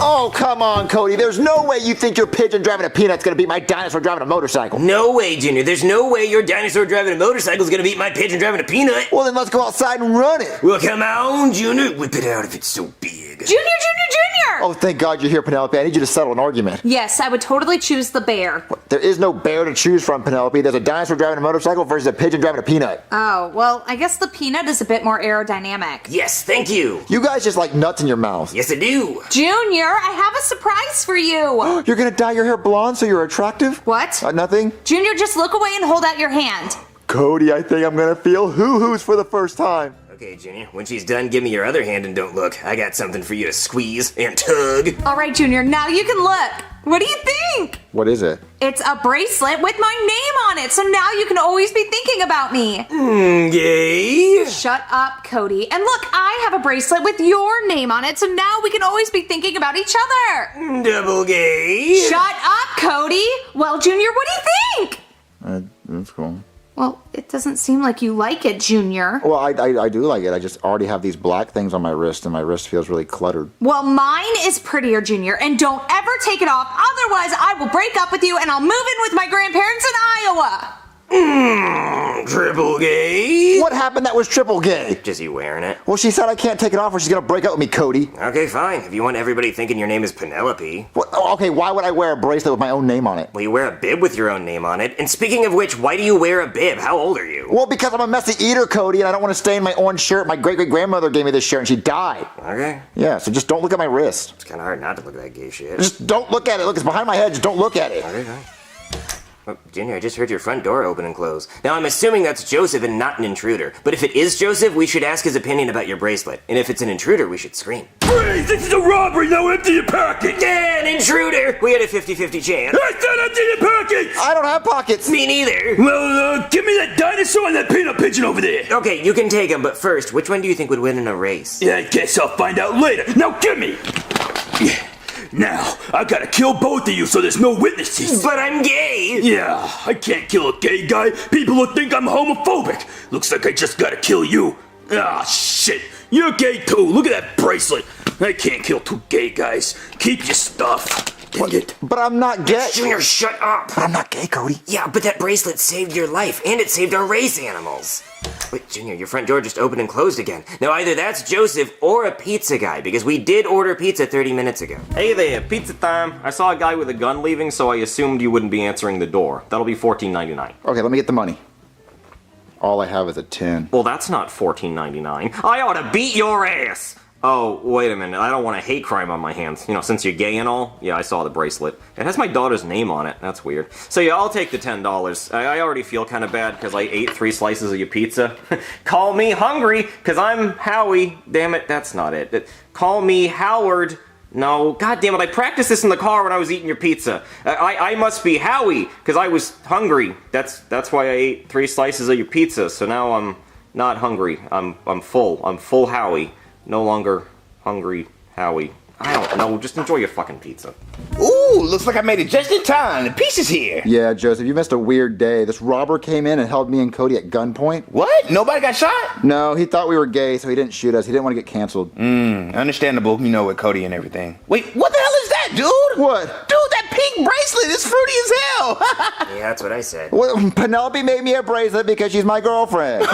Oh, come on, Cody. There's no way you think your pigeon driving a peanut's gonna beat my dinosaur driving a motorcycle. No way, Junior. There's no way your dinosaur driving a motorcycle is gonna beat my pigeon driving a peanut. Well, then let's go outside and run it. Well, come on, Junior. Whip it out if it's so big. Junior! Oh, thank God you're here, Penelope. I need you to settle an argument. Yes, I would totally choose the bear. What? There is no bear to choose from, Penelope. There's a dinosaur driving a motorcycle versus a pigeon driving a peanut. Oh, well, I guess the peanut is a bit more aerodynamic. Yes, thank you. You guys just like nuts in your mouth. Yes, I do. Junior, I have a surprise for you. You're gonna dye your hair blonde so you're attractive? What? Nothing? Junior, just look away and hold out your hand. Cody, I think I'm gonna feel hoo-hoos for the first time. Okay, Junior, when she's done, give me your other hand and don't look. I got something for you to squeeze and tug. All right, Junior, now you can look. What do you think? What is it? It's a bracelet with my name on it, so now you can always be thinking about me. Gay? Shut up, Cody. And look, I have a bracelet with your name on it, so now we can always be thinking about each other. Double gay? Shut up, Cody. Well, Junior, what do you think? That's cool. Well, it doesn't seem like you like it, Junior. Well, I do like it. I just already have these black things on my wrist, and my wrist feels really cluttered. Well, mine is prettier, Junior, and don't ever take it off. Otherwise, I will break up with you, and I'll move in with my grandparents in Iowa. Triple gay? What happened that was triple gay? Just you wearing it? Well, she said I can't take it off or she's gonna break up with me, Cody. Okay, fine. If you want everybody thinking your name is Penelope. What? Oh, okay, why would I wear a bracelet with my own name on it? Well, you wear a bib with your own name on it. And speaking of which, why do you wear a bib? How old are you? Well, because I'm a messy eater, Cody, and I don't want to stain my orange shirt. My great-great-grandmother gave me this shirt and she died. Okay. Yeah, so just don't look at my wrist. It's kind of hard not to look at that gay shit. Just don't look at it. Look, it's behind my head. Just don't look at it. Okay, fine. Oh, Junior, I just heard your front door open and close. Now, I'm assuming that's Joseph and not an intruder. But if it is Joseph, we should ask his opinion about your bracelet. And if it's an intruder, we should scream. Freeze! This is a robbery! Now empty your pockets! Yeah, an intruder! We had a 50-50 chance. I said empty your pockets! I don't have pockets. Me neither. Well, give me that dinosaur and that peanut pigeon over there! Okay, you can take them, but first, which one do you think would win in a race? Yeah, I guess I'll find out later. Now give me! Yeah. Now, I gotta kill both of you so there's no witnesses. But I'm gay! Yeah, I can't kill a gay guy. People will think I'm homophobic. Looks like I just gotta kill you. Ah, shit. You're gay too. Look at that bracelet. I can't kill two gay guys. Keep your stuff. Dang it. But I'm not gay. Junior, shut up! But I'm not gay, Cody. Yeah, but that bracelet saved your life, and it saved our race animals. Wait, Junior, your front door just opened and closed again. Now either that's Joseph or a pizza guy, because we did order pizza 30 minutes ago. Hey there, pizza time. I saw a guy with a gun leaving, so I assumed you wouldn't be answering the door. That'll be $14.99. Okay, let me get the money. All I have is a 10. Well, that's not $14.99. I ought to beat your ass! Oh, wait a minute. I don't want a hate crime on my hands. You know, since you're gay and all. Yeah, I saw the bracelet. It has my daughter's name on it. That's weird. So yeah, I'll take the $10. I already feel kind of bad because I ate 3 slices of your pizza. Call me hungry, because I'm Howie. Damn it, that's not it. Call me Howard. No, god damn it, I practiced this in the car when I was eating your pizza. I must be Howie, because I was hungry. That's why I ate 3 slices of your pizza. So now I'm not hungry. I'm full. I'm full Howie. No longer hungry Howie. I don't know, just enjoy your fucking pizza. Ooh, looks like I made it just in time. The pizza's here. Yeah, Joseph, you missed a weird day. This robber came in and held me and Cody at gunpoint. What? Nobody got shot? No, he thought we were gay, so he didn't shoot us. He didn't want to get canceled. Understandable, you know, with Cody and everything. Wait, what the hell is that, dude? What? Dude, that pink bracelet is fruity as hell. Yeah, that's what I said. Well, Penelope made me a bracelet because she's my girlfriend.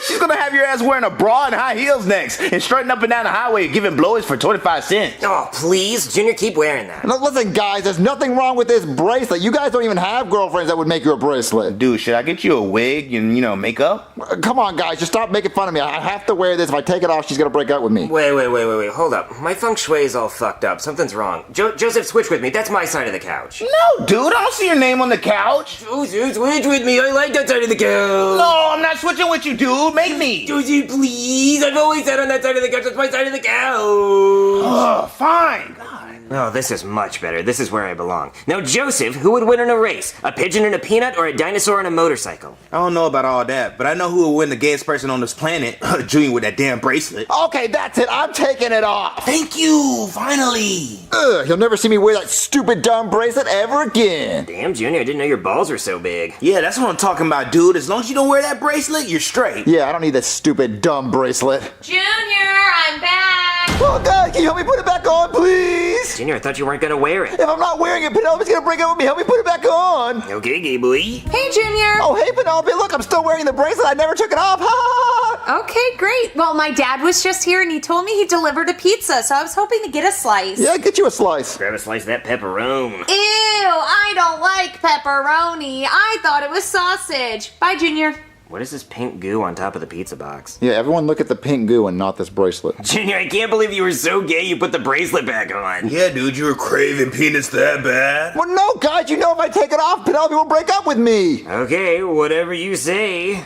She's gonna have your ass wearing a bra and high heels next and strutting up and down the highway giving blowies for 25 cents. Oh, please, Junior, keep wearing that. Look, listen, guys, there's nothing wrong with this bracelet. You guys don't even have girlfriends that would make you a bracelet. Dude, should I get you a wig and, you know, makeup? Come on, guys, just stop making fun of me. I have to wear this. If I take it off, she's gonna break up with me. Wait, hold up. My feng shui is all fucked up. Something's wrong. Joseph, switch with me. That's my side of the couch. No, dude, I don't see your name on the couch. Joseph, switch with me. I like that side of the couch. No, I'm not switching with you, dude. Make me. Joseph, please. I've always sat on that side of the couch. That's my side of the couch. Oh, fine. God. Oh, this is much better. This is where I belong. Now, Joseph, who would win in a race? A pigeon and a peanut or a dinosaur and a motorcycle? I don't know about all that, but I know who will win the gayest person on this planet. Junior with that damn bracelet. Okay, that's it. I'm taking it off. Thank you, finally. Ugh, you'll never see me wear that stupid dumb bracelet ever again. Damn, Junior, I didn't know your balls were so big. Yeah, that's what I'm talking about, dude. As long as you don't wear that bracelet, you're straight. Yeah, I don't need that stupid dumb bracelet. Junior, I'm back. Oh, God, can you help me put it back on, please? Junior, I thought you weren't gonna wear it. If I'm not wearing it, Penelope's gonna break up with me. Help me put it back on. Okay, gay boy. Hey, Junior. Oh, hey, Penelope, look, I'm still wearing the bracelet. I never took it off. Ha ha ha. Okay, great. Well, my dad was just here and he told me he delivered a pizza, so I was hoping to get a slice. Yeah, get you a slice. Grab a slice of that pepperoni. Ew, I don't like pepperoni. I thought it was sausage. Bye, Junior. What is this pink goo on top of the pizza box? Yeah, everyone look at the pink goo and not this bracelet. Junior, I can't believe you were so gay you put the bracelet back on. Yeah, dude, you were craving penis that bad? Well, no, guys, you know if I take it off, Penelope will break up with me. Okay, whatever you say.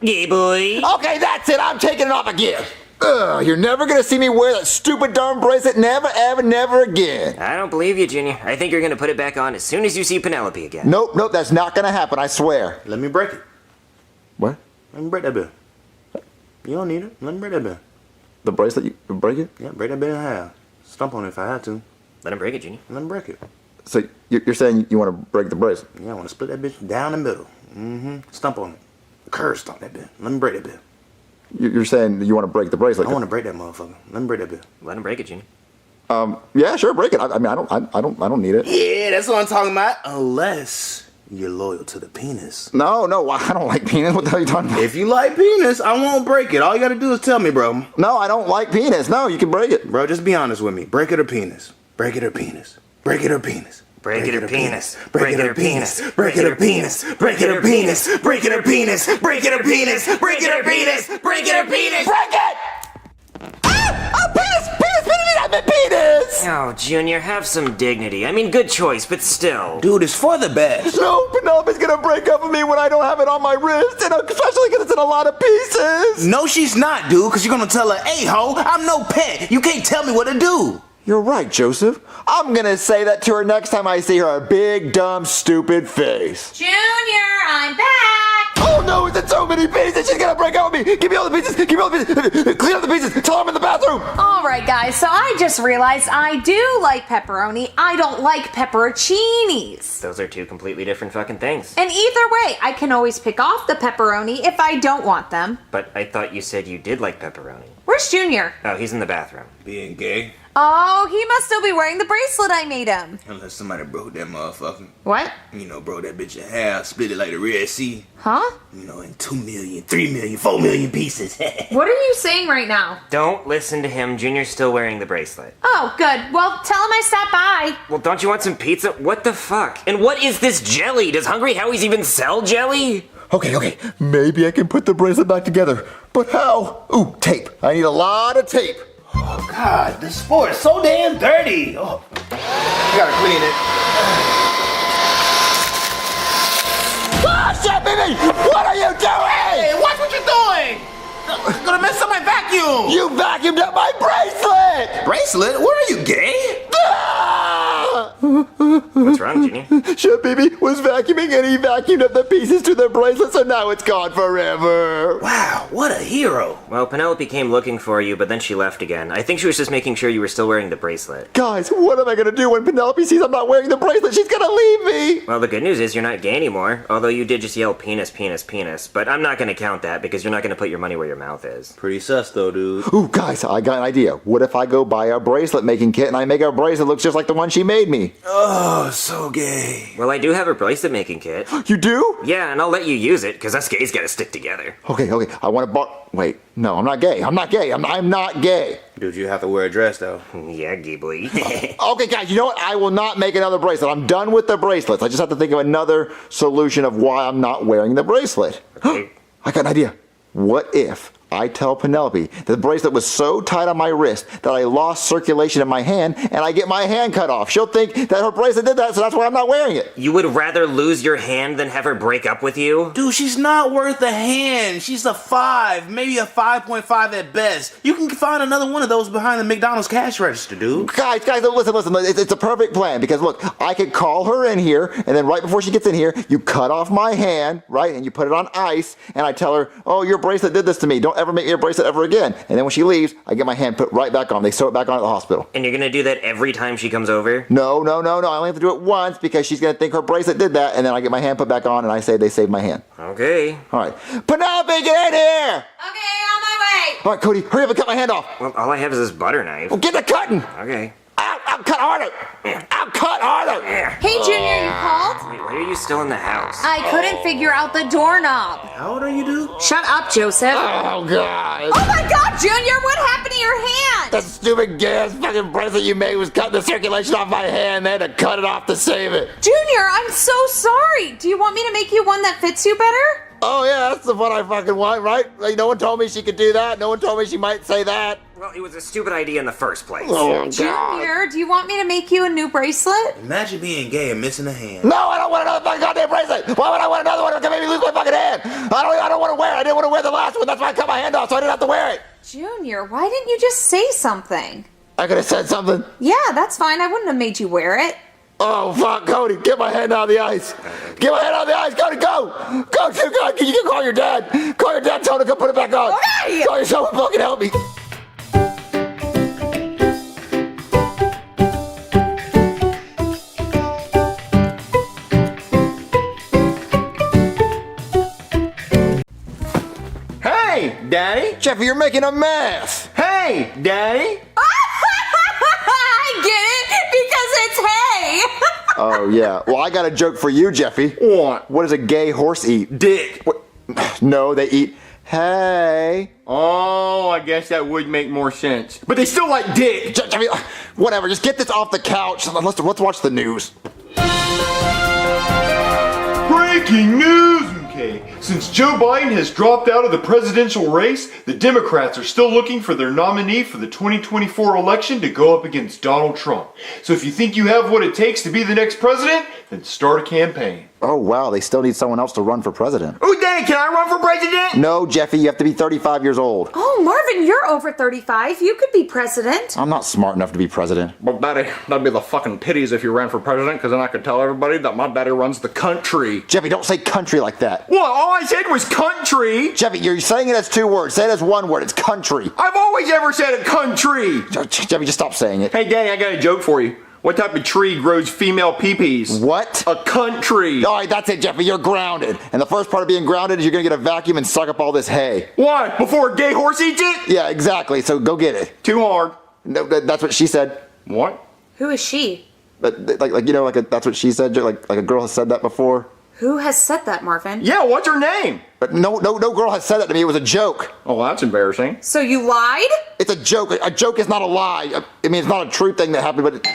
Gay boy. Okay, that's it. I'm taking it off again. Ugh, you're never gonna see me wear that stupid darn bracelet. Never, ever, never again. I don't believe you, Junior. I think you're gonna put it back on as soon as you see Penelope again. Nope, nope, that's not gonna happen, I swear. Let me break it. What? Let me break that bill. You don't need it. Let me break that bill. The bracelet, you break it? Yeah, break that bill in half. Stomp on it if I had to. Let him break it, Junior. Let me break it. So you're saying you want to break the bracelet? Yeah, I want to split that bitch down the middle. Stomp on it. Curve stomp that bill. Let me break that bill. You're saying you want to break the bracelet? I want to break that motherfucker. Let me break that bill. Let him break it, Junior. Yeah, sure, break it. I mean, I don't need it. Yeah, that's what I'm talking about. Unless you're loyal to the penis. No, I don't like penis. What the hell are you talking about? If you like penis, I won't break it. All you gotta do is tell me, bro. No, I don't like penis. No, you can break it. Bro, just be honest with me. Break it or penis. Break it or penis. Break it or penis. Break it or penis. Break it or penis. Break it or penis. Break it or penis. Break it or penis. Break it or penis. Break it or penis. Break it or penis. Break it! Ah! Oh, penis! I meant penis! Oh, Junior, have some dignity. I mean, good choice, but still. Dude, it's for the best. No, Penelope's gonna break up with me when I don't have it on my wrist, and especially because it's in a lot of pieces. No, she's not, dude, because you're gonna tell her, hey, ho, I'm no pet. You can't tell me what to do. You're right, Joseph. I'm gonna say that to her next time I see her big, dumb, stupid face. Junior, I'm back. Oh no, it's in so many pieces. She's gonna break up with me. Give me all the pieces. Give me all the pieces. Clean up the pieces. Tell her I'm in the bathroom. All right, guys, so I just realized I do like pepperoni. I don't like pepperoncinis. Those are two completely different fucking things. And either way, I can always pick off the pepperoni if I don't want them. But I thought you said you did like pepperoni. Where's Junior? Oh, he's in the bathroom. Being gay? Oh, he must still be wearing the bracelet I made him. Unless somebody broke that motherfucker. What? You know, broke that bitch in half, split it like the Red Sea. Huh? You know, in 2 million, 3 million, 4 million pieces. What are you saying right now? Don't listen to him. Junior's still wearing the bracelet. Oh, good. Well, tell him I stopped by. Well, don't you want some pizza? What the fuck? And what is this jelly? Does Hungry Howie's even sell jelly? Okay. Maybe I can put the bracelet back together. But how? Ooh, tape. I need a lot of tape. Oh, God, this floor is so damn dirty. Oh, you gotta clean it. Ah, shit, baby! What are you doing? Hey, watch what you're doing. You're gonna mess up my vacuum. You vacuumed up my bracelet! Bracelet? What are you, gay? Ah! What's wrong, Junior? Chef Baby was vacuuming and he vacuumed up the pieces to the bracelet, so now it's gone forever. Wow, what a hero. Well, Penelope came looking for you, but then she left again. I think she was just making sure you were still wearing the bracelet. Guys, what am I gonna do when Penelope sees I'm not wearing the bracelet? She's gonna leave me. Well, the good news is you're not gay anymore, although you did just yell penis, penis, penis. But I'm not gonna count that because you're not gonna put your money where your mouth is. Pretty sus, though, dude. Ooh, guys, I got an idea. What if I go buy a bracelet making kit and I make a bracelet look just like the one she made me? Oh, so gay. Well, I do have a bracelet making kit. You do? Yeah, and I'll let you use it, because us gays gotta stick together. Okay, I want to Wait, no, I'm not gay. I'm not gay. I'm not gay. Dude, you have to wear a dress, though. Yeah, Ghibli. Okay, guys, you know what? I will not make another bracelet. I'm done with the bracelets. I just have to think of another solution of why I'm not wearing the bracelet. Okay. I got an idea. What if I tell Penelope that the bracelet was so tight on my wrist that I lost circulation in my hand and I get my hand cut off? She'll think that her bracelet did that, so that's why I'm not wearing it. You would rather lose your hand than have her break up with you? Dude, she's not worth a hand. She's a 5, maybe a 5.5 at best. You can find another one of those behind the McDonald's cash register, dude. Guys, listen. It's a perfect plan because look, I could call her in here and then right before she gets in here, you cut off my hand, right? And you put it on ice and I tell her, oh, your bracelet did this to me. Don't ever make me a bracelet ever again. And then when she leaves, I get my hand put right back on. They sew it back on at the hospital. And you're gonna do that every time she comes over? No. I only have to do it once because she's gonna think her bracelet did that and then I get my hand put back on and I say they saved my hand. Okay. All right. Penelope, get in here! Okay, on my way. All right, Cody, hurry up and cut my hand off. Well, all I have is this butter knife. Well, get the cutting. Okay. I'll cut harder. I'll cut harder. Hey, Junior, you called? Wait, why are you still in the house? I couldn't figure out the doorknob. How old are you, dude? Shut up, Joseph. Oh, God. Oh my God, Junior, what happened to your hand? That stupid gas fucking bracelet you made was cutting the circulation off my hand. They had to cut it off to save it. Junior, I'm so sorry. Do you want me to make you one that fits you better? Oh, yeah, that's the one I fucking want, right? Like, no one told me she could do that. No one told me she might say that. Well, it was a stupid idea in the first place. Oh, God. Junior, do you want me to make you a new bracelet? Imagine being gay and missing a hand. No, I don't want another fucking goddamn bracelet. Why would I want another one that can make me lose my fucking hand? I don't want to wear it. I didn't want to wear the last one. That's why I cut my hand off, so I didn't have to wear it. Junior, why didn't you just say something? I could have said something. Yeah, that's fine. I wouldn't have made you wear it. Oh, fuck, Cody, get my hand out of the ice. Get my hand out of the ice, Cody, go. Go, dude, go. You can call your dad. Call your dad, tell him to come put it back on. Okay. Call yourself and fucking help me. Hey, Daddy. Jeffy, you're making a mess. Hey, Daddy. I get it, because it's hay. Oh, yeah. Well, I got a joke for you, Jeffy. What? What does a gay horse eat? Dick. What? No, they eat hay. Oh, I guess that would make more sense. But they still like dick. Jeffy, whatever, just get this off the couch. Let's watch the news. Breaking news, okay. Since Joe Biden has dropped out of the presidential race, the Democrats are still looking for their nominee for the 2024 election to go up against Donald Trump. So if you think you have what it takes to be the next president, then start a campaign. Oh, wow, they still need someone else to run for president. Oh, Daddy, can I run for president? No, Jeffy, you have to be 35 years old. Oh, Marvin, you're over 35. You could be president. I'm not smart enough to be president. Well, Daddy, that'd be the fucking titties if you ran for president, because then I could tell everybody that my daddy runs the country. Jeffy, don't say country like that. Well, all I said was country. Jeffy, you're saying it as two words. Say it as one word. It's country. I've always ever said a country. Jeffy, just stop saying it. Hey, Daddy, I got a joke for you. What type of tree grows female peepees? What? A country. All right, that's it, Jeffy. You're grounded. And the first part of being grounded is you're going to get a vacuum and suck up all this hay. Why? Before a gay horse eats it? Yeah, exactly. So go get it. Too hard. No, that's what she said. What? Who is she? But like you know, that's what she said. Like a girl has said that before. Who has said that, Marvin? Yeah, what's her name? But no girl has said that to me. It was a joke. Oh, that's embarrassing. So you lied? It's a joke. A joke is not a lie. I mean, it's not a true thing that happened, but.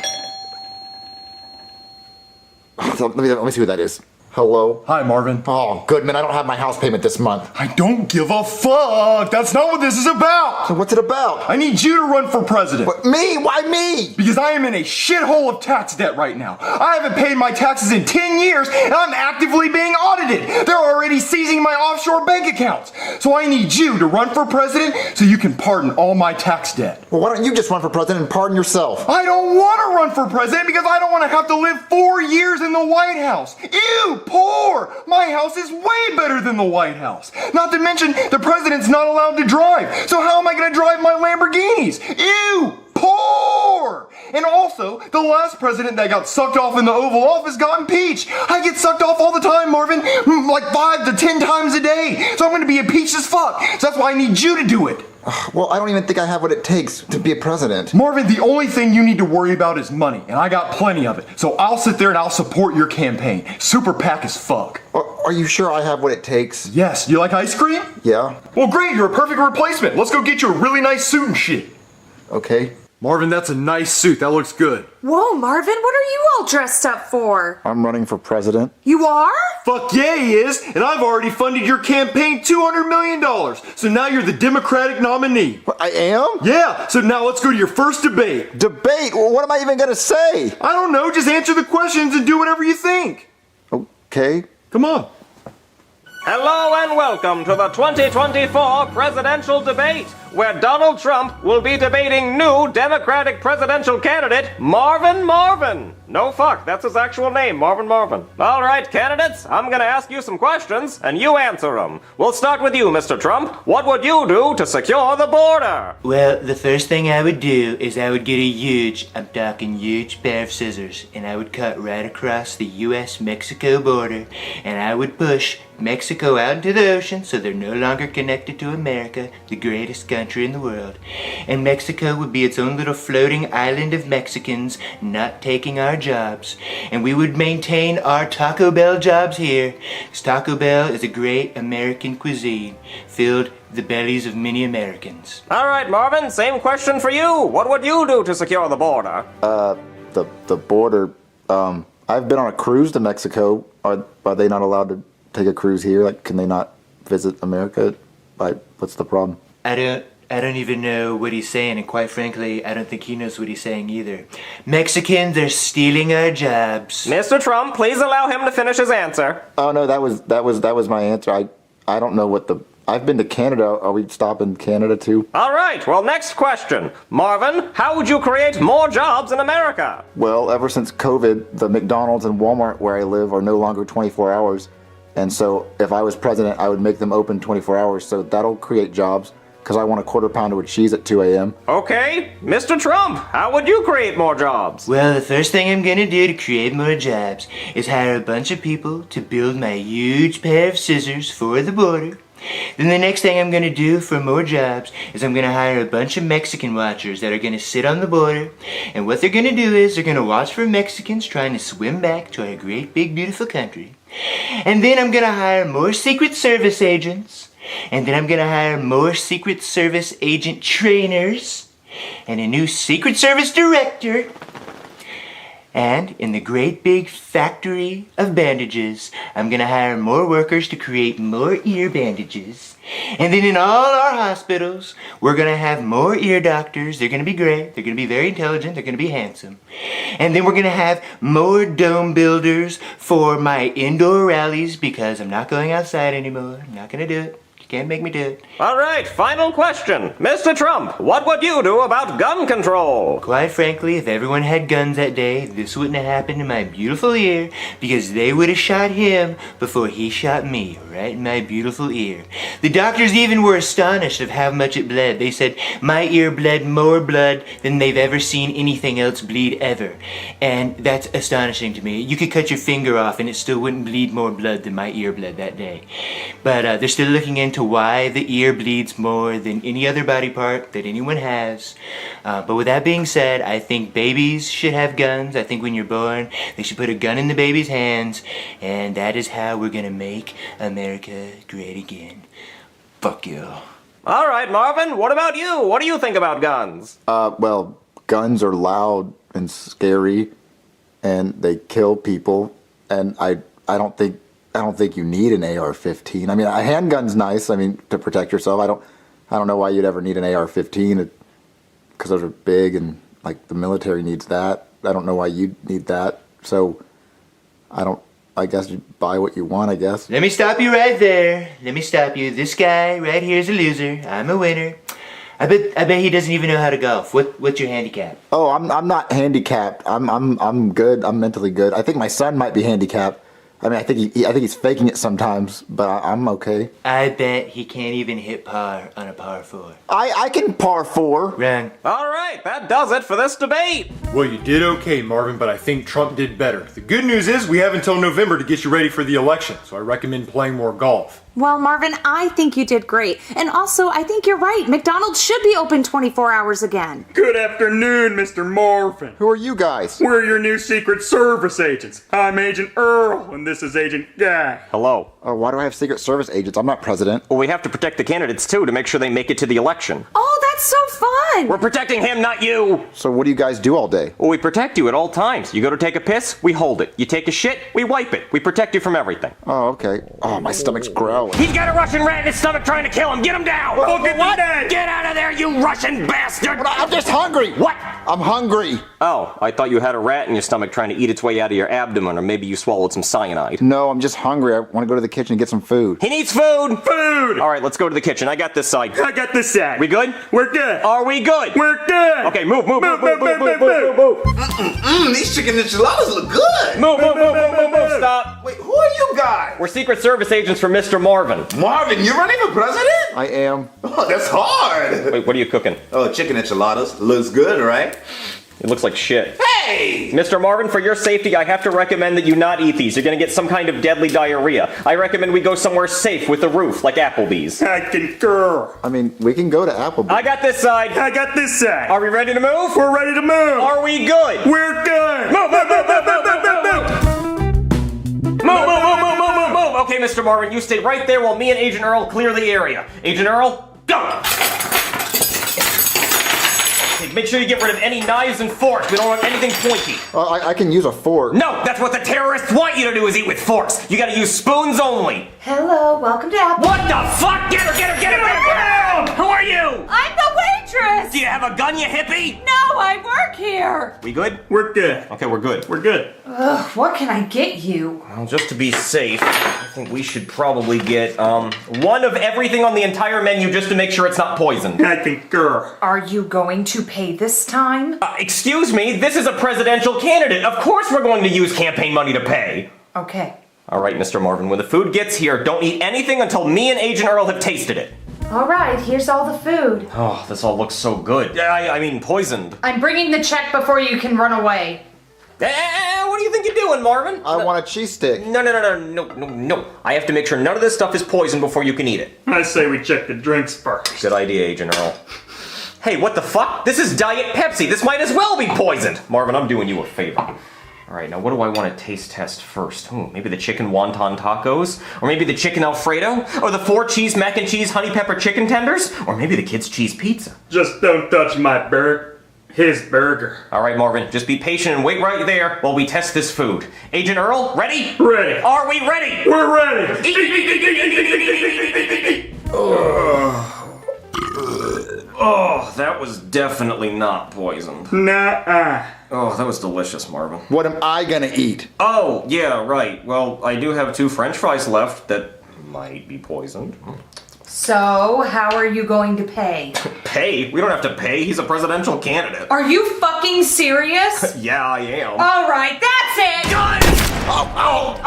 So let me see who that is. Hello? Hi, Marvin. Oh, Goodman, I don't have my house payment this month. I don't give a fuck. That's not what this is about. So what's it about? I need you to run for president. What, me? Why me? Because I am in a shithole of tax debt right now. I haven't paid my taxes in 10 years, and I'm actively being audited. They're already seizing my offshore bank accounts. So I need you to run for president so you can pardon all my tax debt. Well, why don't you just run for president and pardon yourself? I don't want to run for president because I don't want to have to live 4 years in the White House. Ew, poor! My house is way better than the White House. Not to mention, the president's not allowed to drive. So how am I going to drive my Lamborghinis? Ew, poor! And also, the last president that got sucked off in the Oval Office got impeached. I get sucked off all the time, Marvin. Like 5 to 10 times a day. So I'm going to be impeached as fuck. So that's why I need you to do it. Well, I don't even think I have what it takes to be a president. Marvin, the only thing you need to worry about is money, and I got plenty of it. So I'll sit there and I'll support your campaign. Super PAC as fuck. Are you sure I have what it takes? Yes, you like ice cream? Yeah. Well, great, you're a perfect replacement. Let's go get you a really nice suit and shit. Okay. Marvin, that's a nice suit. That looks good. Whoa, Marvin, what are you all dressed up for? I'm running for president. You are? Fuck yeah, he is. And I've already funded your campaign $200 million. So now you're the Democratic nominee. What, I am? Yeah, so now let's go to your first debate. Debate? Well, what am I even going to say? I don't know, just answer the questions and do whatever you think. Okay. Come on. Hello and welcome to the 2024 presidential debate, where Donald Trump will be debating new Democratic presidential candidate Marvin Marvin. No fuck, that's his actual name, Marvin Marvin. All right, candidates, I'm gonna ask you some questions, and you answer them. We'll start with you, Mr. Trump. What would you do to secure the border? Well, the first thing I would do is I would get a huge, I'm talking huge pair of scissors, and I would cut right across the US-Mexico border, and I would push Mexico out into the ocean so they're no longer connected to America, the greatest country country in the world. And Mexico would be its own little floating island of Mexicans not taking our jobs. And we would maintain our Taco Bell jobs here. 'Cause Taco Bell is a great American cuisine filled with the bellies of many Americans. All right, Marvin, same question for you. What would you do to secure the border? The border. I've been on a cruise to Mexico. Are they not allowed to take a cruise here? Like, can they not visit America? What's the problem? I don't even know what he's saying, and quite frankly, I don't think he knows what he's saying either. Mexicans are stealing our jobs. Mr. Trump, please allow him to finish his answer. Oh no, that was my answer. I don't know what the. I've been to Canada. Are we stopping Canada too? All right, well, next question. Marvin, how would you create more jobs in America? Well, ever since COVID, the McDonald's and Walmart where I live are no longer 24 hours. And so if I was president, I would make them open 24 hours. So that'll create jobs because I want a quarter pounder with cheese at 2 a.m. Okay, Mr. Trump, how would you create more jobs? Well, the first thing I'm gonna do to create more jobs is hire a bunch of people to build my huge pair of scissors for the border. Then the next thing I'm gonna do for more jobs is I'm gonna hire a bunch of Mexican watchers that are gonna sit on the border. And what they're gonna do is they're gonna watch for Mexicans trying to swim back to our great big beautiful country. And then I'm gonna hire more Secret Service agents. And then I'm gonna hire more Secret Service agent trainers. And a new Secret Service director. And in the great big factory of bandages, I'm gonna hire more workers to create more ear bandages. And then in all our hospitals, we're gonna have more ear doctors. They're gonna be great. They're gonna be very intelligent. They're gonna be handsome. And then we're gonna have more dome builders for my indoor rallies because I'm not going outside anymore. I'm not gonna do it. You can't make me do it. All right, final question. Mr. Trump, what would you do about gun control? Quite frankly, if everyone had guns that day, this wouldn't have happened to my beautiful ear because they would have shot him before he shot me right in my beautiful ear. The doctors even were astonished of how much it bled. They said my ear bled more blood than they've ever seen anything else bleed ever. And that's astonishing to me. You could cut your finger off and it still wouldn't bleed more blood than my ear bled that day. But they're still looking into why the ear bleeds more than any other body part that anyone has. But with that being said, I think babies should have guns. I think when you're born, they should put a gun in the baby's hands, and that is how we're gonna make America great again. Fuck you. All right, Marvin, what about you? What do you think about guns? Well, guns are loud and scary, and they kill people, and I don't think you need an AR-15. I mean, a handgun's nice. I mean, to protect yourself. I don't know why you'd ever need an AR-15 because those are big and like the military needs that. I don't know why you'd need that. So I guess you buy what you want, I guess. Let me stop you right there. Let me stop you. This guy right here is a loser. I'm a winner. I bet he doesn't even know how to golf. What's your handicap? Oh, I'm not handicapped. I'm good. I'm mentally good. I think my son might be handicapped. I mean, I think he's faking it sometimes, but I'm okay. I bet he can't even hit par on a par 4. I can par 4. Wrong. All right, that does it for this debate. Well, you did okay, Marvin, but I think Trump did better. The good news is we have until November to get you ready for the election, so I recommend playing more golf. Well, Marvin, I think you did great. And also, I think you're right. McDonald's should be open 24 hours again. Good afternoon, Mr. Marvin. Who are you guys? We're your new Secret Service agents. I'm Agent Earl, and this is Agent Guy. Hello. Oh, why do I have Secret Service agents? I'm not president. Well, we have to protect the candidates, too, to make sure they make it to the election. Oh, that's so fun. We're protecting him, not you. So what do you guys do all day? Well, we protect you at all times. You go to take a piss, we hold it. You take a shit, we wipe it. We protect you from everything. Oh, okay. Oh, my stomach's growling. He's got a Russian rat in his stomach trying to kill him. Get him down. Well, get what? down. Get out of there, you Russian bastard. I'm just hungry. What? I'm hungry. Oh, I thought you had a rat in your stomach trying to eat its way out of your abdomen, or maybe you swallowed some cyanide. No, I'm just hungry. I want to go to the kitchen and get some food. He needs food. Food! All right, let's go to the kitchen. I got this side. I got this side. We good? We're good. Are we good? We're good. Okay, move. These chicken enchiladas look good. Move. Stop. Wait, who are you guys? We're Secret Service agents for Mr. Marvin. Marvin, you're running for president? I am. Oh, that's hard. Wait, what are you cooking? Oh, chicken enchiladas. Looks good, right? It looks like shit. Hey, Hey! Mr. Marvin, for your safety, I have to recommend that you not eat these. You're gonna get some kind of deadly diarrhea. I recommend we go somewhere safe with a roof, like Applebee's. I concur. I mean, we can go to Applebee's. I got this side. I got this side. Are we ready to move? We're ready to move. Are we good? We're good. Move, move, move, move, move, move, move, move. Move. Okay, Mr. Marvin, you stay right there while me and Agent Earl clear the area. Agent Earl, go! Okay, make sure you get rid of any knives and forks. We don't want anything pointy. I can use a fork. No, that's what the terrorists want you to do is eat with forks. You gotta use spoons only. Hello, welcome to Apple. What the fuck? Get her! Who are you? I'm the waitress! Do you have a gun, you hippie? No, I work here! We good? We're good. Okay, we're good. We're good. Ugh, what can I get you? Well, just to be safe, I think we should probably get, one of everything on the entire menu just to make sure it's not poisoned. I concur. Are you going to pay this time? Excuse me, this is a presidential candidate. Of course we're going to use campaign money to pay. Okay. All right, Mr. Marvin, when the food gets here, don't eat anything until me and Agent Earl have tasted it. All right, here's all the food. Oh, this all looks so good. I mean, poisoned. I'm bringing the check before you can run away. What do you think you're doing, Marvin? I want a cheese stick. No. I have to make sure none of this stuff is poisoned before you can eat it. I say we check the drinks first. Good idea, Agent Earl. Hey, what the fuck? This is Diet Pepsi. This might as well be poisoned. Marvin, I'm doing you a favor. All right, now what do I want to taste test first? Maybe the chicken wonton tacos? Or maybe the chicken Alfredo? Or the 4-cheese mac and cheese honey pepper chicken tenders? Or maybe the kids' cheese pizza? Just don't touch my burger. His burger. All right, Marvin, just be patient and wait right there while we test this food. Agent Earl, ready? Ready. Are we ready? We're ready. Oh, that was definitely not poisoned. Nuh-uh. Oh, that was delicious, Marvin. What am I gonna eat? Oh, yeah, right. Well, I do have 2 French fries left that might be poisoned. So, how are you going to pay? Pay? We don't have to pay. He's a presidential candidate. Are you fucking serious? Yeah, I am. All right, that's it!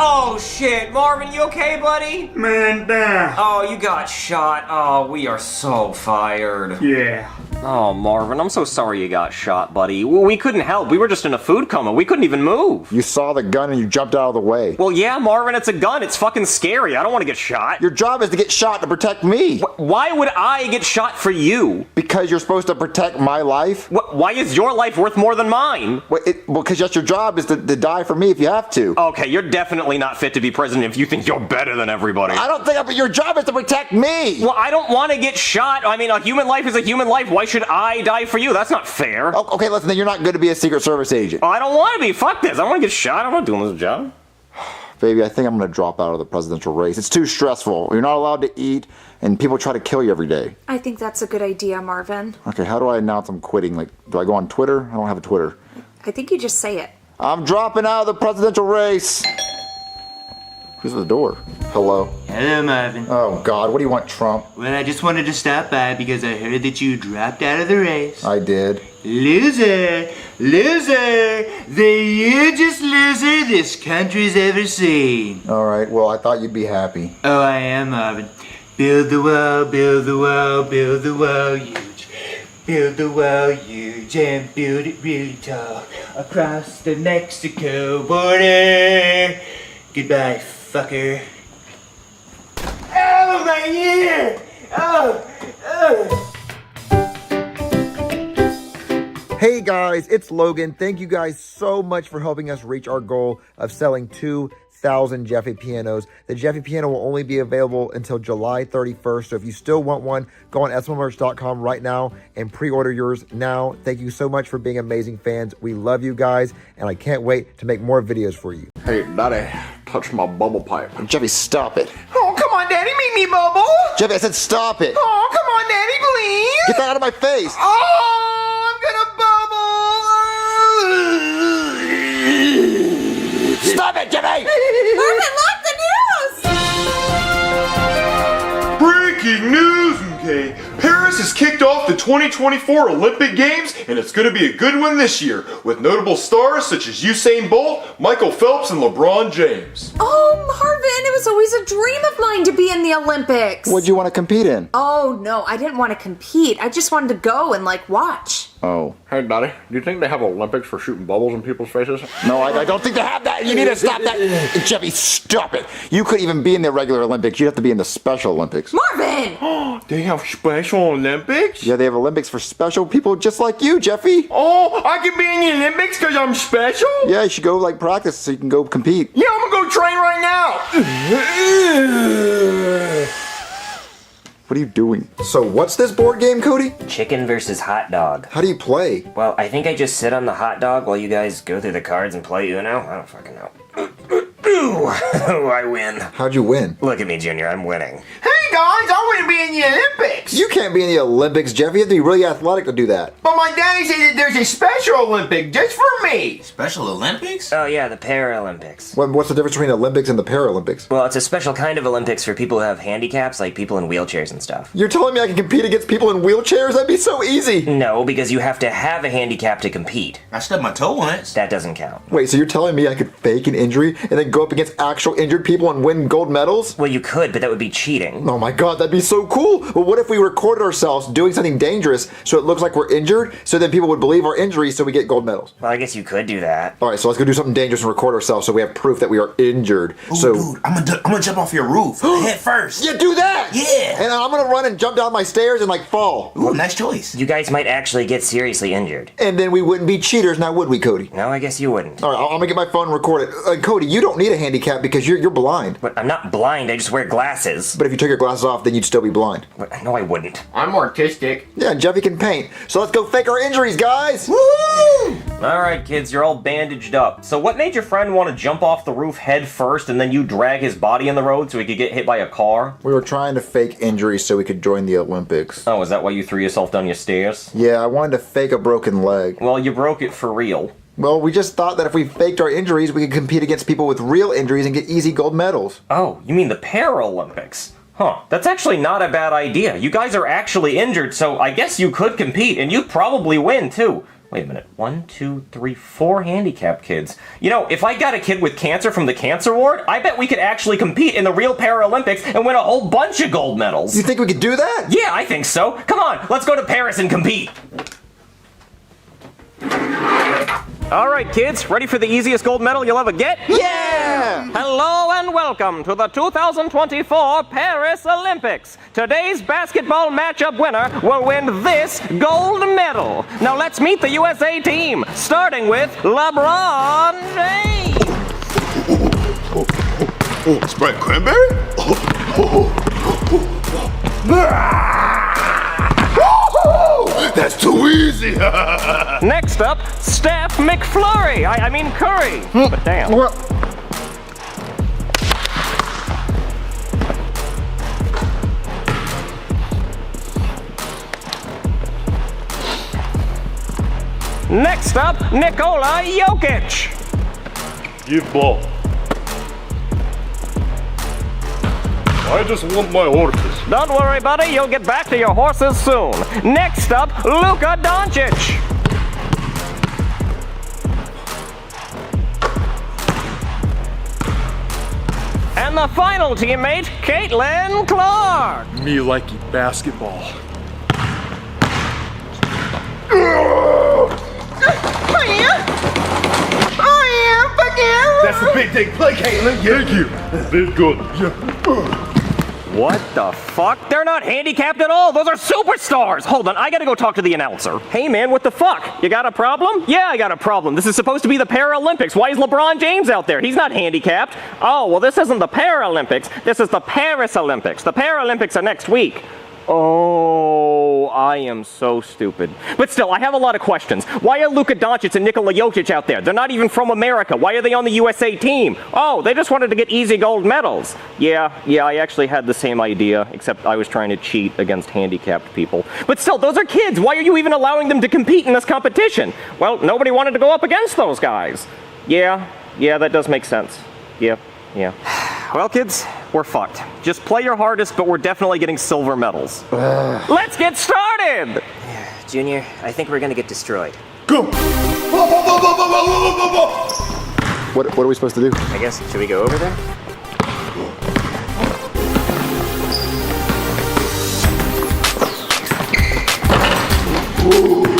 Oh, shit. Marvin, you okay, buddy? Man down. Oh, you got shot. Oh, we are so fired. Yeah. Oh, Marvin, I'm so sorry you got shot, buddy. We couldn't help. We were just in a food coma. We couldn't even move. You saw the gun and you jumped out of the way. Well, yeah, Marvin, it's a gun. It's fucking scary. I don't want to get shot. Your job is to get shot to protect me. Why would I get shot for you? Because you're supposed to protect my life. Why is your life worth more than mine? Well, because that's your job is to die for me if you have to. Okay, you're definitely not fit to be president if you think you're better than everybody. I don't think your job is to protect me. Well, I don't want to get shot. I mean, a human life is a human life. Why should I die for you? That's not fair. Oh, okay, listen, then you're not good to be a Secret Service agent. Oh, I don't want to be. Fuck this. I don't want to get shot. I'm not doing this job. Baby, I think I'm going to drop out of the presidential race. It's too stressful. You're not allowed to eat, and people try to kill you every day. I think that's a good idea, Marvin. Okay, how do I announce I'm quitting? Like, do I go on Twitter? I don't have a Twitter. I think you just say it. I'm dropping out of the presidential race. Who's at the door? Hello? Hello, Marvin. Oh, God, what do you want, Trump? Well, I just wanted to stop by because I heard that you dropped out of the race. I did. Loser! Loser! The hugest loser this country's ever seen. All right, well, I thought you'd be happy. Oh, I am, Marvin. Build the wall, build the wall, build the wall huge. Build the wall huge and build it really tall. Across the Mexico border. Goodbye, fucker. Oh, my ear! Oh! Hey guys, it's Logan. Thank you guys so much for helping us reach our goal of selling 2,000 Jeffy pianos. The Jeffy piano will only be available until July 31st. So if you still want one, go on smlmerch.com right now and pre-order yours now. Thank you so much for being amazing fans. We love you guys, and I can't wait to make more videos for you. Hey, Daddy, touch my bubble pipe. Jeffy, stop it. Oh, come on, Daddy, make me bubble. Jeffy, I said stop it. Oh, come on, Daddy, please. Get that out of my face. Oh, I'm gonna bubble. Stop it, Jeffy. Marvin, look, the news! Breaking news, okay? Paris has kicked off the 2024 Olympic Games, and it's going to be a good one this year, with notable stars such as Usain Bolt, Michael Phelps, and LeBron James. Oh, Marvin, it was always a dream of mine to be in the Olympics. What'd you want to compete in? Oh, no, I didn't want to compete. I just wanted to go and, watch. Oh. Hey, Daddy, do you think they have Olympics for shooting bubbles in people's faces? No, I don't think they have that. You need to stop that. Jeffy, stop it. You couldn't even be in the regular Olympics. You'd have to be in the Special Olympics. Marvin! They have Special Olympics? Yeah, they have Olympics for special people just like you, Jeffy. Oh, I can be in the Olympics because I'm special? Yeah, you should go like practice so you can go compete. Yeah, I'm gonna go train right now. What are you doing? So what's this board game, Cody? Chicken versus hot dog. How do you play? Well, I think I just sit on the hot dog while you guys go through the cards and play Uno. I don't fucking know. Ooh, I win. How'd you win? Look at me, Junior. I'm winning. Hey guys, I want to be in the Olympics. You can't be in the Olympics, Jeffy. You have to be really athletic to do that. But my daddy said that there's a special Olympic just for me. Special Olympics? Oh, yeah, the Paralympics. What's the difference between the Olympics and the Paralympics? Well, it's a special kind of Olympics for people who have handicaps, like people in wheelchairs and stuff. You're telling me I can compete against people in wheelchairs? That'd be so easy. No, because you have to have a handicap to compete. I stubbed my toe once. That doesn't count. Wait, so you're telling me I could fake an injury and then go up against actual injured people and win gold medals? Well, you could, but that would be cheating. Oh my god, that'd be so cool. Well, what if we recorded ourselves doing something dangerous so it looks like we're injured, so then people would believe our injuries so we get gold medals? Well, I guess you could do that. All right, so let's go do something dangerous and record ourselves so we have proof that we are injured. Ooh, so dude, I'm gonna jump off your roof head first. yeah, do that. Yeah. And I'm gonna run and jump down my stairs and like fall. Ooh, nice choice. You guys might actually get seriously injured. And then we wouldn't be cheaters now, would we, Cody? No, I guess you wouldn't. All right, I'm gonna get my phone and record it. Cody, you don't need a handicap because you're blind. But I'm not blind, I just wear glasses. But if you took your glasses off, then you'd still be blind. But, no, I wouldn't. I'm artistic. Yeah, Jeffy can paint. So let's go fake our injuries, guys. Alright, kids, you're all bandaged up. So what made your friend want to jump off the roof head first and then you drag his body in the road so he could get hit by a car? We were trying to fake injuries so we could join the Olympics. Oh, is that why you threw yourself down your stairs? Yeah, I wanted to fake a broken leg. Well, you broke it for real. Well, we just thought that if we faked our injuries, we could compete against people with real injuries and get easy gold medals. Oh, you mean the Paralympics? Huh, that's actually not a bad idea. You guys are actually injured, so I guess you could compete, and you'd probably win, too. Wait a minute, 1, 2, 3, 4 handicapped kids. You know, if I got a kid with cancer from the cancer ward, I bet we could actually compete in the real Paralympics and win a whole bunch of gold medals. You think we could do that? Yeah, I think so. Come on, let's go to Paris and compete. All right, kids, ready for the easiest gold medal you'll ever get? Yeah! Hello and welcome to the 2024 Paris Olympics. Today's basketball matchup winner will win this gold medal. Now let's meet the USA team, starting with LeBron James. Sprite cranberry? That's too easy. Next up, Steph McFlurry. I mean Curry. But damn. Next up, Nikola Jokic. You ball. I just want my horses. Don't worry, buddy, you'll get back to your horses soon. Next up, Luka Doncic. And the final teammate, Caitlin Clark. Me likey basketball. That's a big dick play, Caitlin. Thank you. Big good. What the fuck? They're not handicapped at all. Those are superstars. Hold on, I gotta go talk to the announcer. Hey man, what the fuck? You got a problem? Yeah, I got a problem. This is supposed to be the Paralympics. Why is LeBron James out there? He's not handicapped. Oh, well this isn't the Paralympics. This is the Paris Olympics. The Paralympics are next week. Oh, I am so stupid. But still, I have a lot of questions. Why are Luka Doncic and Nikola Jokic out there? They're not even from America. Why are they on the USA team? Oh, they just wanted to get easy gold medals. Yeah, I actually had the same idea, except I was trying to cheat against handicapped people. But still, those are kids. Why are you even allowing them to compete in this competition? Well, nobody wanted to go up against those guys. Yeah, that does make sense. Yeah. Well, kids, we're fucked. Just play your hardest, but we're definitely getting silver medals. Let's get started! Junior, I think we're gonna get destroyed. Go. What are we supposed to do? I guess, should we go over there?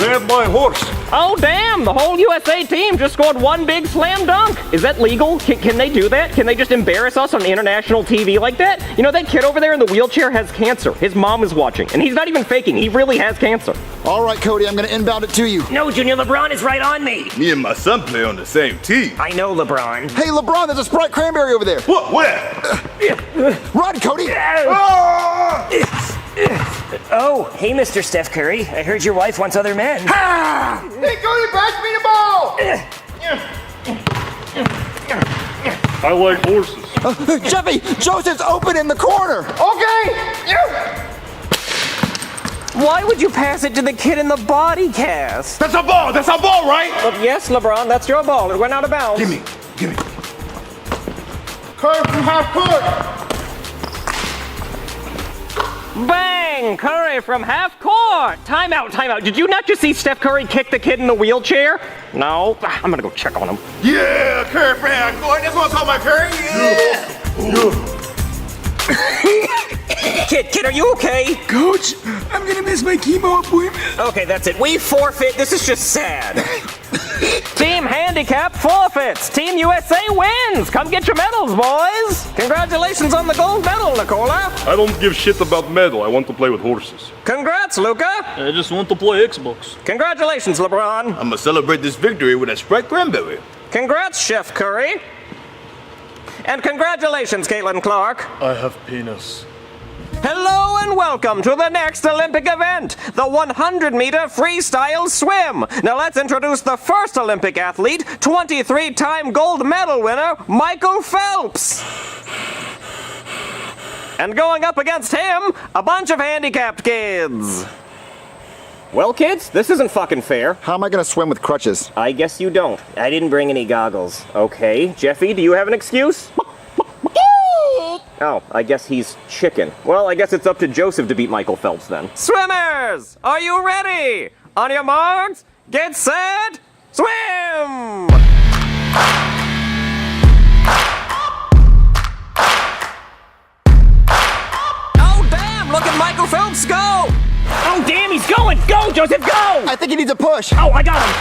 had my horse. Oh, damn! The whole USA team just scored one big slam dunk. Is that legal? Can they do that? Can they just embarrass us on international TV like that? You know, that kid over there in the wheelchair has cancer. His mom is watching, and he's not even faking. He really has cancer. All right, Cody, I'm going to inbound it to you. No, Junior, LeBron is right on me. Me and my son play on the same team. I know, LeBron. Hey, LeBron, there's a Sprite cranberry over there. What? Where? Run, Cody. Oh, hey, Mr. Steph Curry. I heard your wife wants other men. Hey, Cody, pass me the ball! I like horses. Jeffy, Joseph's open in the corner. Okay! Why would you pass it to the kid in the body cast? That's a ball! That's a ball, right? Yes, LeBron, that's your ball. It went out of bounds. Give me. Curry from half court! Bang! Curry from half court! Timeout. Did you not just see Steph Curry kick the kid in the wheelchair? No. I'm gonna go check on him. Yeah, Curry from half court. That's what I'm talking about, Curry. Yeah. Kid, are you okay? Coach, I'm gonna miss my chemo appointment. Okay, that's it. We forfeit. This is just sad. Team Handicap forfeits. Team USA wins. Come get your medals, boys. Congratulations on the gold medal, Nicola. I don't give shit about medal. I want to play with horses. Congrats, Luca. I just want to play Xbox. Congratulations, LeBron. I'm gonna celebrate this victory with a Sprite cranberry. Congrats, Chef Curry. And congratulations, Caitlin Clark. I have penis. Hello and welcome to the next Olympic event, the 100-meter freestyle swim. Now let's introduce the first Olympic athlete, 23-time gold medal winner, Michael Phelps. And going up against him, a bunch of handicapped kids. Well, kids, this isn't fucking fair. How am I going to swim with crutches? I guess you don't. I didn't bring any goggles. Okay, Jeffy, do you have an excuse? Oh, I guess he's chicken. Well, I guess it's up to Joseph to beat Michael Phelps then. Swimmers, are you ready? On your marks, get set, swim! Oh, damn, look at Michael Phelps go! Oh, damn, he's going! Go, Joseph, go! I think he needs a push. Oh, I got him!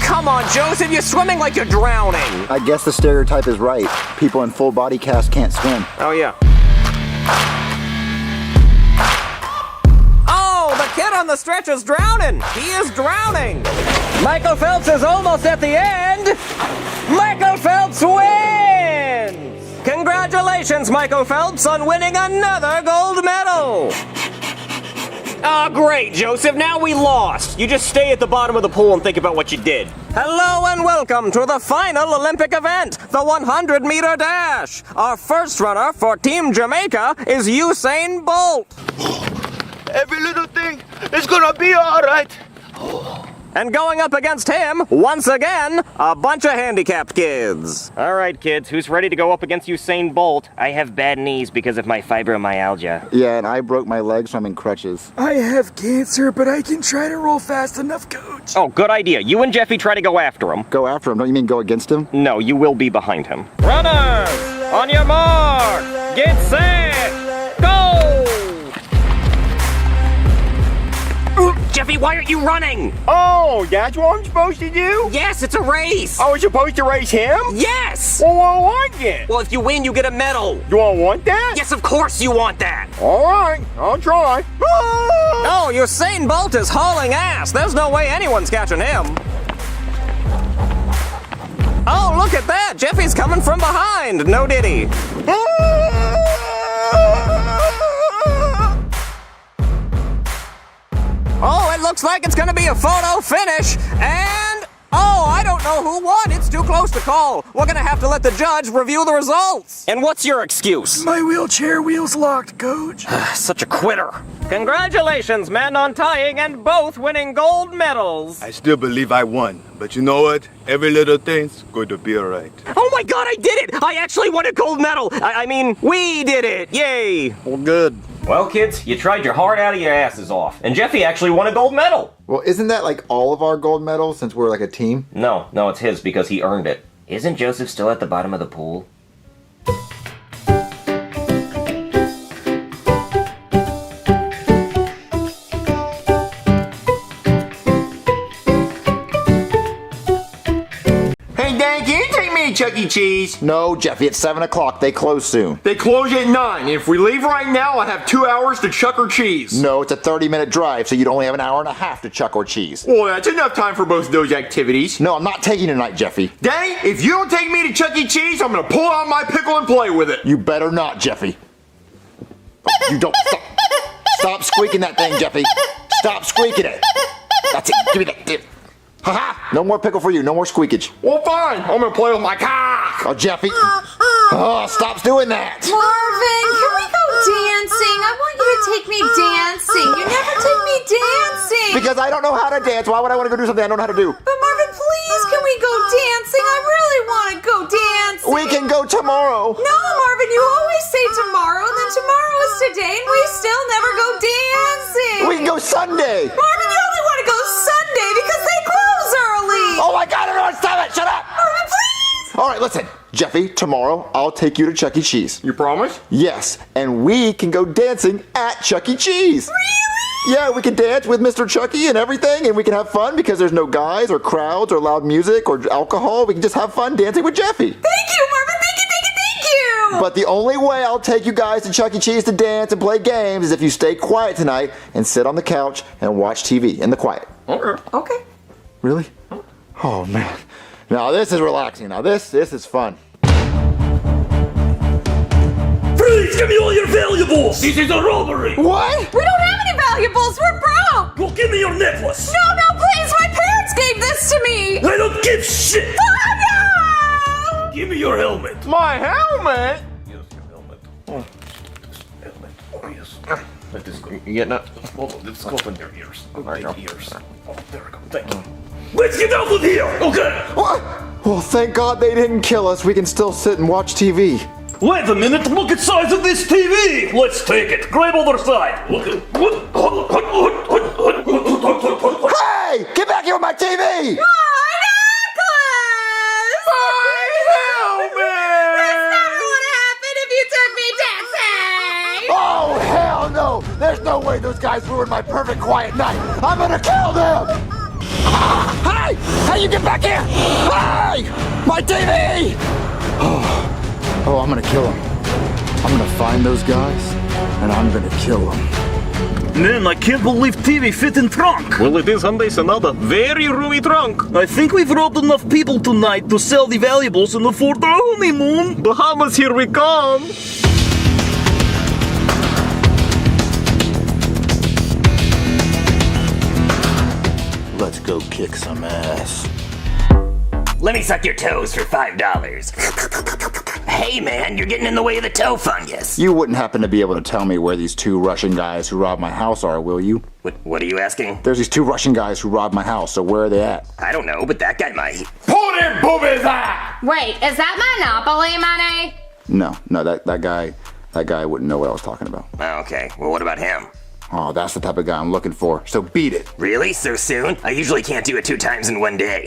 Come on, Joseph, you're swimming like you're drowning. I guess the stereotype is right. People in full body cast can't swim. Oh, yeah. Oh, the kid on the stretch is drowning. He is drowning. Michael Phelps is almost at the end. Michael Phelps wins. Congratulations, Michael Phelps, on winning another gold medal. Ah, great, Joseph. Now we lost. You just stay at the bottom of the pool and think about what you did. Hello and welcome to the final Olympic event, the 100-meter dash. Our first runner for Team Jamaica is Usain Bolt. Every little thing is gonna be all right. And going up against him, once again, a bunch of handicapped kids. All right, kids, who's ready to go up against Usain Bolt? I have bad knees because of my fibromyalgia. Yeah, and I broke my leg, so I'm in crutches. I have cancer, but I can try to roll fast enough, Coach. Oh, good idea. You and Jeffy try to go after him. Go after him. Don't you mean go against him? No, you will be behind him. Runners, on your mark, get set, go! Jeffy, why aren't you running? Oh, that's what I'm supposed to do? Yes, it's a race. I was supposed to race him? Yes. Well, what do I get? Well, if you win, you get a medal. Do I want that? Yes, of course you want that. All right, I'll try. Oh, Usain Bolt is hauling ass. There's no way anyone's catching him. Oh, look at that. Jeffy's coming from behind. No diddy. Oh, it looks like it's gonna be a photo finish, and oh, I don't know who won. It's too close to call. We're gonna have to let the judge review the results. And what's your excuse? My wheelchair wheel's locked, Coach. Such a quitter. Congratulations, men, on tying and both winning gold medals. I still believe I won, but you know what? Every little thing's going to be all right. Oh my God, I did it! I actually won a gold medal. I mean, we did it. Yay. Well, good. Well, kids, you tried your heart out of your asses off. And Jeffy actually won a gold medal. Well, isn't that like all of our gold medals since we're like a team? No, it's his because he earned it. Isn't Joseph still at the bottom of the pool? Hey, Dad, can you take me to Chuck E. Cheese? No, Jeffy, it's 7 o'clock. They close soon. They close at 9. If we leave right now, I have 2 hours to Chuck or Cheese. No, it's a 30-minute drive, so you'd only have an hour and a half to Chuck or Cheese. Well, that's enough time for both of those activities. No, I'm not taking you tonight, Jeffy. Daddy, if you don't take me to Chuck E. Cheese, I'm gonna pull out my pickle and play with it. You better not, Jeffy. You don't stop. Stop squeaking that thing, Jeffy. Stop squeaking it. That's it. Give me that. Ha-ha! No more pickle for you. No more squeakage. Well, fine. I'm gonna play with my cock. Oh, Jeffy. Oh, stop doing that. Marvin, can we go dancing? I want you to take me dancing. You never take me dancing. Because I don't know how to dance. Why would I want to go do something I don't know how to do? But Marvin, please, can we go dancing? I really want to go dancing. We can go tomorrow. No, Marvin, you always say tomorrow, and then tomorrow is today, and we still never go dancing. We can go Sunday. Marvin, you only want to go Sunday because they close early. Oh my God, everyone stop it. Shut up. Marvin, please. All right, listen. Jeffy, tomorrow I'll take you to Chuck E. Cheese. You promise? Yes, and we can go dancing at Chuck E. Cheese. Really? Yeah, we can dance with Mr. Chucky and everything, and we can have fun because there's no guys or crowds or loud music or alcohol. We can just have fun dancing with Jeffy. Thank you, Marvin. Thank you, thank you, thank you. But the only way I'll take you guys to Chuck E. Cheese to dance and play games is if you stay quiet tonight and sit on the couch and watch TV in the quiet. Okay. Really? Oh, man. Now this is relaxing. Now this is fun. Freeze! Give me all your valuables! This is a robbery! What? We don't have any valuables. We're broke. Well, give me your necklace! No, please. My parents gave this to me. I don't give shit! Oh, no. Give me your helmet! My helmet? Yes, your helmet. Oh, helmet. Oh, yes. Let this go. You getting it? Let's go in your ears. Go take ears. Oh, there we go. Thank you. Let's get out of here! Okay! What? Well, thank God they didn't kill us. We can still sit and watch TV. Wait a minute, look at the size of this TV! Let's take it. Grab other side. Look at Hey! Get back here with my TV! My necklace. This never would happen if you took me dancing. Oh, hell no! There's no way those guys ruined my perfect quiet night! I'm gonna kill them! Hey! Hey, you get back here! Hey! My TV! Oh, I'm gonna kill them. I'm gonna find those guys, and I'm gonna kill them. Man, I can't believe TV fit in trunk. Well, it is Hyundai's another very roomy trunk. I think we've robbed enough people tonight to sell the valuables and afford our honeymoon. Bahamas, here we come. Let's go kick some ass. Let me suck your toes for $5. Hey man, you're getting in the way of the toe fungus. You wouldn't happen to be able to tell me where these two Russian guys who robbed my house are, will you? What are you asking? There's these two Russian guys who robbed my house, so where are they at? I don't know, but that guy might. Pull them boobies out! Wait, is that Monopoly money? No, that guy wouldn't know what I was talking about. Okay, well what about him? Oh, that's the type of guy I'm looking for, so beat it. Really? So soon? I usually can't do it 2 times in one day.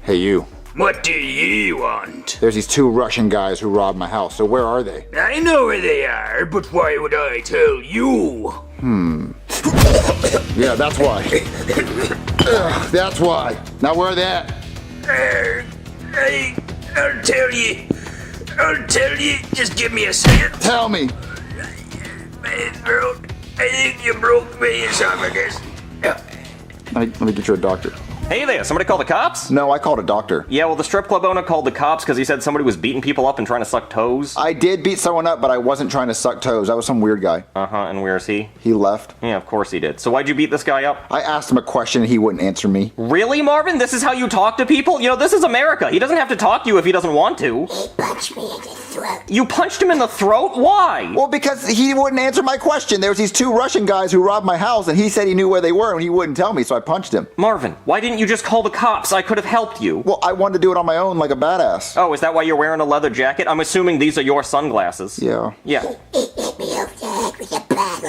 Hey, you. What do you want? There's these two Russian guys who robbed my house, so where are they? I know where they are, but why would I tell you? Yeah, that's why. That's why. Now where are they at? I'll tell you. Just give me a second. Tell me. My throat. I think you broke my esophagus. Let me get you a doctor. Hey there, somebody call the cops? No, I called a doctor. Yeah, well, the strip club owner called the cops because he said somebody was beating people up and trying to suck toes. I did beat someone up, but I wasn't trying to suck toes. That was some weird guy. And where is he? He left. Yeah, of course he did. So why'd you beat this guy up? I asked him a question and he wouldn't answer me. Really, Marvin? This is how you talk to people? You know, this is America. He doesn't have to talk to you if he doesn't want to. He punched me in the throat. You punched him in the throat? Why? Well, because he wouldn't answer my question. There was these two Russian guys who robbed my house and he said he knew where they were and he wouldn't tell me, so I punched him. Marvin, why didn't you just call the cops? I could have helped you. Well, I wanted to do it on my own like a badass. Oh, is that why you're wearing a leather jacket? I'm assuming these are your sunglasses. Yeah. Yeah.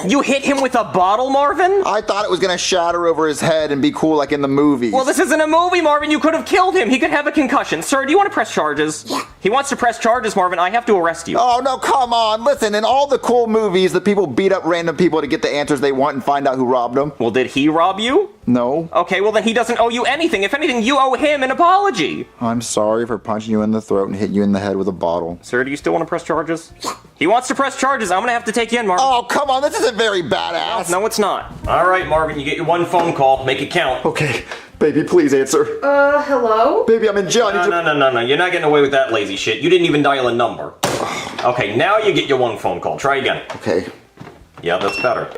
You hit him with a bottle, Marvin? I thought it was gonna shatter over his head and be cool like in the movies. Well, this isn't a movie, Marvin. You could have killed him. He could have a concussion. Sir, do you want to press charges? Yeah. He wants to press charges, Marvin. I have to arrest you. Oh, no, come on. Listen, in all the cool movies, the people beat up random people to get the answers they want and find out who robbed them. Well, did he rob you? No. Okay, well then he doesn't owe you anything. If anything, you owe him an apology. I'm sorry for punching you in the throat and hitting you in the head with a bottle. Sir, do you still want to press charges? Yeah. He wants to press charges. I'm gonna have to take you in, Marvin. Oh, come on. This isn't very badass. No, it's not. All right, Marvin, you get your one phone call. Make it count. Okay. Baby, please answer. Hello? Baby, I'm in jail. No. You're not getting away with that lazy shit. You didn't even dial a number. Okay, now you get your one phone call. Try again. Okay. Yeah, that's better.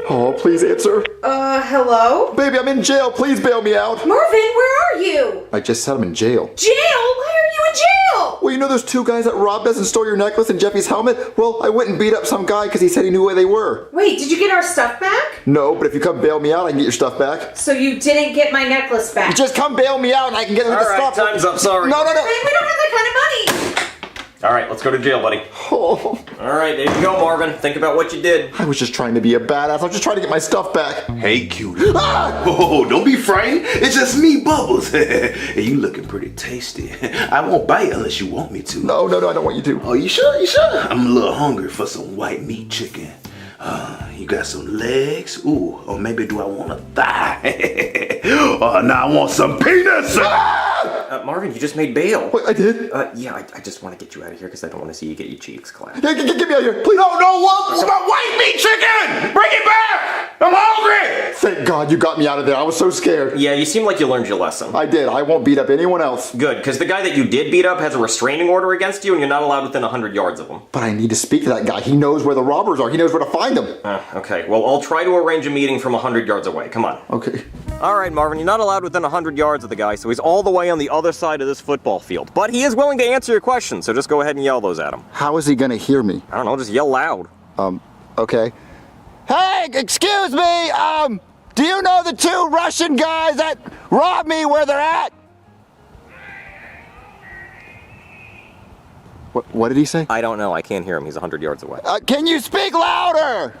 Oh, please answer. Hello? Baby, I'm in jail. Please bail me out. Marvin, where are you? I just said I'm in jail. Jail? Why are you in jail? Well, you know those two guys that robbed us and stole your necklace and Jeffy's helmet? Well, I went and beat up some guy because he said he knew where they were. Wait, did you get our stuff back? No, but if you come bail me out, I can get your stuff back. So you didn't get my necklace back? Just come bail me out and I can get the All right, stuff. time's up. Sorry. No. We don't have that kind of money. All right, let's go to jail, buddy. Oh. All right, there you go, Marvin. Think about what you did. I was just trying to be a badass. I was just trying to get my stuff back. Hey, cutie. Oh, don't be frightened. It's just me, Bubbles. Hey, you looking pretty tasty. I won't bite unless you want me to. No, I don't want you to. Oh, you sure? You sure? I'm a little hungry for some white meat chicken. You got some legs? Ooh, or maybe do I want a thigh? Oh, now I want some penis! Marvin, you just made bail. Wait, I did? Yeah, I just want to get you out of here because I don't want to see you get your cheeks clapped. Yeah, get me out of here, please. No, what? My white meat chicken! Bring it back! I'm hungry! Thank God you got me out of there. I was so scared. Yeah, you seem like you learned your lesson. I did. I won't beat up anyone else. Good, because the guy that you did beat up has a restraining order against you and you're not allowed within 100 yards of him. But I need to speak to that guy. He knows where the robbers are. He knows where to find them. Okay, well, I'll try to arrange a meeting from 100 yards away. Come on. Okay. All right, Marvin, you're not allowed within 100 yards of the guy, so he's all the way on the other side of this football field. But he is willing to answer your questions, so just go ahead and yell those at him. How is he gonna hear me? I don't know, just yell loud. Okay. Hey, excuse me, do you know the two Russian guys that robbed me where they're at? What did he say? I don't know, I can't hear him, he's 100 yards away. Can you speak louder?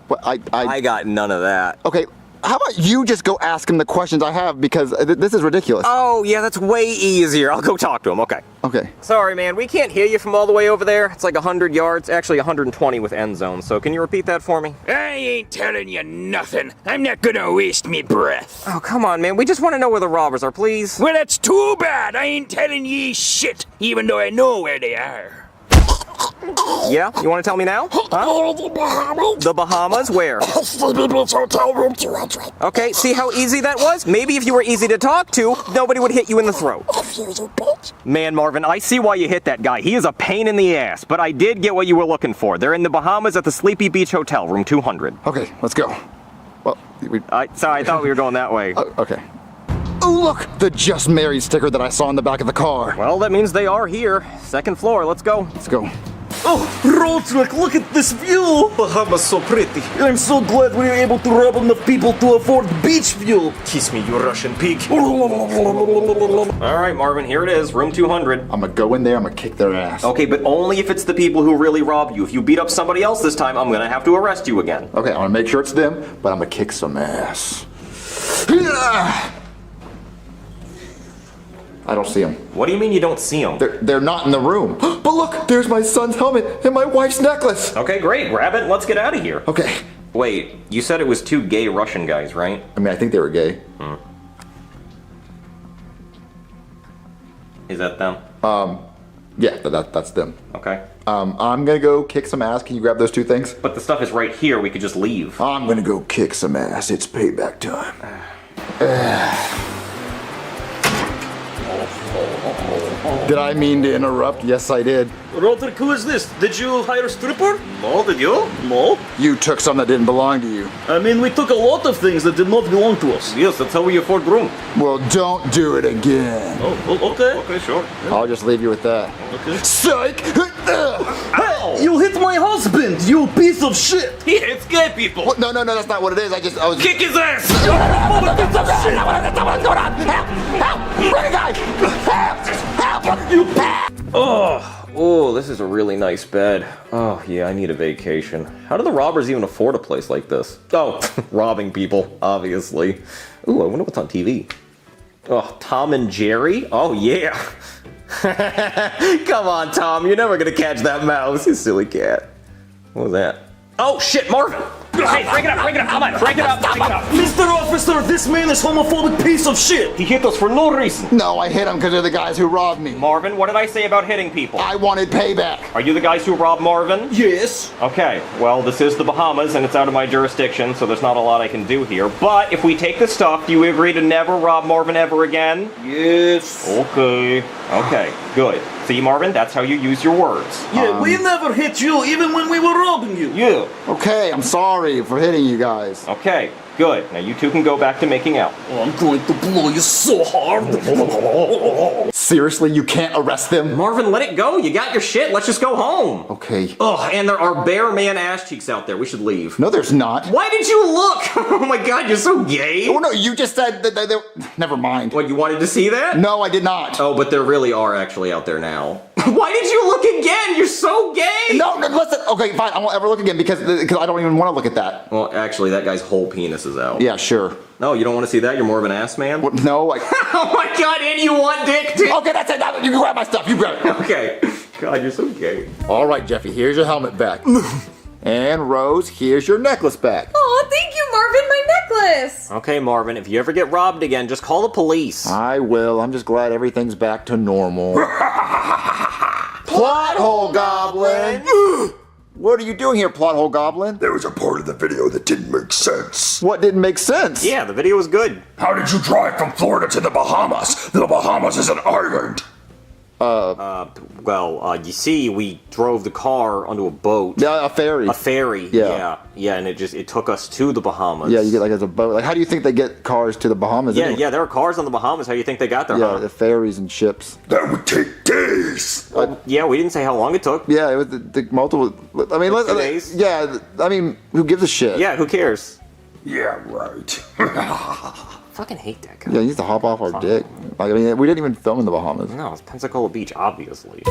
What, I got none of that. Okay, how about you just go ask him the questions I have because this is ridiculous. Oh, yeah, that's way easier. I'll go talk to him, okay. Okay. Sorry, man, we can't hear you from all the way over there. It's like 100 yards, actually 120 with end zone, so can you repeat that for me? I ain't telling you nothing. I'm not gonna waste me breath. Oh, come on, man, we just want to know where the robbers are, please. Well, that's too bad. I ain't telling ye shit, even though I know where they are. Yeah? You want to tell me now? Huh? The Bahamas? Where? Sleepy Beach Hotel Room 200. Okay, see how easy that was? Maybe if you were easy to talk to, nobody would hit you in the throat. F you bitch. Man, Marvin, I see why you hit that guy. He is a pain in the ass, but I did get what you were looking for. They're in the Bahamas at the Sleepy Beach Hotel Room 200. Okay, let's go. Well, Sorry, I thought we were going that way. Okay. Oh, look! The Just Married sticker that I saw in the back of the car. Well, that means they are here. Second floor, let's go. Let's go. Oh, road truck, look at this view! Bahamas so pretty. I'm so glad we were able to rob enough people to afford beach view. Kiss me, you Russian pig. All right, Marvin, here it is, room 200. I'm gonna go in there, I'm gonna kick their ass. Okay, but only if it's the people who really robbed you. If you beat up somebody else this time, I'm gonna have to arrest you again. Okay, I'm gonna make sure it's them, but I'm gonna kick some ass. I don't see them. What do you mean you don't see them? They're not in the room. But look, there's my son's helmet and my wife's necklace. Okay, great. Grab it and let's get out of here. Okay. Wait, you said it was two gay Russian guys, right? I mean, I think they were gay. Is that them? Yeah, that's them. Okay. I'm gonna go kick some ass. Can you grab those two things? But the stuff is right here. We could just leave. I'm gonna go kick some ass. It's payback time. Did I mean to interrupt? Yes, I did. Roderick, who is this? Did you hire a stripper? No, did you? No. You took some that didn't belong to you. I mean, we took a lot of things that did not belong to us. Yes, that's how we afford room. Well, don't do it again. Oh, okay. Okay, sure. I'll just leave you with that. Okay. Psych! hell? You hit my husband, you piece of shit! He hits gay people. What? No, that's not what it is. I was... Kick his ass! That's not what's going on. Help! Bring a guy! Help! Oh, this is a really nice bed. Oh, yeah, I need a vacation. How do the robbers even afford a place like this? Oh, robbing people, obviously. Ooh, I wonder what's on TV. Oh, Tom and Jerry? Oh, yeah. Come on, Tom, you're never gonna catch that mouse, you silly cat. What was that? Oh, shit, Marvin! Hey, break it up, come on, break it up. Mr. Officer, this man is homophobic piece of shit! He hit us for no reason. No, I hit him because they're the guys who robbed me. Marvin, what did I say about hitting people? I wanted payback. Are you the guys who robbed Marvin? Yes. Okay, well, this is the Bahamas, and it's out of my jurisdiction, so there's not a lot I can do here. But if we take the stuff, do you agree to never rob Marvin ever again? Yes. Okay, good. See, Marvin, that's how you use your words. Yeah, we never hit you, even when we were robbing you. Yeah. Okay, I'm sorry for hitting you guys. Okay, good. Now you two can go back to making out. Oh, I'm going to blow you so hard. Seriously, you can't arrest them? Marvin, let it go. You got your shit. Let's just go home. Okay. Oh, and there are bare man ass cheeks out there. We should leave. No, there's not. Why did you look? Oh my god, you're so gay. Oh no, you just said that they... Never mind. What, you wanted to see that? No, I did not. Oh, but there really are actually out there now. Why did you look again? You're so gay! No, listen. Okay, fine. I won't ever look again because I don't even want to look at that. Well, actually, that guy's whole penis is out. Yeah, sure. No, you don't want to see that? You're more of an ass man? What? No, I... Oh my god, and you want dick too? Okay, that's it. You can grab my stuff. You grab it. Okay. God, you're so gay. All right, Jeffy, here's your helmet back. And Rose, here's your necklace back. Oh, thank you, Marvin, my necklace. Okay, Marvin, if you ever get robbed again, just call the police. I will. I'm just glad everything's back to normal. Plot hole goblin! What are you doing here, plot hole goblin? There was a part of the video that didn't make sense. What didn't make sense? Yeah, the video was good. How did you drive from Florida to the Bahamas? The Bahamas is an island. You see, we drove the car onto a boat. Yeah, a ferry. A ferry, Yeah. Yeah, and it took us to the Bahamas. Yeah, you get like as a boat. Like, how do you think they get cars to the Bahamas? Yeah, anyway? yeah, there are cars on the Bahamas. How do you think they got there? Yeah, huh? the ferries and ships. That would take days. Yeah, we didn't say how long it took. Yeah, it was the multiple. I mean, 2 days? Yeah, I mean, who gives a shit? Yeah, who cares? Yeah, right. Fucking hate that guy. Yeah, he needs to hop off our dick. Like, I mean, we didn't even film in the Bahamas. No, it's Pensacola Beach, obviously.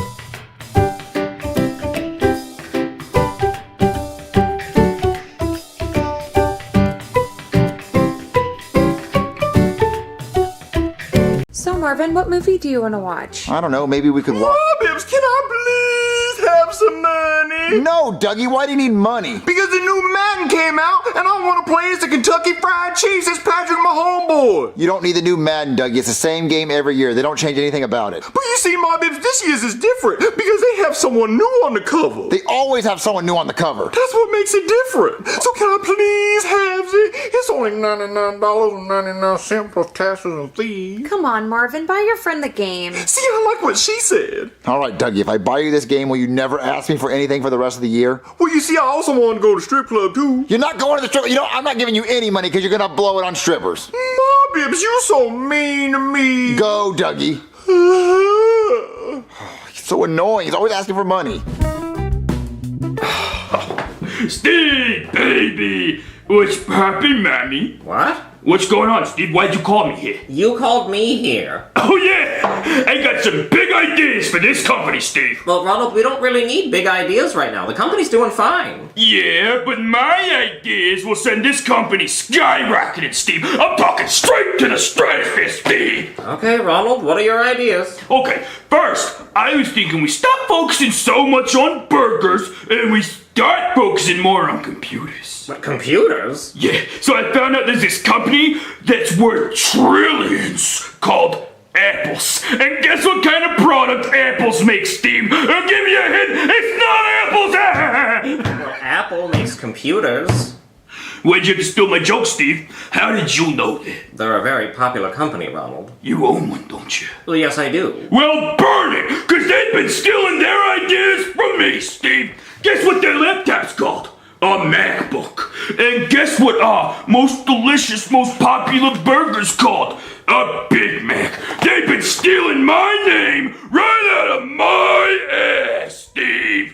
So, Marvin, what movie do you want to watch? I don't know. Maybe we could watch. Bibbs, can I please have some money? No, Dougie. Why do you need money? Because the new Madden came out, and I want to play as the Kentucky Fried Chiefs as Patrick Mahomes boy. You don't need the new Madden, Dougie. It's the same game every year. They don't change anything about it. But you see, my Bibbs, this year's is different because they have someone new on the cover. They always have someone new on the cover. That's what makes it different. So can I please have it? It's only $99.99 plus taxes and fees. Come on, Marvin, buy your friend the game. See, I like what she said. All right, Dougie. If I buy you this game, will you never ask me for anything for the rest of the year? Well, you see, I also want to go to strip club too. You're not going to the strip. You know, I'm not giving you any money because you're gonna blow it on strippers. My Bibbs, you so mean to me. Go, Dougie. He's so annoying. He's always asking for money. Steve, baby! What's poppin', mommy? What? What's going on, Steve? Why'd you call me here? You called me here. Oh, yeah! I got some big ideas for this company, Steve. Well, Ronald, we don't really need big ideas right now. The company's doing fine. Yeah, but my ideas will send this company skyrocketing, Steve. I'm talking straight to the stratosphere, Steve. Okay, Ronald, what are your ideas? Okay, first, I was thinking we stop focusing so much on burgers and we start focusing more on computers. What, computers? Yeah, so I found out there's this company that's worth trillions called Apples. And guess what kind of product Apples make, Steve? I'll give you a hint, it's not Apples! Well, Apple makes computers. Why'd you have to steal my joke, Steve? How did you know that? They're a very popular company, Ronald. You own one, don't you? Well, yes, I do. Well, burn it, because they've been stealing their ideas from me, Steve. Guess what their laptop's called? A MacBook. And guess what our most delicious, most popular burger's called? A Big Mac. They've been stealing my name right out of my ass, Steve.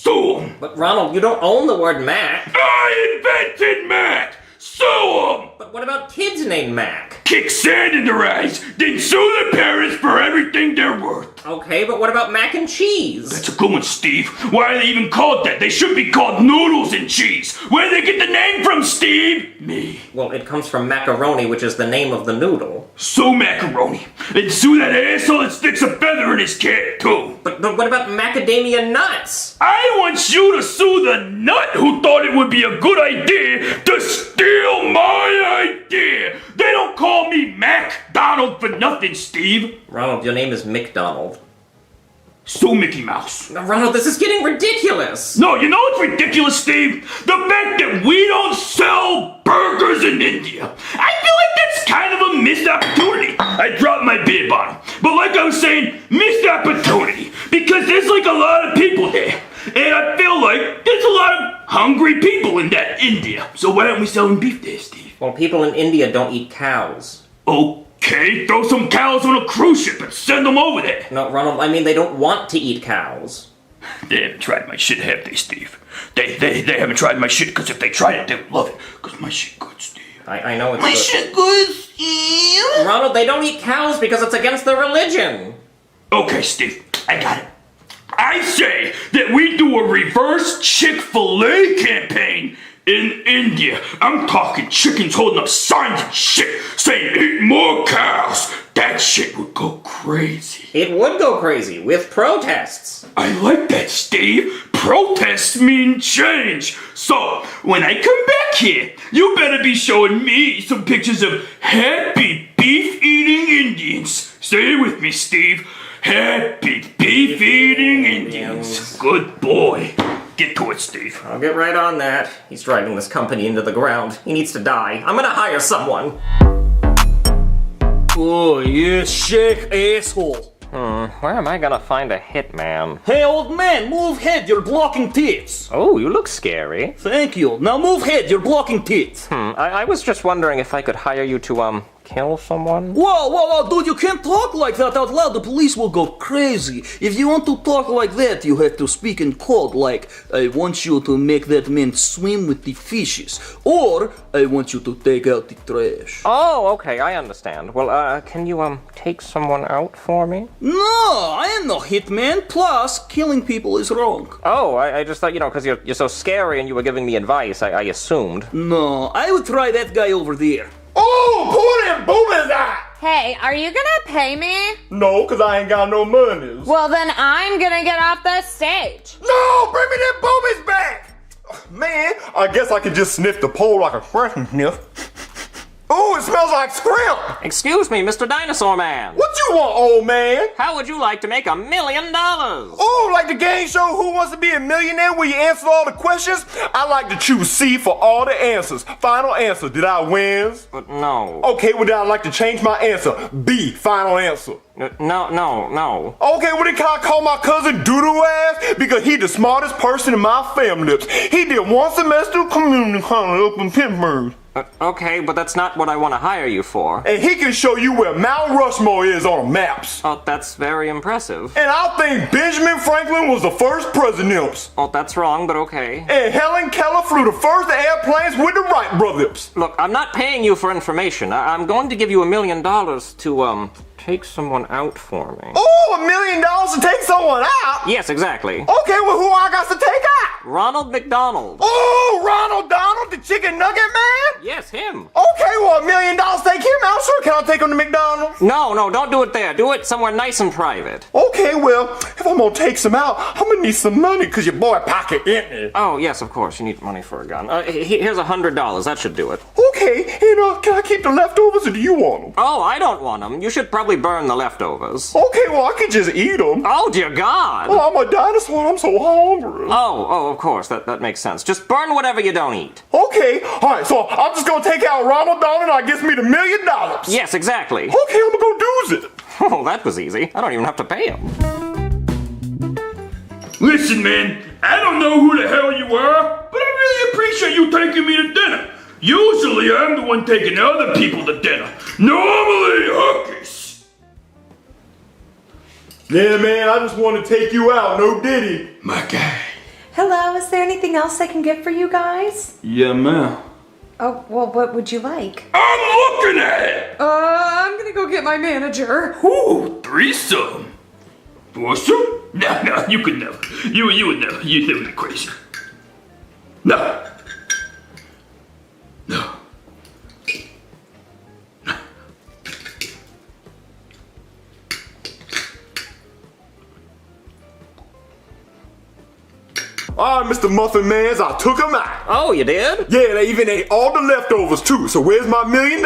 Sue him. But Ronald, you don't own the word Mac. I invented Mac. Sue him. But what about kids named Mac? Kick sand in their eyes, then sue their parents for everything they're worth. Okay, but what about mac and cheese? That's a good one, Steve. Why are they even called that? They should be called noodles and cheese. Where did they get the name from, Steve? Me. Well, it comes from macaroni, which is the name of the noodle. Sue Macaroni. And sue that asshole that sticks a feather in his cap, too. But what about macadamia nuts? I want you to sue the nut who thought it would be a good idea to steal my idea. They don't call me Mac Donald for nothing, Steve. Ronald, your name is McDonald. Sue Mickey Mouse. Now, Ronald, this is getting ridiculous. No, you know what's ridiculous, Steve? The fact that we don't sell burgers in India. I feel like that's kind of a missed opportunity. I dropped my bib on him. But like I was saying, missed opportunity. Because there's like a lot of people there. And I feel like there's a lot of hungry people in that India. So why aren't we selling beef there, Steve? Well, people in India don't eat cows. Okay, throw some cows on a cruise ship and send them over there. No, Ronald, I mean they don't want to eat cows. They haven't tried my shit, have they, Steve? They haven't tried my shit, because if they tried it, they would love it. Because my shit good, Steve. I know it's My shit good, Steve. Ronald, they don't eat cows because it's against their religion. Okay, Steve, I got it. I say that we do a reverse Chick-fil-A campaign in India. I'm talking chickens holding up signs and shit saying eat more cows. That shit would go crazy. It would go crazy with protests. I like that, Steve. Protests mean change. So, when I come back here, you better be showing me some pictures of happy beef-eating Indians. Say it with me, Steve. Happy beef-eating Indians. Good boy. Get to it, Steve. I'll get right on that. He's driving this company into the ground. He needs to die. I'm gonna hire someone. Oh, you shake asshole. Where am I gonna find a hitman? Hey, old man, move head, you're blocking tits. Oh, you look scary. Thank you. Now move head, you're blocking tits. I was just wondering if I could hire you to, kill someone? Whoa, dude, you can't talk like that out loud. The police will go crazy. If you want to talk like that, you have to speak in code, like, I want you to make that man swim with the fishes, or I want you to take out the trash. Oh, okay, I understand. Well, can you, take someone out for me? No, I am no hitman. Plus, killing people is wrong. Oh, I just thought, because you're so scary and you were giving me advice, I assumed. No, I would try that guy over there. Oh, pull them boobies out! Hey, are you gonna pay me? No, because I ain't got no money. Well, then I'm gonna get off the stage. No, bring me them boobies back! Man, I guess I could just sniff the pole like a fresh sniff. Ooh, it smells like shrimp! Excuse me, Mr. Dinosaur Man. What you want, old man? How would you like to make $1 million? Ooh, like the game show Who Wants to Be a Millionaire where you answer all the questions? I like to choose C for all the answers. Final answer, did I win? But no. Okay, well then I'd like to change my answer. B, final answer. No. Okay, well then can I call my cousin Doodoo ass? Because he the smartest person in my family. He did one semester of community college up in Pittsburgh. Okay, but that's not what I want to hire you for. And he can show you where Mount Rushmore is on maps. Oh, that's very impressive. And I think Benjamin Franklin was the first president. Oh, that's wrong, but okay. And Helen Keller flew the first airplanes with the Wright brothers. Look, I'm not paying you for information. I'm going to give you $1 million to, take someone out for me. Oh, $1 million to take someone out? Yes, exactly. Okay, well who I got to take out? Ronald McDonald. Oh, Ronald Donald, the chicken nugget man? Yes, him. Okay, well $1 million to take him out. Sure, can I take him to McDonald's? No, don't do it there. Do it somewhere nice and private. Okay, well, if I'm gonna take some out, I'm gonna need some money, cause your boy pocket empty. Oh, yes, of course. You need money for a gun. Here's $100. That should do it. Okay, and can I keep the leftovers or do you want them? Oh, I don't want them. You should probably burn the leftovers. Okay, well I could just eat them. Oh, dear God. Well, I'm a dinosaur, I'm so hungry. Oh, of course. That makes sense. Just burn whatever you don't eat. Okay, alright, so I'm just gonna take out Ronald Donald and I gets me the $1 million. Yes, exactly. Okay, I'm gonna go do it. Oh, that was easy. I don't even have to pay him. Listen, man, I don't know who the hell you are, but I really appreciate you taking me to dinner. Usually I'm the one taking other people to dinner. Normally hookies. Yeah, man, I just want to take you out, no diddy. My guy, Hello, is there anything else I can get for you guys? Yeah, ma'am. Oh, well, what would you like? I'm looking at it! I'm gonna go get my manager. Ooh, threesome. Foursome? No, you could never. You would never. You'd never be crazy. No. No. All right, Mr. Muffin Mans, I took them out. Oh, you did? Yeah, they even ate all the leftovers too, so where's my $1 million?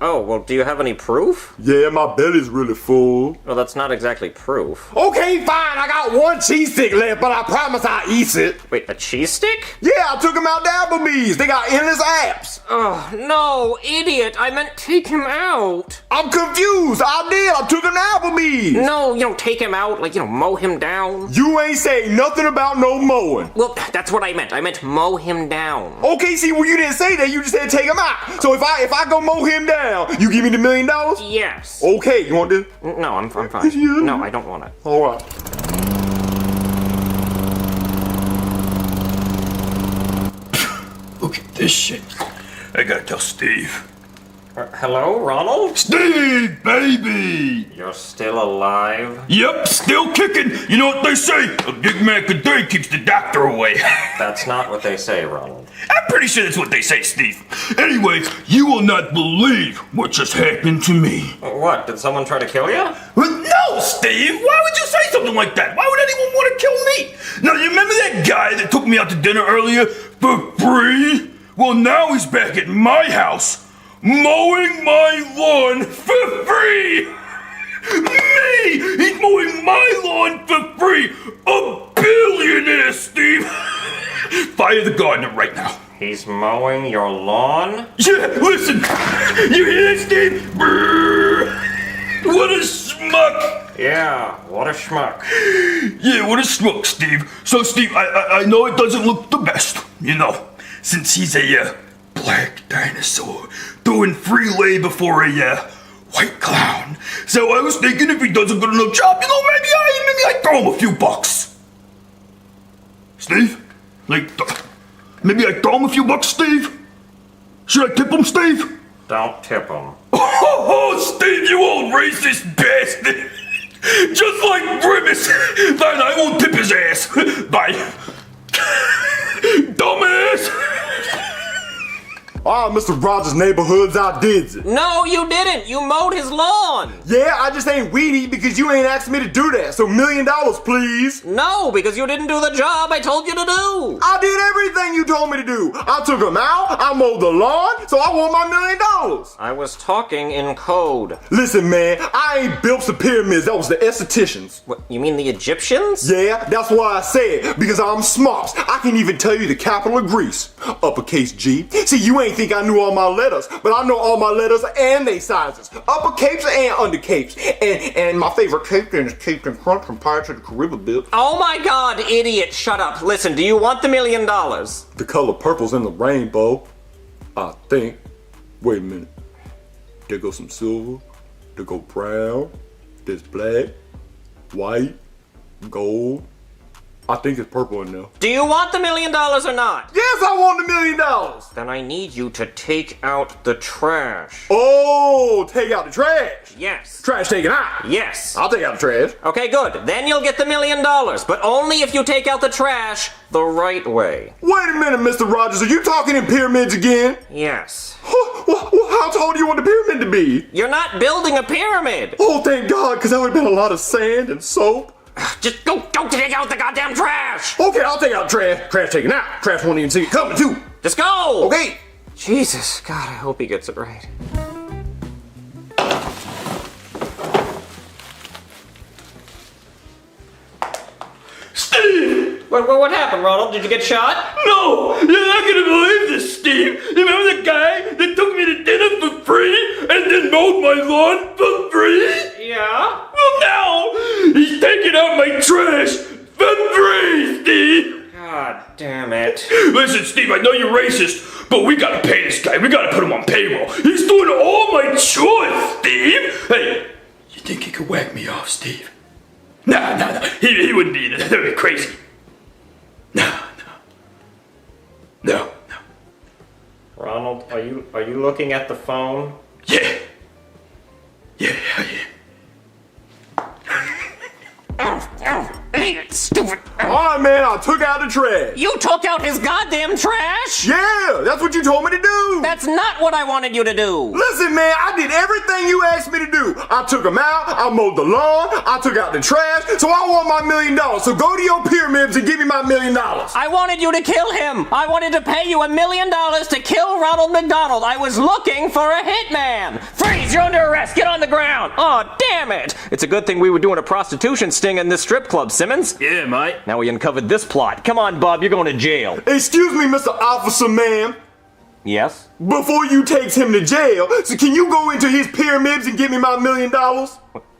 Oh, well, do you have any proof? Yeah, my belly's really full. Well, that's not exactly proof. Okay, fine, I got one cheese stick left, but I promise I'll eat it. Wait, a cheese stick? Yeah, I took them out to Applebee's. They got endless apps. Oh, no, idiot. I meant take him out. I'm confused. I did. I took him to Applebee's. No, you don't take him out, like, mow him down. You ain't say nothing about no mowing. Well, that's what I meant. I meant mow him down. Okay, see, well, you didn't say that. You just said take him out. So if I go mow him down, you give me the $1 million? Yes. Okay, you want this? No, I'm fine. Yeah. No, I don't want it. All right. Look at this shit. I gotta tell Steve. Hello, Ronald? Steve, baby! You're still alive? Yep, still kicking. You know what they say? A big Mac a day keeps the doctor away. That's not what they say, Ronald. I'm pretty sure that's what they say, Steve. Anyways, you will not believe what just happened to me. What? Did someone try to kill you? No, Steve! Why would you say something like that? Why would anyone want to kill me? Now, you remember that guy that took me out to dinner earlier for free? Well, now he's back at my house, mowing my lawn for free! Me! He's mowing my lawn for free! A billionaire, Steve! Fire the gardener right now. He's mowing your lawn? Yeah, listen! You hear that, Steve? Brrr. What a schmuck! Yeah, what a schmuck. Yeah, what a schmuck, Steve. So, Steve, I know it doesn't look the best, since he's a black dinosaur doing free labor for a white clown. So I was thinking if he does a good enough job, maybe I throw him a few bucks. Steve? Maybe I throw him a few bucks, Steve? Should I tip him, Steve? Don't tip him. Oh, Steve, you old racist bastard! Just like Grimace! Fine, I won't tip his ass. Bye. Dumbass! Ah, Mr. Rogers' Neighborhoods, I did it. No, you didn't. You mowed his lawn. Yeah, I just ain't weedy because you ain't asked me to do that. So $1 million, please. No, because you didn't do the job I told you to do. I did everything you told me to do. I took him out, I mowed the lawn, so I want my $1 million. I was talking in code. Listen, man, I ain't built the pyramids. That was the estheticians. What, you mean the Egyptians? Yeah, that's why I said, because I'm smart. I can even tell you the capital of Greece. Uppercase G. See, you ain't think I knew all my letters, but I know all my letters and they sizes. Upper capes and under capes. And my favorite cape is Caped in Front from Pirates of the Caribbean. Oh my god, idiot, shut up. Listen, do you want the $1 million? The color purple's in the rainbow, I think. Wait a minute. There goes some silver, there go brown, there's black, white, gold. I think it's purple in there. Do you want the $1 million or not? Yes, I want the $1 million! Then I need you to take out the trash. Oh, take out the trash? Yes. Trash taken out? Yes. I'll take out the trash. Okay, good. Then you'll get the $1 million, but only if you take out the trash the right way. Wait a minute, Mr. Rogers, are you talking in pyramids again? Yes. Well, how tall do you want the pyramid to be? You're not building a pyramid. Oh, thank God, because that would have been a lot of sand and soap. Just go take out the goddamn trash! Okay, I'll take out trash. Trash taken out. Trash won't even see it coming, too. Just go! Okay. Jesus, God, I hope he gets it right. Steve! What happened, Ronald? Did you get shot? No! You're not gonna believe this, Steve! You remember the guy that took me to dinner for free and then mowed my lawn for free? Yeah? Well, now he's taking out my trash for free, Steve! God damn it. Listen, Steve, I know you're racist, but we gotta pay this guy. We gotta put him on payroll. He's doing all my chores, Steve! Hey, you think he could whack me off, Steve? No. He wouldn't be in it. That'd be crazy. No. Ronald, are you looking at the phone? Yeah, I am. Stupid. Alright, man, I took out the trash. You took out his goddamn trash? Yeah, that's what you told me to do. That's not what I wanted you to do. Listen, man, I did everything you asked me to do. I took them out, I mowed the lawn, I took out the trash, so I want my $1 million. So go to your pyramids and give me my $1 million. I wanted you to kill him. I wanted to pay you $1 million to kill Ronald McDonald. I was looking for a hitman. Freeze, you're under arrest. Get on the ground. Oh, damn it. It's a good thing we were doing a prostitution sting in this strip club, Simmons. Yeah, mate. Now we uncovered this plot. Come on, Bob, you're going to jail. Excuse me, Mr. Officer, ma'am. Yes? Before you takes him to jail, so can you go into his pyramids and give me my $1 million?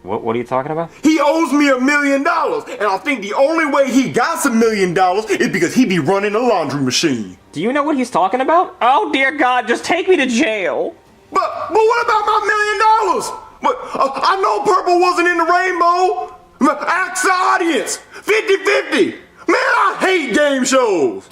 What are you talking about? He owes me $1 million, and I think the only way he got some $1 million is because he be running a laundry machine. Do you know what he's talking about? Oh, dear God, just take me to jail. But what about my $1 million? But I know purple wasn't in the rainbow. Ask the audience. 50-50. Man, I hate game shows.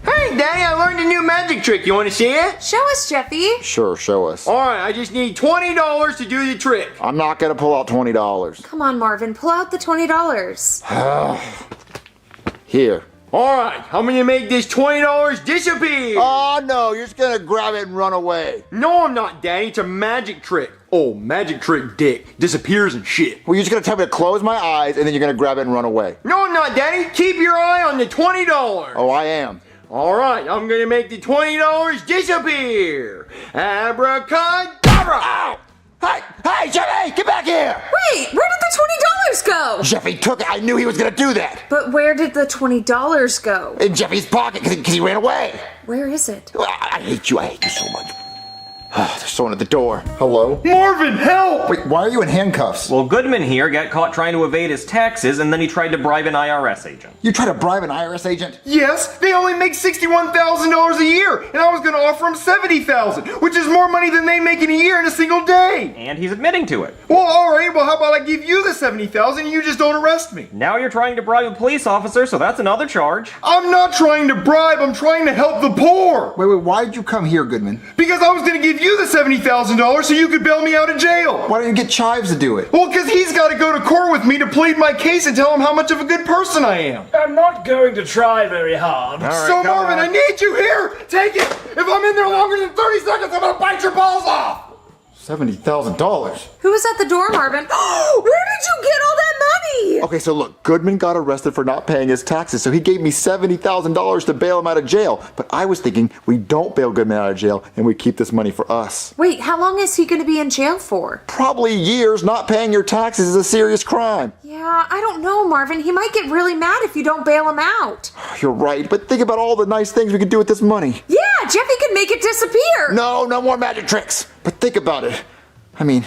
Hey, Daddy, I learned a new magic trick. You want to see it? Show us, Jeffy. Sure, show us. All right, I just need $20 to do the trick. I'm not gonna pull out $20. Come on, Marvin, pull out the $20. Here. All right, I'm gonna make this $20 disappear. Oh no, you're just gonna grab it and run away. No, I'm not, Daddy. It's a magic trick. Oh, magic trick dick. Disappears and shit. Well, you're just gonna tell me to close my eyes and then you're gonna grab it and run away. No, I'm not, Daddy. Keep your eye on the $20. Oh, I am. All right, I'm gonna make the $20 disappear. Abracadabra! Ow! Hey, Jeffy, get back here! Wait, where did the $20 go? Jeffy took it. I knew he was gonna do that. But where did the $20 go? In Jeffy's pocket, because he ran away. Where is it? I hate you so much. There's someone at the door. Hello? Marvin, help! Wait, why are you in handcuffs? Well, Goodman here got caught trying to evade his taxes, and then he tried to bribe an IRS agent. You tried to bribe an IRS agent? Yes, they only make $61,000 a year, and I was going to offer them $70,000, which is more money than they make in a year in a single day. And he's admitting to it. Well, all right. Well, how about I give you the $70,000 and you just don't arrest me? Now you're trying to bribe a police officer, so that's another charge. I'm not trying to bribe. I'm trying to help the poor. Wait, why did you come here, Goodman? Because I was going to give you the $70,000 so you could bail me out of jail. Why don't you get Chives to do it? Well, because he's got to go to court with me to plead my case and tell him how much of a good person I am. I'm not going to try very hard. So, Marvin, I need you here. Take it. If I'm in there longer than 30 seconds, I'm going to bite your balls off. $70,000. Who was at the door, Marvin? Where did you get all that money? Okay, so look, Goodman got arrested for not paying his taxes, so he gave me $70,000 to bail him out of jail. But I was thinking we don't bail Goodman out of jail and we keep this money for us. Wait, how long is he going to be in jail for? Probably years. Not paying your taxes is a serious crime. Yeah, I don't know, Marvin. He might get really mad if you don't bail him out. You're right, but think about all the nice things we could do with this money. Yeah, Jeffy could make it disappear. No more magic tricks. But think about it. I mean,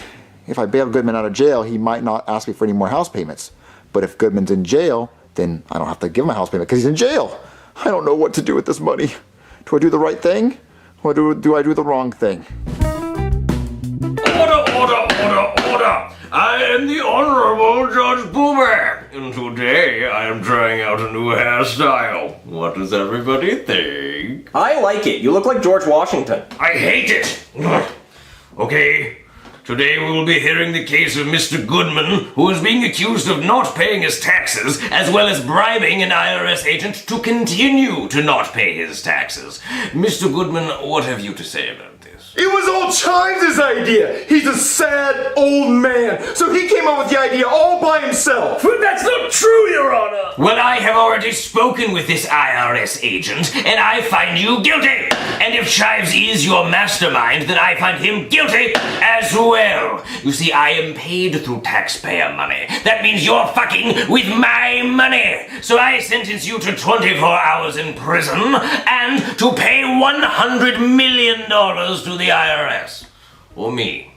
if I bail Goodman out of jail, he might not ask me for any more house payments. But if Goodman's in jail, then I don't have to give him a house payment because he's in jail. I don't know what to do with this money. Do I do the right thing? Or do I do the wrong thing? Order! I am the Honorable Judge Boomer, and today I am trying out a new hairstyle. What does everybody think? I like it. You look like George Washington. I hate it! Okay, today we will be hearing the case of Mr. Goodman, who is being accused of not paying his taxes, as well as bribing an IRS agent to continue to not pay his taxes. Mr. Goodman, what have you to say about this? It was all Chives' idea. He's a sad old man, so he came up with the idea all by himself. But that's not true, Your Honor. Well, I have already spoken with this IRS agent, and I find you guilty. And if Chives is your mastermind, then I find him guilty as well. You see, I am paid through taxpayer money. That means you're fucking with my money. So I sentence you to 24 hours in prison and to pay $100 million to the IRS. Or me,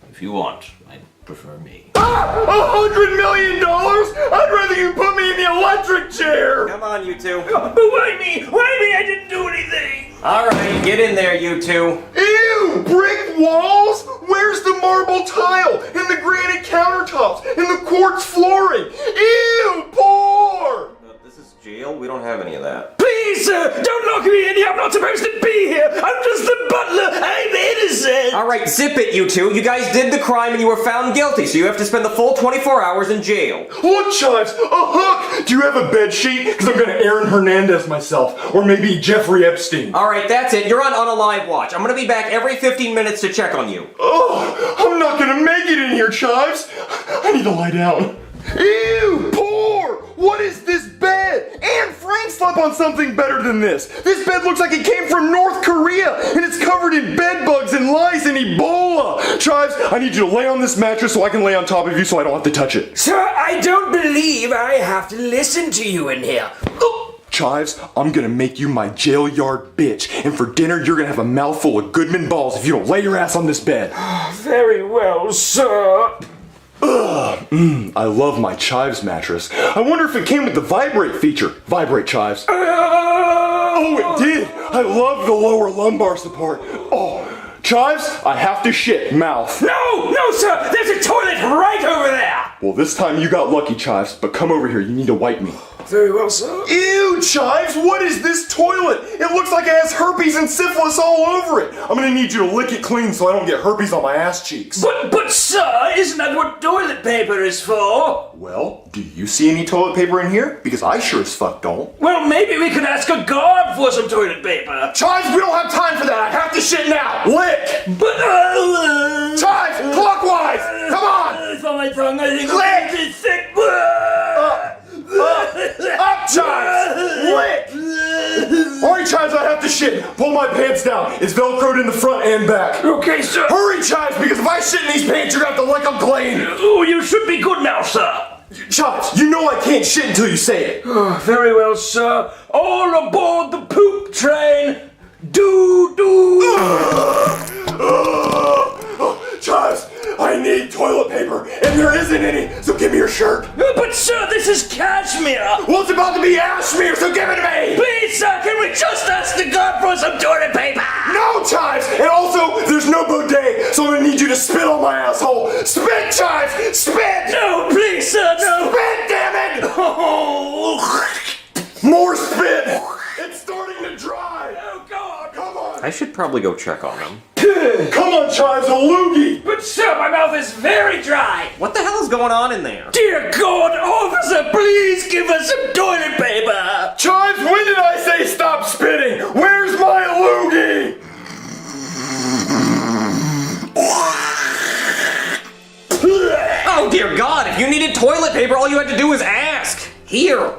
if you want. I'd prefer me. $100 million? I'd rather you put me in the electric chair. Come on, you two. But why me? Why me? I didn't do anything. Alright, get in there, you two. Ew! Brick walls? Where's the marble tile? And the granite countertops? And the quartz flooring? Ew! Poor! This is jail? We don't have any of that. Please, sir, don't lock me in here. I'm not supposed to be here. I'm just the butler. I'm innocent. Alright, zip it, you two. You guys did the crime and you were found guilty, so you have to spend the full 24 hours in jail. Look, Chives, a hook! Do you have a bed sheet? Because I'm gonna Aaron Hernandez myself. Or maybe Jeffrey Epstein. Alright, that's it. You're on unalive watch. I'm gonna be back every 15 minutes to check on you. Oh, I'm not gonna make it in here, Chives. I need to lie down. Ew, poor! What is this bed? And Frank slept on something better than this. This bed looks like it came from North Korea, and it's covered in bed bugs and lice and Ebola. Chives, I need you to lay on this mattress so I can lay on top of you so I don't have to touch it. Sir, I don't believe I have to listen to you in here. Oh. Chives, I'm gonna make you my jail yard bitch, and for dinner you're gonna have a mouthful of Goodman balls if you don't lay your ass on this bed. Very well, sir. I love my Chives mattress. I wonder if it came with the vibrate feature. Vibrate, Chives. Oh, it did! I love the lower lumbar support. Oh, Chives, I have to shit. Mouth. No, sir! There's a toilet right over there! Well, this time you got lucky, Chives, but come over here. You need to wipe me. Very well, sir. Ew, Chives, what is this toilet? It looks like it has herpes and syphilis all over it. I'm gonna need you to lick it clean so I don't get herpes on my ass cheeks. But sir, isn't that what toilet paper is for? Well, do you see any toilet paper in here? Because I sure as fuck don't. Well, maybe we could ask a guard for some toilet paper. Chives, we don't have time for that. I have to shit now. Lick. But, Chives, clockwise. Come on. It's on my tongue. I think Lick. it's sick. Up, Chives. Lick. Alright, Chives, I have to shit. Pull my pants down. It's velcroed in the front and back. Okay, sir. Hurry, Chives, because if I shit in these pants, you're gonna have to lick them clean. Oh, you should be good now, sir. Chives, you know I can't shit until you say it. Very well, sir. All aboard the poop train. Do. Chives, I need toilet paper, and there isn't any, so give me your shirt. But, sir, this is cashmere. Well, it's about to be ashmere, so give it to me. Please, sir, can we just ask the guard for some toilet paper? No, Chives, and also, there's no bidet, so I'm gonna need you to spit on my asshole. Spit, Chives, spit. No, please, sir, no. Spit, damn it. Oh. More spit. It's starting to dry. Oh, God. Come on. I should probably go check on him. Come on, Chives, a loogie. But, sir, my mouth is very dry. What the hell is going on in there? Dear God, officer, please give us some toilet paper. Chives, when did I say stop spitting? Where's my loogie? Oh dear God, if you needed toilet paper, all you had to do was ask. Here.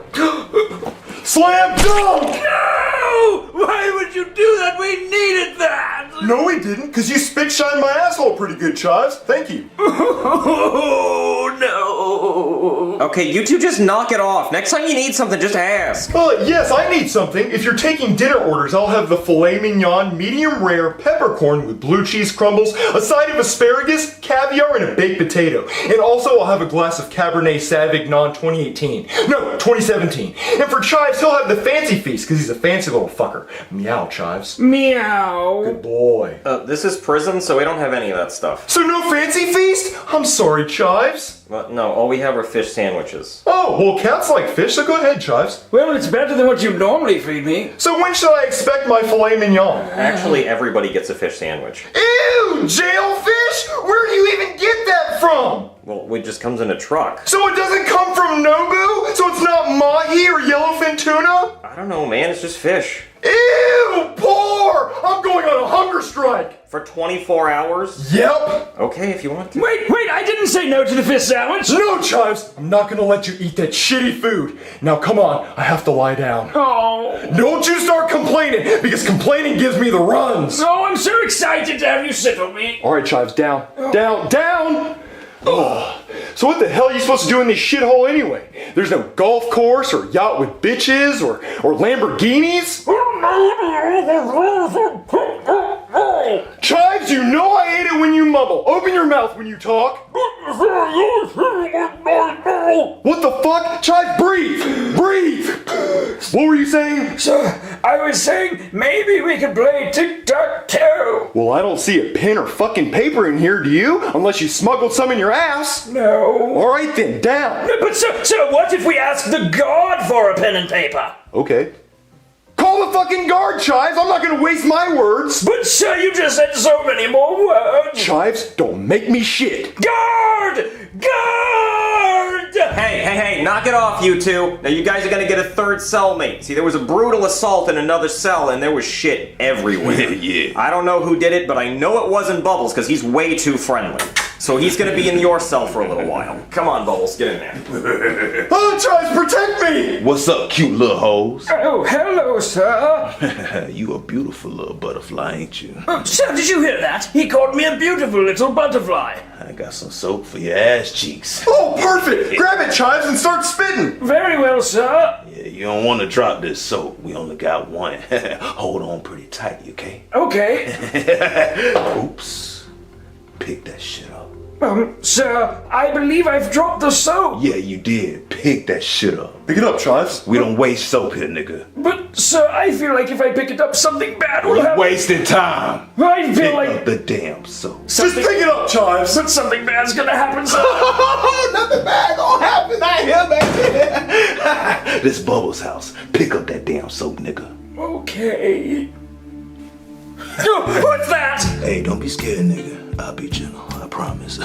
Slam dunk! No! Why would you do that? We needed that! No, we didn't, because you spit shined my asshole pretty good, Chives. Thank you. Oh, no. Okay, you two just knock it off. Next time you need something, just ask. Yes, I need something. If you're taking dinner orders, I'll have the filet mignon, medium rare, peppercorn with blue cheese crumbles, a side of asparagus, caviar, and a baked potato. And also, I'll have a glass of Cabernet Sauvignon 2018. No, 2017. And for Chives, he'll have the fancy feast, because he's a fancy little fucker. Meow, Chives. Meow. Good boy. This is prison, so we don't have any of that stuff. So no fancy feast? I'm sorry, Chives. No, all we have are fish sandwiches. Oh, well, cats like fish, so go ahead, Chives. Well, it's better than what you normally feed me. So when should I expect my filet mignon? Actually, everybody gets a fish sandwich. Ew, jailfish? Where do you even get that from? Well, it just comes in a truck. So it doesn't come from Nobu? So it's not mahi or yellowfin tuna? I don't know, man, it's just fish. Ew, poor! I'm going on a hunger strike. For 24 hours? Yep. Okay, if you want to. Wait, I didn't say no to the fish sandwich. No, Chives, I'm not gonna let you eat that shitty food. Now come on, I have to lie down. Oh. Don't you start complaining, because complaining gives me the runs. Oh, I'm so excited to have you sit on me. All right, Chives, down, down. Oh, so what the hell are you supposed to do in this shithole anyway? There's no golf course or yacht with bitches or Lamborghinis? Chives, you know I hate it when you mumble. Open your mouth when you talk. What the fuck? Chives, breathe! What were you saying? Sir, I was saying maybe we could play tic-tac-toe. Well, I don't see a pen or fucking paper in here, do you? Unless you smuggled some in your ass. No. All right then, down. But so what if we ask the guard for a pen and paper? Okay. Call the fucking guard, Chives. I'm not gonna waste my words. But sir, you just said so many more words. Chives, don't make me shit. Guard! Guard! Hey, knock it off, you two. Now you guys are gonna get a third cellmate. See, there was a brutal assault in another cell, and there was shit everywhere. Yeah. I don't know who did it, but I know it wasn't Bubbles, because he's way too friendly. So he's gonna be in your cell for a little while. Come on, Bubbles, get in there. Oh, Chives, protect me! What's up, cute little hoes? Oh, hello, sir. You a beautiful little butterfly, ain't you? Oh, sir, did you hear that? He called me a beautiful little butterfly. I got some soap for your ass cheeks. Oh, perfect! Grab it, Chives, and start spitting! Very well, sir. Yeah, you don't want to drop this soap. We only got one. Hold on pretty tight, okay? Okay. Oops. Pick that shit up. Sir, I believe I've dropped the soap. Yeah, you did. Pick that shit up. Pick it up, Chives. We don't waste soap here, nigga. But, sir, I feel like if I pick it up, something bad will happen. Wasting time. I feel Pick like up the damn soap. Just pick it up, Chives. But something bad's gonna happen, sir. Nothing bad gonna happen out here, baby. This Bubbles house. Pick up that damn soap, nigga. Okay. Oh, what's that? Hey, don't be scared, nigga. I'll be gentle, I promise.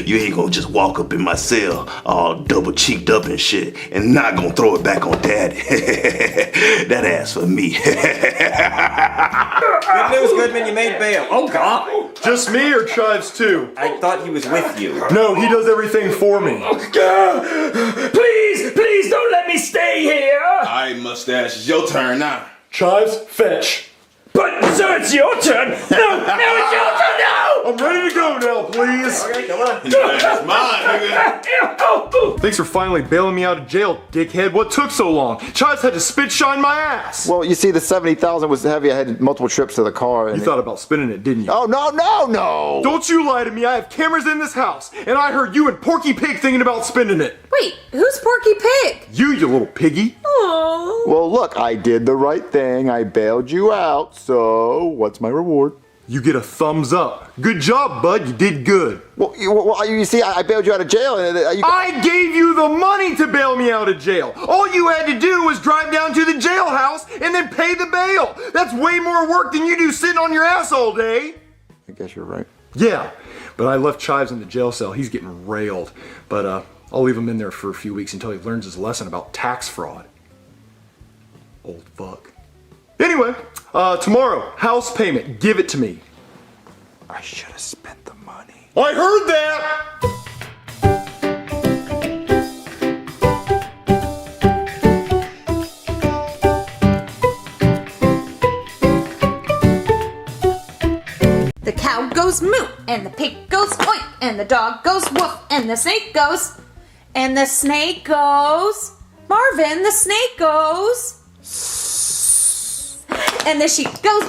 You ain't gonna just walk up in my cell all double cheeked up and shit and not gonna throw it back on daddy. That ass for me. Good news, Goodman, you made bail. Oh, God. Just me or Chives too? I thought he was with you. No, he does everything for me. Please don't let me stay here. Alright, mustache, it's your turn now. Chives, fetch. But, sir, it's your turn. No, it's your turn now. I'm ready to go now, please. Okay, come on. That's mine, nigga. Thanks for finally bailing me out of jail, dickhead. What took so long? Chives had to spit shine my ass. Well, you see, the 70,000 was heavy. I had multiple trips to the car. And You thought about spinning it, didn't you? Oh, no! Don't you lie to me. I have cameras in this house, and I heard you and Porky Pig thinking about spinning it. Wait, who's Porky Pig? You little piggy. Oh. Well, look, I did the right thing. I bailed you out, so what's my reward? You get a thumbs up. Good job, bud. You did good. Well, you see, I bailed you out of jail. And I gave you the money to bail me out of jail. All you had to do was drive down to the jailhouse and then pay the bail. That's way more work than you do sitting on your ass all day. I guess you're right. Yeah, but I left Chives in the jail cell. He's getting railed. But I'll leave him in there for a few weeks until he learns his lesson about tax fraud. Old fuck. Anyway, tomorrow, house payment. Give it to me. I should have spent the money. I heard that! The cow goes moo, and the pig goes oink, and the dog goes woof, and the snake goes, and the snake goes, Marvin, the snake goes, and the sheep goes,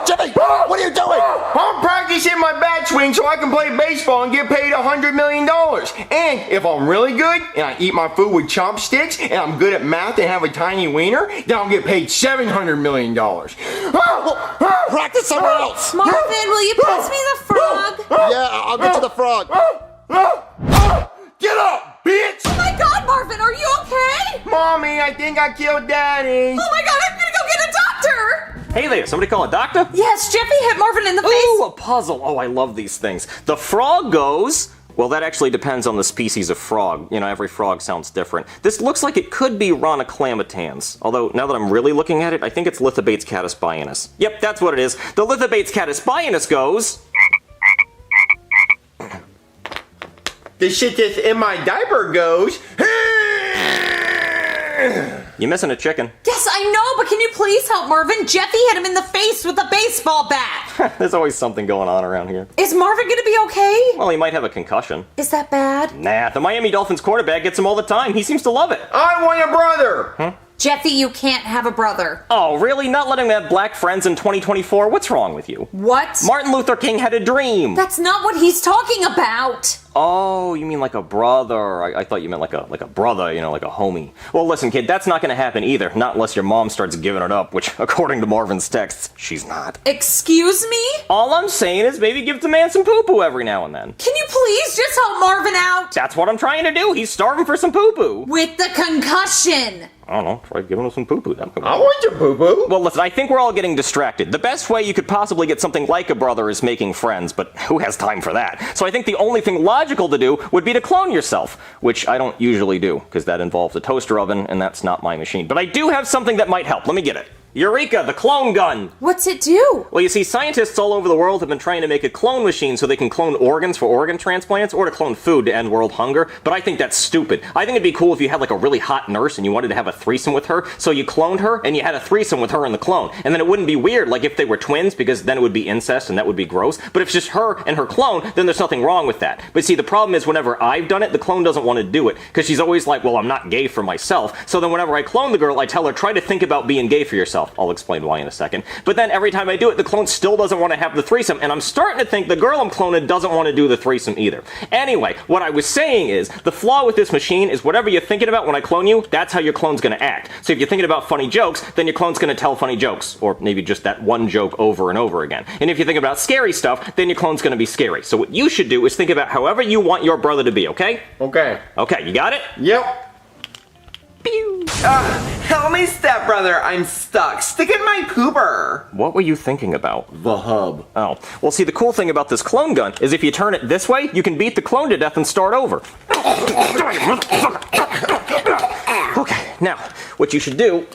Jeffy, what are you doing? I'm practicing my bat swing so I can play baseball and get paid $100 million. And if I'm really good and I eat my food with chopsticks and I'm good at math and have a tiny wiener, then I'll get paid $700 million. Practice somewhere else. Marvin, will you pass me the frog? Yeah, I'll get you the frog. Get up, bitch! Oh my God, Marvin, are you okay? Mommy, I think I killed Daddy. Oh my God, I'm gonna go get a doctor! Hey there, somebody call a doctor? Yes, Jeffy hit Marvin in the face. Ooh, a puzzle. Oh, I love these things. The frog goes... Well, that actually depends on the species of frog. You know, every frog sounds different. This looks like it could be Rhoniclamatans. Although, now that I'm really looking at it, I think it's Lithobates catusbianus. Yep, that's what it is. The Lithobates catusbianus goes... The shit that's in my diaper goes... You're missing a chicken. Yes, I know, but can you please help Marvin? Jeffy hit him in the face with a baseball bat. There's always something going on around here. Is Marvin gonna be okay? Well, he might have a concussion. Is that bad? Nah, the Miami Dolphins quarterback gets him all the time. He seems to love it. I want a brother! Jeffy, you can't have a brother. Oh, really? Not letting me have black friends in 2024? What's wrong with you? What? Martin Luther King had a dream. That's not what he's talking about. Oh, you mean like a brother. I thought you meant like a brother, you know, like a homie. Well, listen, kid, that's not gonna happen either. Not unless your mom starts giving it up, which, according to Marvin's texts, she's not. Excuse me? All I'm saying is maybe give the man some poo-poo every now and then. Can you please just help Marvin out? That's what I'm trying to do. He's starving for some poo-poo. With the concussion. I don't know, try giving him some poo-poo. I want your poo-poo. Well, listen, I think we're all getting distracted. The best way you could possibly get something like a brother is making friends, but who has time for that? So I think the only thing logical to do would be to clone yourself, which I don't usually do, because that involves a toaster oven, and that's not my machine. But I do have something that might help. Let me get it. Eureka, the clone gun! What's it do? Well, you see, scientists all over the world have been trying to make a clone machine so they can clone organs for organ transplants or to clone food to end world hunger, but I think that's stupid. I think it'd be cool if you had like a really hot nurse and you wanted to have a threesome with her, so you cloned her and you had a threesome with her and the clone. And then it wouldn't be weird like if they were twins, because then it would be incest and that would be gross. But if it's just her and her clone, then there's nothing wrong with that. But see, the problem is whenever I've done it, the clone doesn't want to do it, because she's always like, well, I'm not gay for myself. So then whenever I clone the girl, I tell her, try to think about being gay for yourself. I'll explain why in a second. But then every time I do it, the clone still doesn't want to have the threesome, and I'm starting to think the girl I'm cloning doesn't want to do the threesome either. Anyway, what I was saying is, the flaw with this machine is whatever you're thinking about when I clone you, that's how your clone's going to act. So if you're thinking about funny jokes, then your clone's going to tell funny jokes, or maybe just that one joke over and over again. And if you think about scary stuff, then your clone's going to be scary. So what you should do is think about however you want your brother to be, okay? Okay. Okay, you got it? Yep. Help me, stepbrother. I'm stuck. Stick in my pooper. What were you thinking about? The hub. Oh. Well, see, the cool thing about this clone gun is if you turn it this way, you can beat the clone to death and start over. Okay, now, what you should do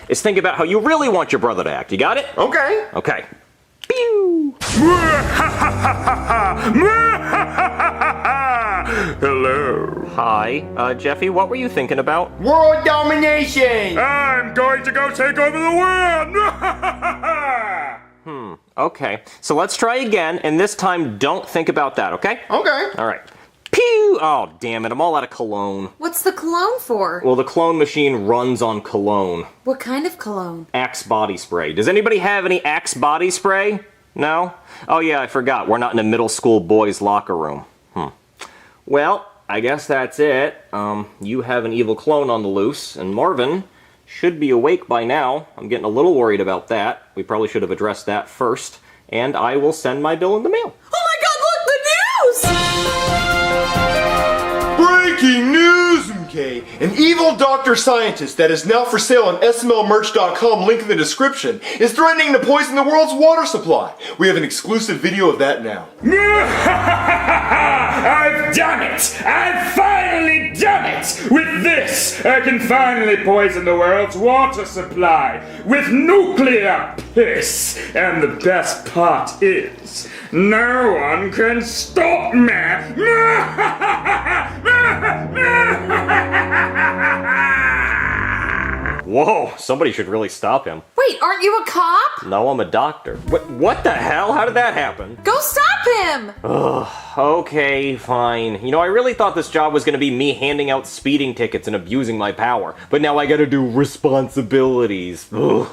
is think about how you really want your brother to act. You got it? Okay. Okay. Pew! Hello. Hi, Jeffy, what were you thinking about? World domination! I'm going to go take over the world! Okay, so let's try again, and this time don't think about that, okay? Okay. All right. Pew! Oh, damn it, I'm all out of cologne. What's the cologne for? Well, the clone machine runs on cologne. What kind of cologne? Axe body spray. Does anybody have any Axe body spray? No? Oh yeah, I forgot. We're not in a middle school boys' locker room. Well, I guess that's it. You have an evil clone on the loose, and Marvin should be awake by now. I'm getting a little worried about that. We probably should have addressed that first. And I will send my bill in the mail. Oh my God, look, the news! Breaking news, MK! An evil doctor scientist that is now for sale on SMLmerch.com, link in the description, is threatening to poison the world's water supply. We have an exclusive video of that now. I've done it! I've finally done it! With this, I can finally poison the world's water supply with nuclear piss. And the best part is, no one can stop me! Whoa, somebody should really stop him. Wait, aren't you a cop? No, I'm a doctor. What the hell? How did that happen? Go stop him! Okay, fine. You know, I really thought this job was gonna be me handing out speeding tickets and abusing my power, but now I gotta do responsibilities. Ugh.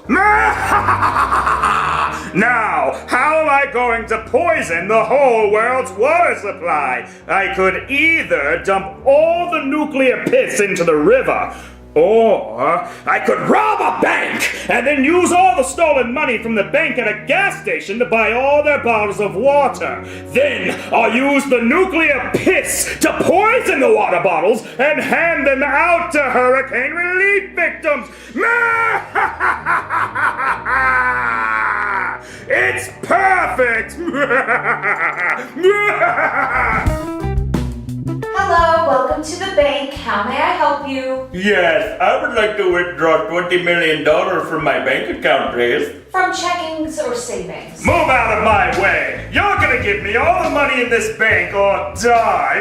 Now, how am I going to poison the whole world's water supply? I could either dump all the nuclear piss into the river, or I could rob a bank and then use all the stolen money from the bank at a gas station to buy all their bottles of water. Then I'll use the nuclear piss to poison the water bottles and hand them out to hurricane relief victims. It's perfect! Hello, welcome to the bank. How may I help you? Yes, I would like to withdraw $20 million from my bank account, please. From checkings or savings? Move out of my way! You're gonna give me all the money in this bank or die!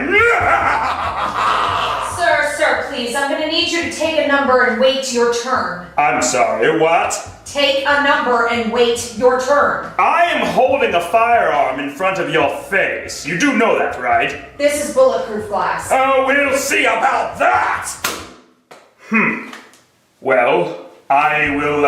Sir, please, I'm gonna need you to take a number and wait your turn. I'm sorry, what? Take a number and wait your turn. I am holding a firearm in front of your face. You do know that, right? This is bulletproof glass. Oh, we'll see about that! Well, I will,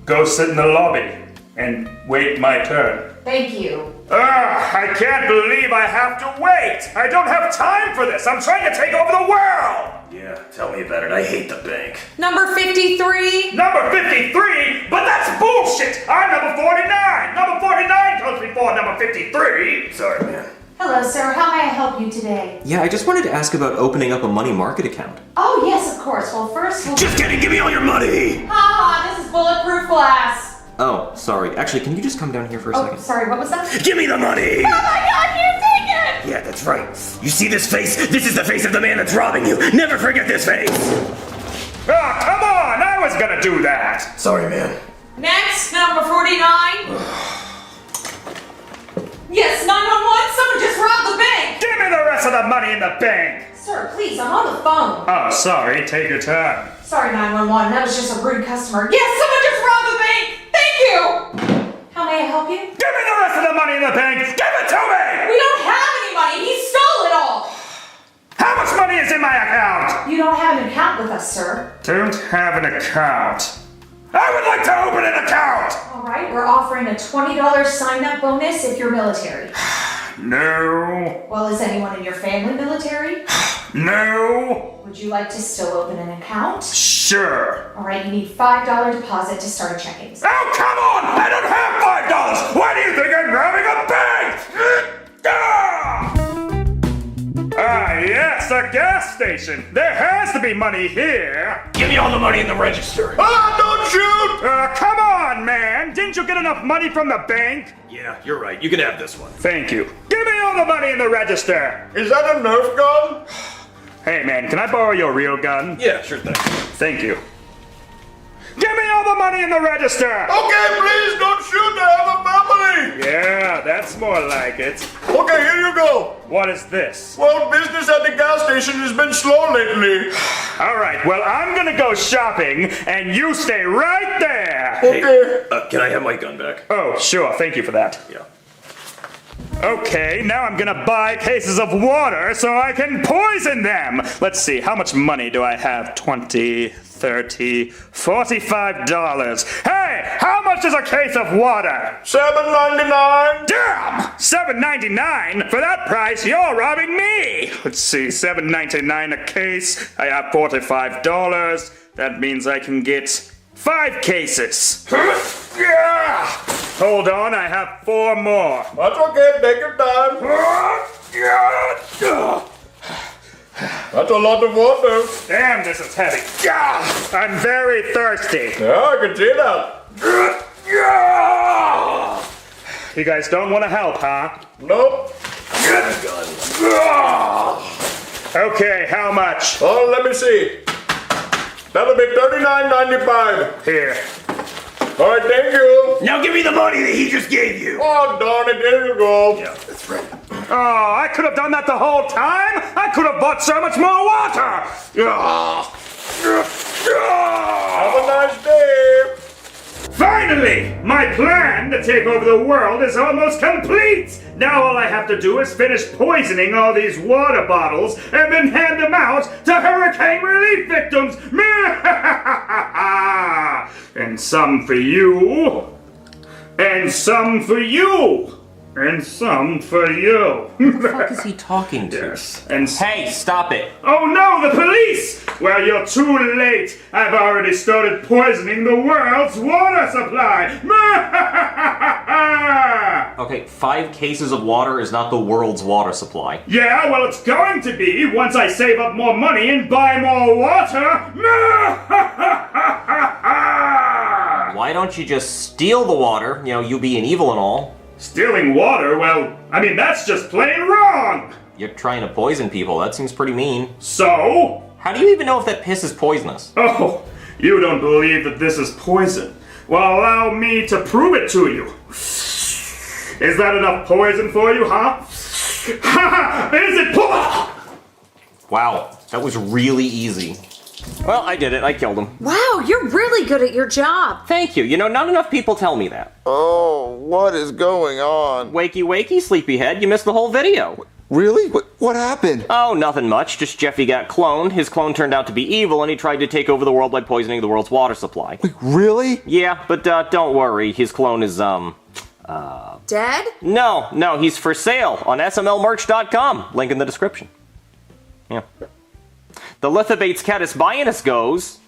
go sit in the lobby. and wait my turn. Thank you. I can't believe I have to wait! I don't have time for this! I'm trying to take over the world! Yeah, tell me about it. I hate the bank. Number 53. Number 53? But that's bullshit! I'm number 49! Number 49 comes before number 53! Sorry, man. Hello, sir. How may I help you today? Yeah, I just wanted to ask about opening up a money market account. Oh, yes, of course. Well, first we'll... Just kidding, give me all your money! Ha, this is bulletproof glass. Oh, sorry. Actually, can you just come down here for a Oh, second? sorry, what was that? Give me the money! Oh my god, you take it! Yeah, that's right. You see this face? This is the face of the man that's robbing you. Never forget this face! Ah, come on! I was gonna do that! Sorry, man. Next, number 49. Yes, 911, someone just robbed the bank! Give me the rest of the money in the bank! Sir, please, I'm on the phone. Oh, sorry. Take your time. Sorry, 911, that was just a rude customer. Yes, someone just robbed the bank! Thank you! How may I help you? Give me the rest of the money in the bank! Give it to me! We don't have any money! He stole it all! How much money is in my account? You don't have an account with us, sir. Don't have an account. I would like to open an account! Alright, we're offering a $20 sign-up bonus if you're military. No. Well, is anyone in your family military? No. Would you like to still open an account? Sure. Alright, you need $5 deposit to start a checking. Oh, come on! I don't have $5! Why do you think I'm robbing a bank? Yes, a gas station. There has to be money here. Give me all the money in the register. Ah, don't shoot! Come on, man. Didn't you get enough money from the bank? Yeah, you're right. You can have this one. Thank you. Give me all the money in the register. Is that a Nerf gun? Hey, man, can I borrow your real gun? Yeah, sure thing. Thank you. Give me all the money in the register! Okay, please don't shoot. I have a family. Yeah, that's more like it. Okay, here you go. What is this? Well, business at the gas station has been slow lately. All right, well, I'm gonna go shopping, and you stay right there. Okay. Can I have my gun back? Oh, sure. Thank you for that. Yeah. Okay, now I'm gonna buy cases of water so I can poison them. Let's see, how much money do I have? 20, 30, $45. Hey, how much is a case of water? $7.99. Damn! $7.99? For that price, you're robbing me! Let's see, $7.99 a case. I have $45. That means I can get 5 cases. Hold on, I have 4 more. That's okay, take your time. That's a lot of water. Damn, this is heavy. I'm very thirsty. Yeah, I can see that. You guys don't want to help, huh? Nope. Okay, how much? Oh, let me see. That'll be $39.95. Here. All right, thank you. Now give me the money that he just gave you. Oh, darn it, there you go. Yeah, that's right. Oh, I could have done that the whole time. I could have bought so much more water. Have a nice day. Finally, my plan to take over the world is almost complete. Now all I have to do is finish poisoning all these water bottles and then hand them out to hurricane relief victims. And some for you. And some for you. And some for you. Who the fuck is he talking to? Yes. And Hey, stop it. oh no, the police! Well, you're too late. I've already started poisoning the world's water supply. Okay, 5 cases of water is not the world's water supply. Yeah, well, it's going to be once I save up more money and buy more water. Why don't you just steal the water? You know, you being evil and all. Stealing water? Well, I mean, that's just plain wrong. You're trying to poison people. That seems pretty mean. So? How do you even know if that piss is poisonous? Oh, you don't believe that this is poison. Well, allow me to prove it to you. Is that enough poison for you, huh? Is it Wow, that was really easy. Well, I did it. I killed him. Wow, you're really good at your job. Thank you. You know, not enough people tell me that. Oh, what is going on? Wakey, wakey, sleepyhead. You missed the whole video. Really? What happened? Oh, nothing much. Just Jeffy got cloned. His clone turned out to be evil, and he tried to take over the world by poisoning the world's water supply. Wait, really? Yeah, but don't worry. His clone is, Dead? No, he's for sale on smlmerch.com. Link in the description. Yeah. The Lithobates Catus Bienus goes...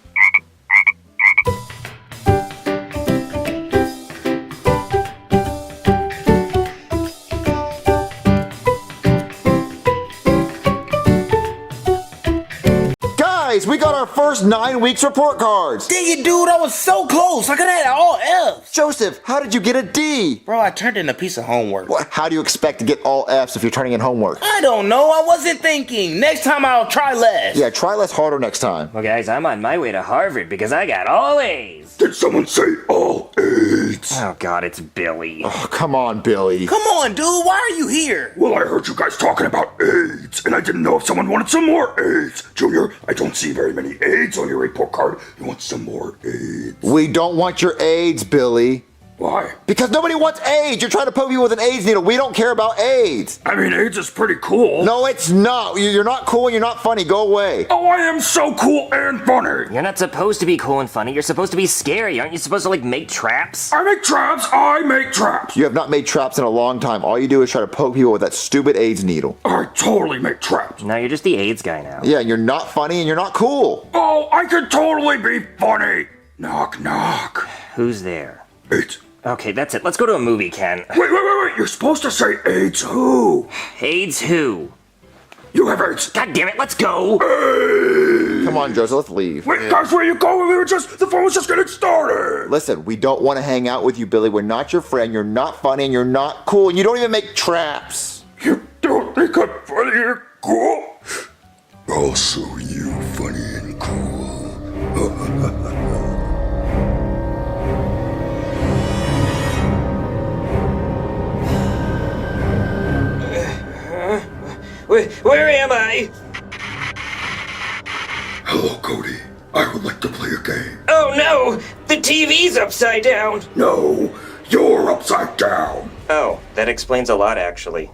Guys, we got our first 9 weeks report cards. Dang it, dude, I was so close. I could have had all F's. Joseph, how did you get a D? Bro, I turned in a piece of homework. What, how do you expect to get all F's if you're turning in homework? I don't know. I wasn't thinking. Next time I'll try less. Yeah, try less harder next time. Well, guys, I'm on my way to Harvard because I got all A's. Did someone say all AIDS? Oh, God, it's Billy. Oh, come on, Billy. Come on, dude. Why are you here? Well, I heard you guys talking about AIDS, and I didn't know if someone wanted some more AIDS. Junior, I don't see very many AIDS on your report card. You want some more AIDS? We don't want your AIDS, Billy. Why? Because nobody wants AIDS. You're trying to poke people with an AIDS needle. We don't care about AIDS. I mean, AIDS is pretty cool. No, it's not. You're not cool and you're not funny. Go away. Oh, I am so cool and funny. You're not supposed to be cool and funny. You're supposed to be scary. Aren't you supposed to, like, make traps? I make traps. I make traps. You have not made traps in a long time. All you do is try to poke people with that stupid AIDS needle. I totally make traps. No, you're just the AIDS guy now. Yeah, you're not funny and you're not cool. Oh, I could totally be funny. Knock, knock. Who's there? AIDS. Okay, that's it. Let's go to a movie, Ken. Wait. You're supposed to say AIDS who? AIDS who? You have AIDS. God damn it, let's go. Come on, Joseph, let's leave. Wait, guys, where you going? The phone was just getting started. Listen, we don't want to hang out with you, Billy. We're not your friend. You're not funny and you're not cool. And you don't even make traps. You don't think I'm funny and cool? I'll show you funny and cool. Where am I? Hello, Cody. I would like to play a game. Oh no! The TV's upside down! No, you're upside down. Oh, that explains a lot, actually.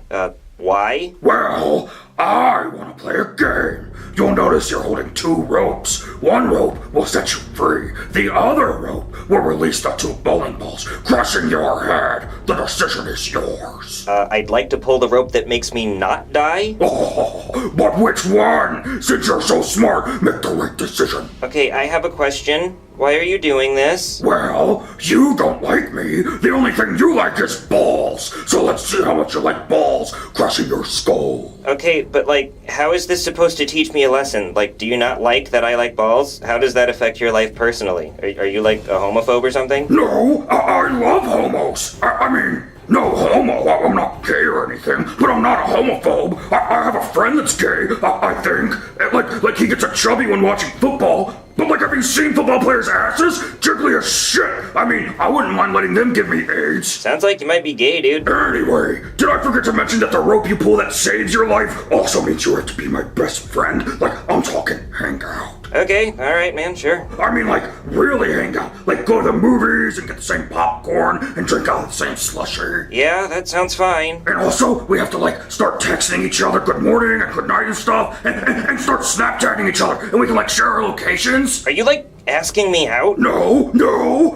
Why? Well, I want to play a game. You'll notice you're holding 2 ropes. One rope will set you free. The other rope will release the 2 bowling balls, crushing your head. The decision is yours. I'd like to pull the rope that makes me not die. Oh, but which one? Since you're so smart, make the right decision. Okay, I have a question. Why are you doing this? Well, you don't like me. The only thing you like is balls. So let's see how much you like balls crushing your skull. Okay, but how is this supposed to teach me a lesson? Do you not like that I like balls? How does that affect your life personally? Are you a homophobe or something? No, I love homos. I mean, no homo. I'm not gay or anything, but I'm not a homophobe. I have a friend that's gay, I think. Like he gets a chubby when watching football. But have you seen football players' asses? Jiggly as shit. I mean, I wouldn't mind letting them give me AIDS. Sounds like you might be gay, dude. Anyway, did I forget to mention that the rope you pull that saves your life also means you have to be my best friend? I'm talking hang out. Okay, alright, man, sure. I mean, really hang out. Go to the movies and get the same popcorn and drink out of the same slushie. Yeah, that sounds fine. And also, we have to, start texting each other good morning and good night and stuff, and start Snapchatting each other, and we can, share our locations. Are you, asking me out? No.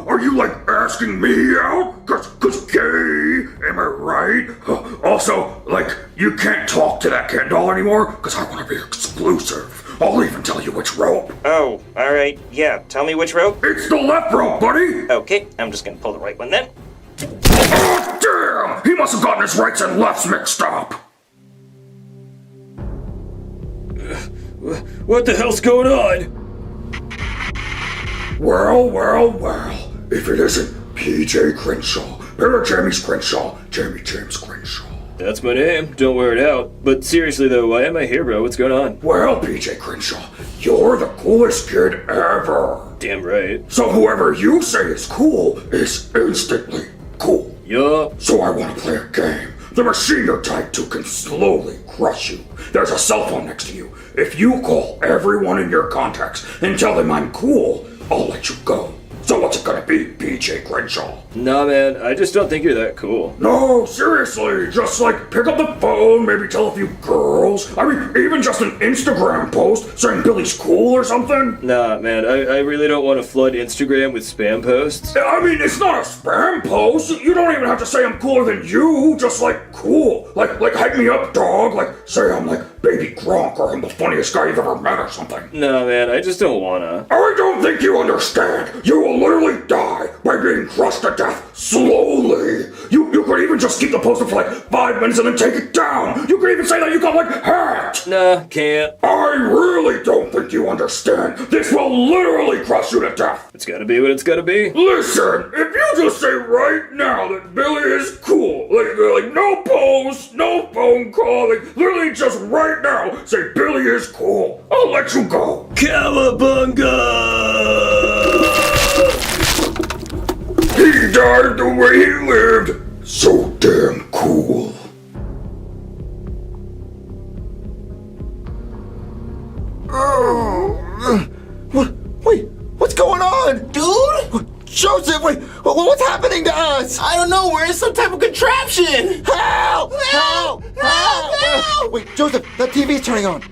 Are you, asking me out? Cause gay, am I right? Also, you can't talk to that Ken doll anymore, cause I want to be exclusive. I'll even tell you which rope. Oh, alright, yeah, tell me which rope. It's the left rope, buddy! Okay, I'm just gonna pull the right one then. Oh, damn! He must have gotten his rights and lefts mixed up. What the hell's going on? Well, if it isn't PJ Crenshaw, James Crenshaw, Jamie James Crenshaw. That's my name, don't wear it out. But seriously though, why am I here, bro? What's going on? Well, PJ Crenshaw, you're the coolest kid ever. Damn right. So whoever you say is cool is instantly cool. Yup. So I want to play a game. The machine you're tied to can slowly crush you. There's a cell phone next to you. If you call everyone in your contacts and tell them I'm cool, I'll let you go. So what's it gonna be, PJ Crenshaw? Nah, man, I just don't think you're that cool. No, seriously, just like pick up the phone, maybe tell a few girls. I mean, even just an Instagram post saying Billy's cool or something. Nah, man, I really don't want to flood Instagram with spam posts. I mean, it's not a spam post. You don't even have to say I'm cooler than you. Just like cool, like hype me up, dog. Like say I'm like Baby Gronk or I'm the funniest guy you've ever met or something. Nah, man, I just don't wanna. I don't think you understand. You will literally die by being crushed to death slowly. You could even just keep the poster for like 5 minutes and then take it down. You could even say that you got like hacked. Nah, can't. I really don't think you understand. This will literally crush you to death. It's gotta be what it's gotta be. Listen, if you just say right now that Billy is cool, like no post, no phone call, like literally just right now, say Billy is cool, I'll let you go. Cowabunga! He died the way he lived, so damn cool. Wait, what's going on? Dude? Joseph, wait, what's happening to us? I don't know, we're in some type of contraption! Help! Help! Help! Wait, Joseph, that TV's turning on.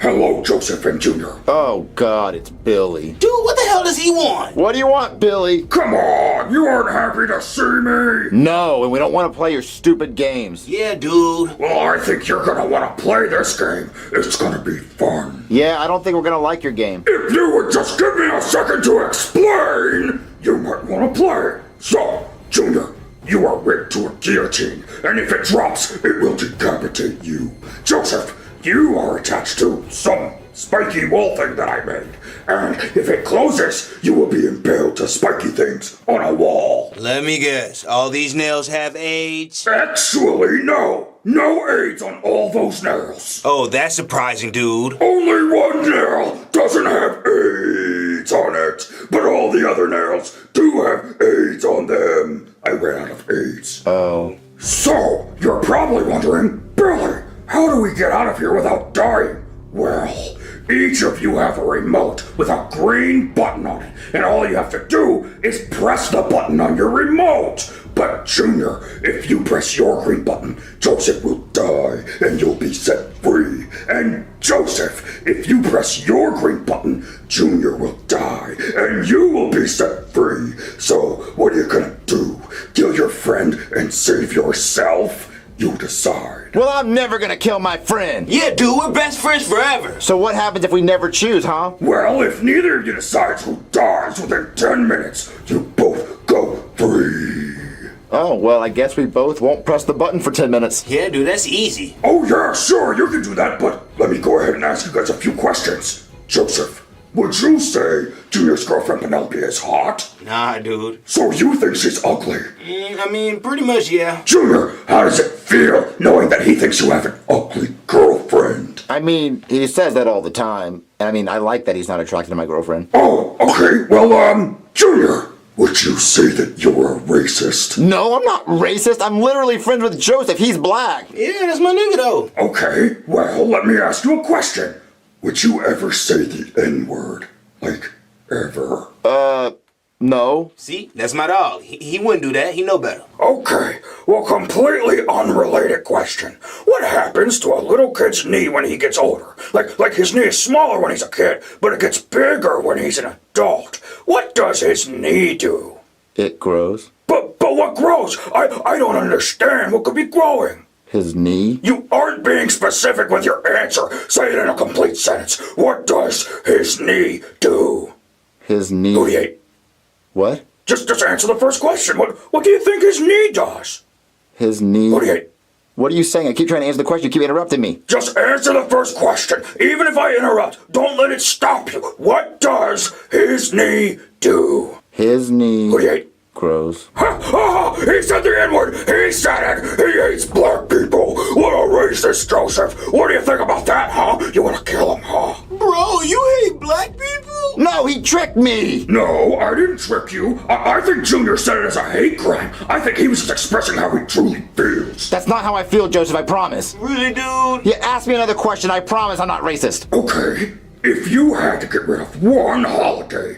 Hello, Joseph and Junior. Oh, God, it's Billy. Dude, what the hell does he want? What do you want, Billy? Come on, you aren't happy to see me? No, and we don't want to play your stupid games. Yeah, dude. Well, I think you're gonna want to play this game. It's gonna be fun. Yeah, I don't think we're gonna like your game. If you would just give me a second to explain, you might want to play. So, Junior, you are rigged to a guillotine, and if it drops, it will decapitate you. Joseph, you are attached to some spiky wall thing that I made, and if it closes, you will be impaled to spiky things on a wall. Let me guess, all these nails have AIDS? Actually, no. No AIDS on all those nails. Oh, that's surprising, dude. Only one nail doesn't have AIDS on it, but all the other nails do have AIDS on them. I ran out of AIDS. Oh. So, you're probably wondering, Billy, how do we get out of here without dying? Well, each of you have a remote with a green button on it, and all you have to do is press the button on your remote. But Junior, if you press your green button, Joseph will die and you'll be set free. And Joseph, if you press your green button, Junior will die and you will be set free. So what are you gonna do? Kill your friend and save yourself? You decide. Well, I'm never gonna kill my friend. Yeah, dude, we're best friends forever. So what happens if we never choose, huh? Well, if neither of you decides who dies within 10 minutes, you both go free. Oh, well, I guess we both won't press the button for 10 minutes. Yeah, dude, that's easy. Oh yeah, sure, you can do that, but let me go ahead and ask you guys a few questions. Joseph, would you say Junior's girlfriend Penelope is hot? Nah, dude. So you think she's ugly? I mean, pretty much, yeah. Junior, how does it feel knowing that he thinks you have an ugly girlfriend? I mean, he says that all the time. I mean, I like that he's not attracted to my girlfriend. Oh, okay, well, Junior, would you say that you're a racist? No, I'm not racist. I'm literally friends with Joseph. He's black. Yeah, that's my nigga, though. Okay, well, let me ask you a question. Would you ever say the N-word? Like, ever? No. See, that's my dog. He wouldn't do that. He know better. Okay, well, completely unrelated question. What happens to a little kid's knee when he gets older? Like his knee is smaller when he's a kid, but it gets bigger when he's an adult. What does his knee do? It grows. But what grows? I don't understand. What could be growing? His knee? You aren't being specific with your answer. Say it in a complete sentence. What does his knee do? His knee... Booty. What? Just answer the first question. What do you think his knee does? His knee... Booty. What are you saying? I keep trying to answer the question. You keep interrupting me. Just answer the first question. Even if I interrupt, don't let it stop you. What does his knee do? His knee... Booty. Grows. He said the N-word! He said it! He hates black people! What a racist, Joseph! What do you think about that, huh? You wanna kill him, huh? Bro, you hate black people? No, he tricked me! No, I didn't trick you. I think Junior said it as a hate crime. I think he was just expressing how he truly feels. That's not how I feel, Joseph, I promise. Really, dude? Yeah, ask me another question. I promise I'm not racist. Okay. If you had to get rid of one holiday,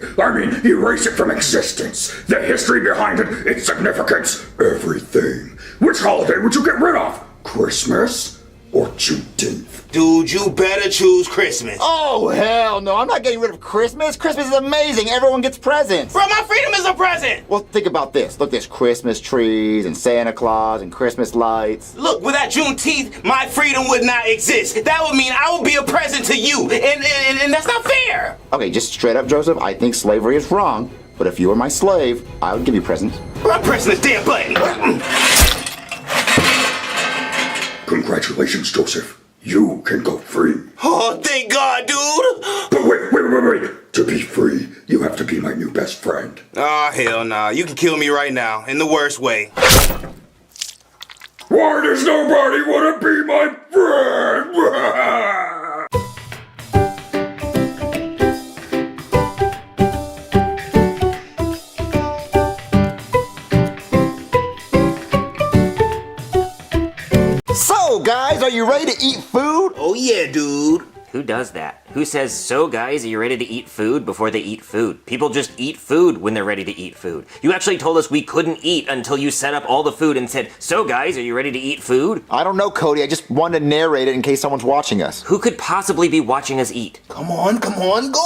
erase it from existence, the history behind it, its significance, everything, which holiday would you get rid of? Christmas or Juneteenth? Dude, you better choose Christmas. Oh, hell no. I'm not getting rid of Christmas. Christmas is amazing. Everyone gets presents. Bro, my freedom is a present. Well, think about this. Look, there's Christmas trees and Santa Claus and Christmas lights. Look, without Juneteenth, my freedom would not exist. That would mean I would be a present to you, and that's not fair. Okay, just straight up, Joseph, I think slavery is wrong, but if you were my slave, I would give you presents. I'm pressing this damn button. Congratulations, Joseph. You can go free. Oh, thank God, dude. But wait. To be free, you have to be my new best friend. Oh, hell nah. You can kill me right now, in the worst way. Why does nobody want to be my friend? So, guys, are you ready to eat food? Oh, yeah, dude. Who does that? Who says, so guys, are you ready to eat food before they eat food? People just eat food when they're ready to eat food. You actually told us we couldn't eat until you set up all the food and said, so guys, are you ready to eat food? I don't know, Cody. I just wanted to narrate it in case someone's watching us. Who could possibly be watching us eat? Come on. Go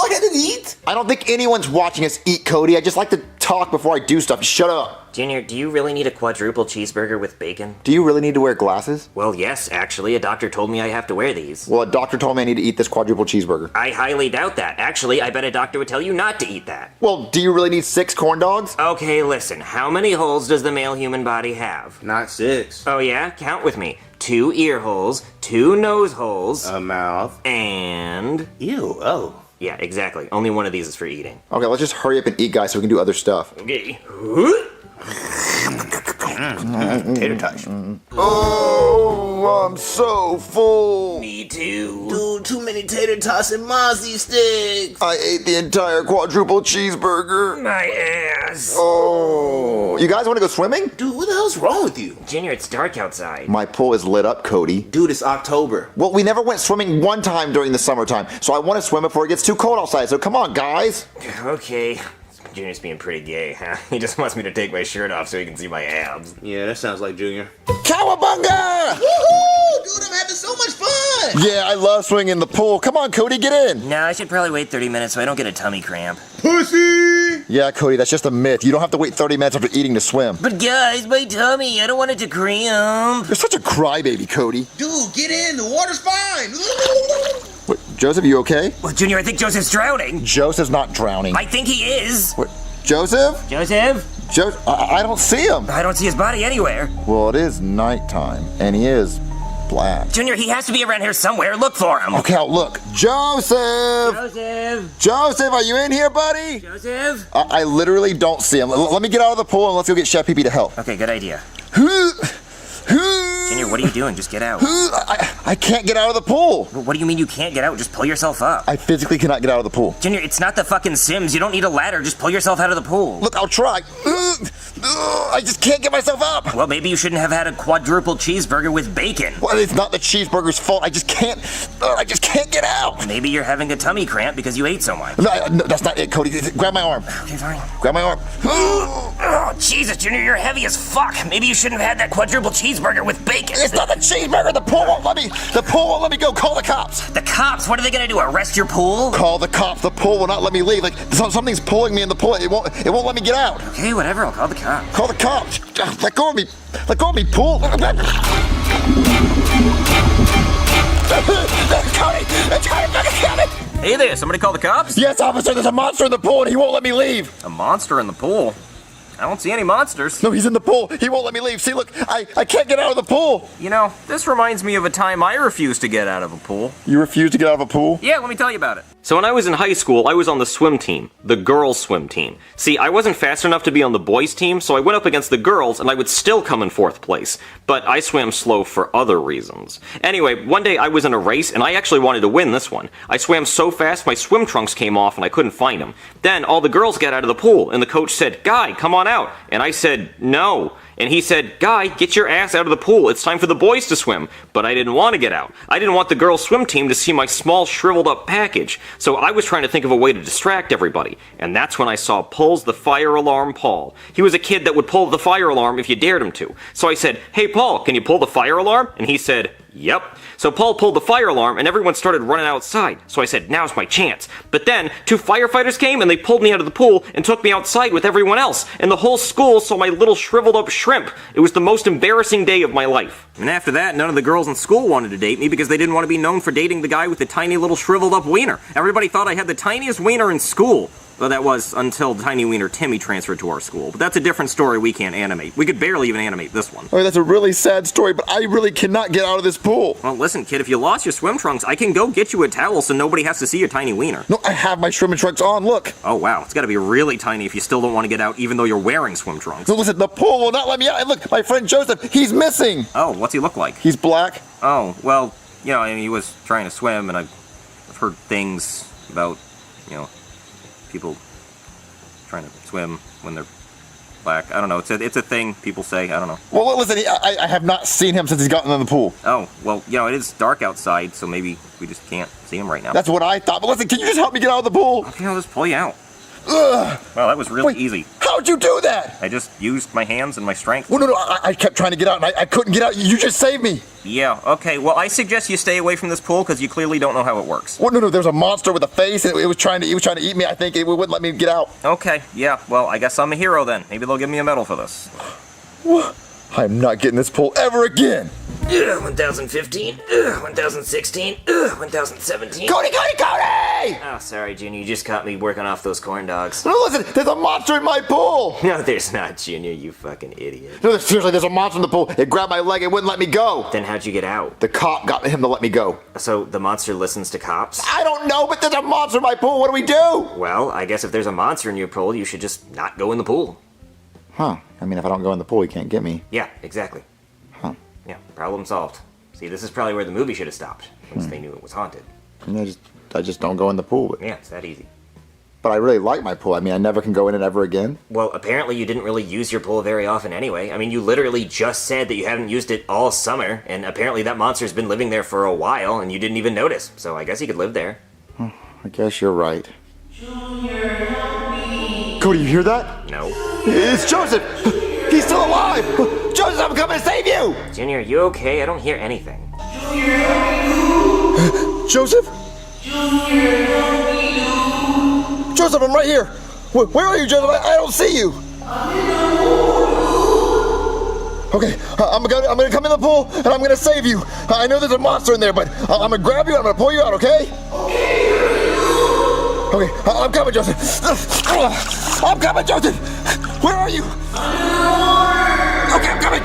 ahead and eat. I don't think anyone's watching us eat, Cody. I just like to talk before I do stuff. Shut up. Junior, do you really need a quadruple cheeseburger with bacon? Do you really need to wear glasses? Well, yes, actually. A doctor told me I have to wear these. Well, a doctor told me I need to eat this quadruple cheeseburger. I highly doubt that. Actually, I bet a doctor would tell you not to eat that. Well, do you really need 6 corn dogs? Okay, listen. How many holes does the male human body have? Not 6. Oh, yeah? Count with me. 2 ear holes, 2 nose holes, A mouth. and... Ew, oh. Yeah, exactly. Only one of these is for eating. Okay, let's just hurry up and eat, guys, so we can do other stuff. Okay. Tater tots. Oh, I'm so full. Me too. Dude, too many tater tots and mozzie sticks. I ate the entire quadruple cheeseburger. My ass. Oh. You guys want to go swimming? Dude, what the hell's wrong with you? Junior, it's dark outside. My pool is lit up, Cody. Dude, it's October. Well, we never went swimming one time during the summertime, so I want to swim before it gets too cold outside, so come on, guys. Okay. Junior's being pretty gay, huh? He just wants me to take my shirt off so he can see my abs. Yeah, that sounds like Junior. Cowabunga! Woohoo! Dude, I'm having so much fun! Yeah, I love swimming in the pool. Come on, Cody, get in. No, I should probably wait 30 minutes so I don't get a tummy cramp. Pussy! Yeah, Cody, that's just a myth. You don't have to wait 30 minutes after eating to swim. But guys, my tummy, I don't want it to cramp. You're such a crybaby, Cody. Dude, get in! The water's fine! Wait, Joseph, you okay? Well, Junior, I think Joseph's drowning. Joseph's not drowning. I think he is. Wait, Joseph? Joseph? I don't see him. I don't see his body anywhere. Well, it is nighttime, and he is black. Junior, he has to be around here somewhere. Look for him. Okay, I'll look. Joseph! Joseph, are you in here, buddy? Joseph? I literally don't see him. Let me get out of the pool and let's go get Chef Pee-Pee to help. Okay, good idea. Junior, what are you doing? Just get out. I can't get out of the pool. What do you mean you can't get out? Just pull yourself up. I physically cannot get out of the pool. Junior, it's not the fucking Sims. You don't need a ladder. Just pull yourself out of the pool. Look, I'll try. I just can't get myself up. Well, maybe you shouldn't have had a quadruple cheeseburger with bacon. Well, it's not the cheeseburger's fault. I just can't get out. Maybe you're having a tummy cramp because you ate so much. No, that's not it, Cody. Grab my arm. Okay, fine. Grab my arm. Oh, Jesus, Junior, you're heavy as fuck. Maybe you shouldn't have had that quadruple cheeseburger with bacon. It's not the cheeseburger. The pool won't let me. The pool won't let me go. Call the cops. The cops? What are they gonna do? Arrest your pool? Call the cops. The pool will not let me leave. Like something's pulling me in the pool. It won't let me get out. Okay, whatever. I'll call the cops. Call the cops. Let go of me. Let go of me, pool. Hey there, somebody call the cops? Yes, officer. There's a monster in the pool and he won't let me leave. A monster in the pool? I don't see any monsters. No, he's in the pool. He won't let me leave. See, look, I can't get out of the pool. You know, this reminds me of a time I refused to get out of a pool. You refused to get out of a pool? Yeah, let me tell you about it. So when I was in high school, I was on the swim team, the girls' swim team. See, I wasn't fast enough to be on the boys' team, so I went up against the girls, and I would still come in 4th place. But I swam slow for other reasons. Anyway, one day I was in a race, and I actually wanted to win this one. I swam so fast, my swim trunks came off, and I couldn't find them. Then all the girls got out of the pool, and the coach said, "Guy, come on out." And I said, "No." And he said, Guy, get your ass out of the pool. It's time for the boys to swim. But I didn't want to get out. I didn't want the girls' swim team to see my small, shriveled up package. So I was trying to think of a way to distract everybody. And that's when I saw Pulls the Fire Alarm Paul. He was a kid that would pull the fire alarm if you dared him to. So I said, hey, Paul, can you pull the fire alarm? And he said, yep. So Paul pulled the fire alarm and everyone started running outside. So I said, now's my chance. But then 2 firefighters came and they pulled me out of the pool and took me outside with everyone else. And the whole school saw my little shriveled up shrimp. It was the most embarrassing day of my life. And after that, none of the girls in school wanted to date me because they didn't want to be known for dating the guy with the tiny little shriveled up wiener. Everybody thought I had the tiniest wiener in school. Well, that was until Tiny Wiener Timmy transferred to our school. But that's a different story we can't animate. We could barely even animate this one. Okay, that's a really sad story, but I really cannot get out of this pool. Well, listen, kid, if you lost your swim trunks, I can go get you a towel so nobody has to see your tiny wiener. No, I have my swim trunks on, look. Oh, wow. It's gotta be really tiny if you still don't want to get out even though you're wearing swim trunks. No, listen, the pool will not let me out. And look, my friend Joseph, he's missing. Oh, what's he look like? He's black. Oh, well, you know, I mean, he was trying to swim, and I've heard things about, you know, people trying to swim when they're black. I don't know. It's a thing people say. I don't know. Well, listen, I have not seen him since he's gotten in the pool. Oh, well, you know, it is dark outside, so maybe we just can't see him right now. That's what I thought. But listen, can you just help me get out of the pool? Okay, I'll just pull you out. Ugh. Well, that was really easy. How'd you do that? I just used my hands and my strength. Well, no, I kept trying to get out, and I couldn't get out. You just saved me. Yeah, okay. Well, I suggest you stay away from this pool because you clearly don't know how it works. Well, no, there's a monster with a face, and it was trying to eat me. I think it wouldn't let me get out. Okay, yeah. Well, I guess I'm a hero then. Maybe they'll give me a medal for this. What? I'm not getting this pool ever again. 1015, 1016, 1017. Cody! Oh, sorry, Junior. You just caught me working off those corn dogs. No, listen, there's a monster in my pool. No, there's not, Junior. You fucking idiot. No, seriously, there's a monster in the pool. It grabbed my leg and wouldn't let me go. Then how'd you get out? The cop got him to let me go. So the monster listens to cops? I don't know, but there's a monster in my pool. What do we do? Well, I guess if there's a monster in your pool, you should just not go in the pool. Huh. I mean, if I don't go in the pool, he can't get me. Yeah, exactly. Huh. Yeah, problem solved. See, this is probably where the movie should have stopped, once they knew it was haunted. I mean, I just don't go in the pool. Yeah, it's that easy. But I really like my pool. I mean, I never can go in it ever again. Well, apparently you didn't really use your pool very often anyway. I mean, you literally just said that you haven't used it all summer, and apparently that monster's been living there for a while, and you didn't even notice. So I guess he could live there. I guess you're right. Junior, help me. Cody, you hear that? No. It's Joseph! He's still alive! Joseph, I'm coming to save you! Junior, you okay? I don't hear anything. Junior, help me! Joseph? Junior, help me! Joseph, I'm right here! Where are you, Joseph? I don't see you! I'm in the pool! Okay, I'm gonna come in the pool and I'm gonna save you. I know there's a monster in there, but I'm gonna grab you and I'm gonna pull you out, okay? Okay, I'm coming, Joseph. I'm coming, Joseph. Where are you? Okay, I'm coming.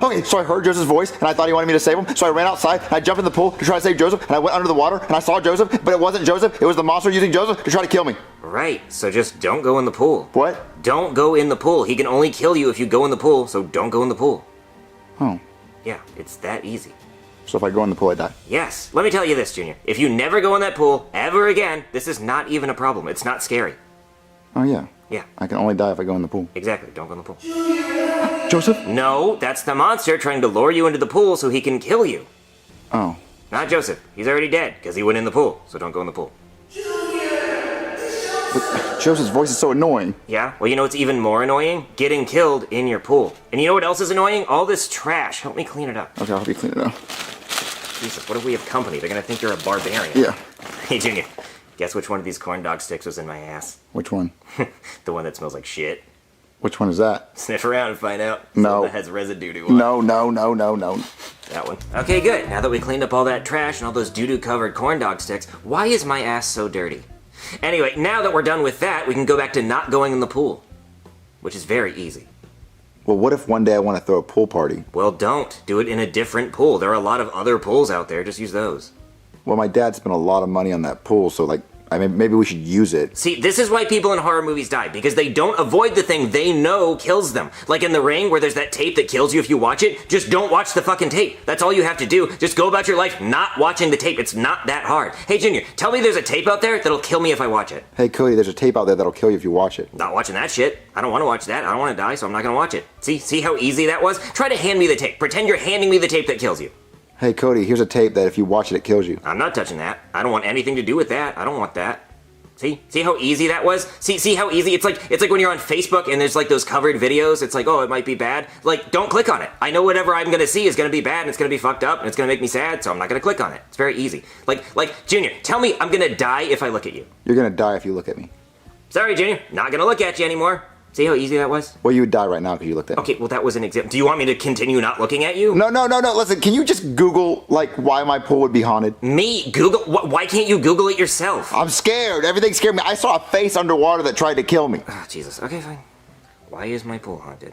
Okay, so I heard Joseph's voice, and I thought he wanted me to save him, so I ran outside, and I jumped in the pool to try to save Joseph, and I went under the water, and I saw Joseph, but it wasn't Joseph, it was the monster using Joseph to try to kill me. Right, so just don't go in the pool. What? Don't go in the pool. He can only kill you if you go in the pool, so don't go in the pool. Oh. Yeah, it's that easy. So if I go in the pool, I die? Yes. Let me tell you this, Junior. If you never go in that pool, ever again, this is not even a problem. It's not scary. Oh, yeah. Yeah. I can only die if I go in the pool. Exactly. Don't go in the pool. Joseph? No, that's the monster trying to lure you into the pool so he can kill you. Oh. Not Joseph. He's already dead because he went in the pool, so don't go in the pool. But Joseph's voice is so annoying. Yeah? Well, you know what's even more annoying? Getting killed in your pool. And you know what else is annoying? All this trash. Help me clean it up. Okay, I'll help you clean it up. Jesus, what if we have company? They're gonna think you're a barbarian. Yeah. Hey, Junior. Guess which one of these corn dog sticks was in my ass? Which one? The one that smells like shit. Which one is that? Sniff around and find out. No. That has residue to it. No. That one. Okay, good. Now that we cleaned up all that trash and all those doo-doo covered corn dog sticks, why is my ass so dirty? Anyway, now that we're done with that, we can go back to not going in the pool, which is very easy. Well, what if one day I want to throw a pool party? Well, don't. Do it in a different pool. There are a lot of other pools out there. Just use those. Well, my dad spent a lot of money on that pool, so like, I mean, maybe we should use it. See, this is why people in horror movies die, because they don't avoid the thing they know kills them. Like in The Ring, where there's that tape that kills you if you watch it, just don't watch the fucking tape. That's all you have to do. Just go about your life not watching the tape. It's not that hard. Hey, Junior, tell me there's a tape out there that'll kill me if I watch it. Hey, Cody, there's a tape out there that'll kill you if you watch it. Not watching that shit. I don't want to watch that. I don't want to die, so I'm not going to watch it. See how easy that was? Try to hand me the tape. Pretend you're handing me the tape that kills you. Hey, Cody, here's a tape that if you watch it, it kills you. I'm not touching that. I don't want anything to do with that. I don't want that. See how easy that was? See how easy? It's like when you're on Facebook and there's like those covered videos. It's like, oh, it might be bad. Like, don't click on it. I know whatever I'm gonna see is gonna be bad and it's gonna be fucked up and it's gonna make me sad, so I'm not gonna click on it. It's very easy. Like, Junior, tell me I'm gonna die if I look at you. You're gonna die if you look at me. Sorry, Junior, not gonna look at you anymore. See how easy that was? Well, you would die right now because you looked at me. Okay, well, that was an example. Do you want me to continue not looking at you? No. Listen, can you just Google, like, why my pool would be haunted? Me? Google? Why can't you Google it yourself? I'm scared. Everything scared me. I saw a face underwater that tried to kill me. Oh, Jesus. Okay, fine. Why is my pool haunted?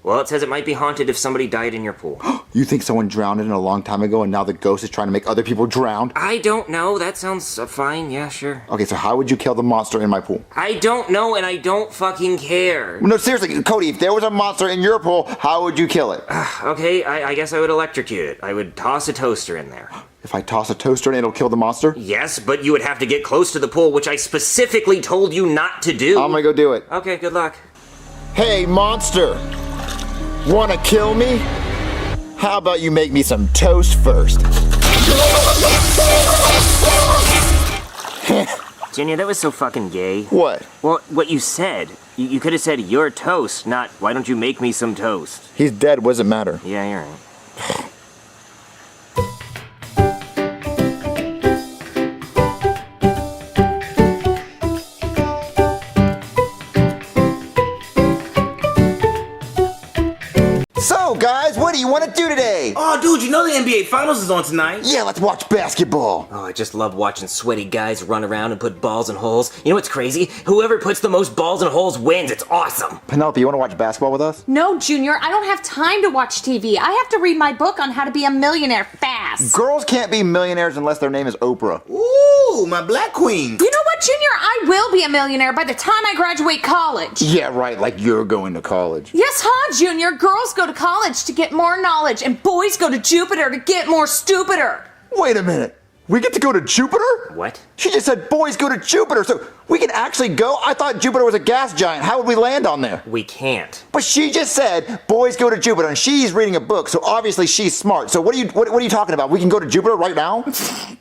Well, it says it might be haunted if somebody died in your pool. You think someone drowned in it a long time ago and now the ghost is trying to make other people drown? I don't know. That sounds fine. Yeah, sure. Okay, so how would you kill the monster in my pool? I don't know, and I don't fucking care. No, seriously, Cody, if there was a monster in your pool, how would you kill it? Okay, I guess I would electrocute it. I would toss a toaster in there. If I toss a toaster in, it'll kill the monster? Yes, but you would have to get close to the pool, which I specifically told you not to do. I'm gonna go do it. Okay, good luck. Hey, monster! Wanna kill me? How about you make me some toast first? Junior, that was so fucking gay. What? Well, what you said. You could have said, you're toast, not, why don't you make me some toast? He's dead, what does it matter? Yeah, you're right. So, guys, what do you want to do today? Oh, dude, you know the NBA Finals is on tonight. Yeah, let's watch basketball. Oh, I just love watching sweaty guys run around and put balls in holes. You know what's crazy? Whoever puts the most balls in holes wins. It's awesome. Penelope, you want to watch basketball with us? No, Junior, I don't have time to watch TV. I have to read my book on how to be a millionaire fast. Girls can't be millionaires unless their name is Oprah. Ooh, my black queen. You know what, Junior? I will be a millionaire by the time I graduate college. Yeah, right, like you're going to college. Yes, huh, Junior? Girls go to college to get more knowledge, and boys go to Jupiter to get more stupider. Wait a minute. We get to go to Jupiter? What? She just said boys go to Jupiter, so we can actually go? I thought Jupiter was a gas giant. How would we land on there? We can't. But she just said boys go to Jupiter, and she's reading a book, so obviously she's smart. So what are you talking about? We can go to Jupiter right now?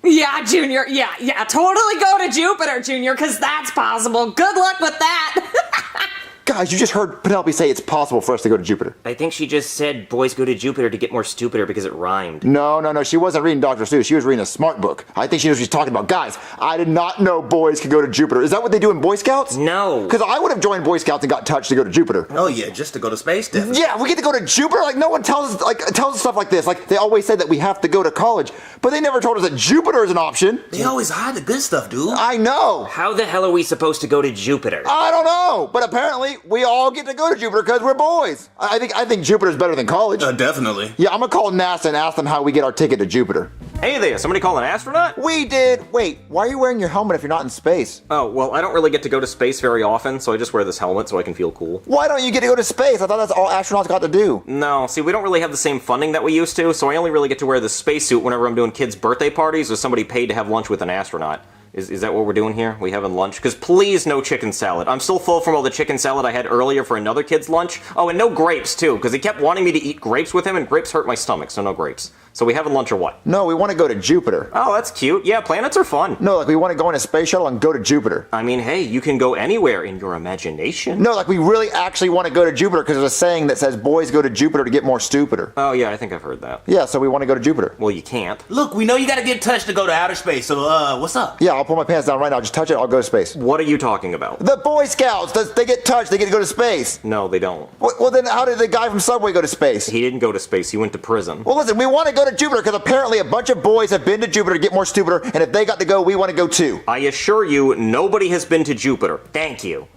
Yeah, Junior. Yeah, totally go to Jupiter, Junior, because that's possible. Good luck with that. Guys, you just heard Penelope say it's possible for us to go to Jupiter. I think she just said boys go to Jupiter to get more stupider because it rhymed. No. She wasn't reading Dr. Seuss. She was reading a smart book. I think she knows what she's talking about. Guys, I did not know boys could go to Jupiter. Is that what they do in Boy Scouts? No. Because I would have joined Boy Scouts and got touched to go to Jupiter. Oh yeah, just to go to space, definitely. Yeah, we get to go to Jupiter? Like, no one tells us stuff like this. Like, they always said that we have to go to college, but they never told us that Jupiter is an option. They always hide the good stuff, dude. I know. How the hell are we supposed to go to Jupiter? I don't know, but apparently we all get to go to Jupiter because we're boys. I think Jupiter's better than college. Definitely. Yeah, I'm gonna call NASA and ask them how we get our ticket to Jupiter. Hey there, somebody call an astronaut? We did. Wait, why are you wearing your helmet if you're not in space? Oh, well, I don't really get to go to space very often, so I just wear this helmet so I can feel cool. Why don't you get to go to space? I thought that's all astronauts got to do. No, see, we don't really have the same funding that we used to, so I only really get to wear the spacesuit whenever I'm doing kids' birthday parties or somebody paid to have lunch with an astronaut. Is that what we're doing here? We having lunch? Because please, no chicken salad. I'm still full from all the chicken salad I had earlier for another kid's lunch. Oh, and no grapes, too, because he kept wanting me to eat grapes with him, and grapes hurt my stomach, so no grapes. So we having lunch or what? No, we want to go to Jupiter. Oh, that's cute. Yeah, planets are fun. No, like we want to go in a space shuttle and go to Jupiter. I mean, hey, you can go anywhere in your imagination. No, like we really actually want to go to Jupiter because there's a saying that says boys go to Jupiter to get more stupider. Oh, yeah, I think I've heard that. Yeah, so we want to go to Jupiter. Well, you can't. Look, we know you gotta get touched to go to outer space, so what's up? Yeah, I'll pull my pants down right now. Just touch it, I'll go to space. What are you talking about? The Boy Scouts, they get touched, they get to go to space. No, they don't. Well, then how did the guy from Subway go to space? He didn't go to space, he went to prison. Well, listen, we want to go to Jupiter because apparently a bunch of boys have been to Jupiter to get more stupider, and if they got to go, we want to go too. I assure you, nobody has been to Jupiter. Thank you.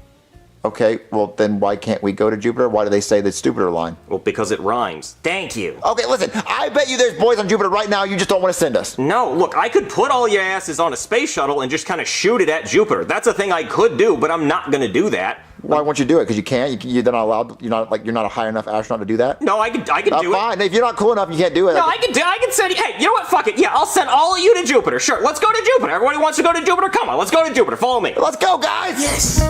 Okay, well then why can't we go to Jupiter? Why do they say the stupider line? Well, because it rhymes. Thank you. Okay, listen, I bet you there's boys on Jupiter right now, you just don't want to send us. No, look, I could put all your asses on a space shuttle and just kind of shoot it at Jupiter. That's a thing I could do, but I'm not gonna do that. Why won't you do it? Because you can't? You're not allowed? You're not a high enough astronaut to do that? No, I could do it. Fine, if you're not cool enough, you can't do it. No, I can send you. Hey, you know what? Fuck it. Yeah, I'll send all of you to Jupiter. Sure, let's go to Jupiter. Everybody wants to go to Jupiter? Come on, let's go to Jupiter. Follow me. Let's go, guys! Yes!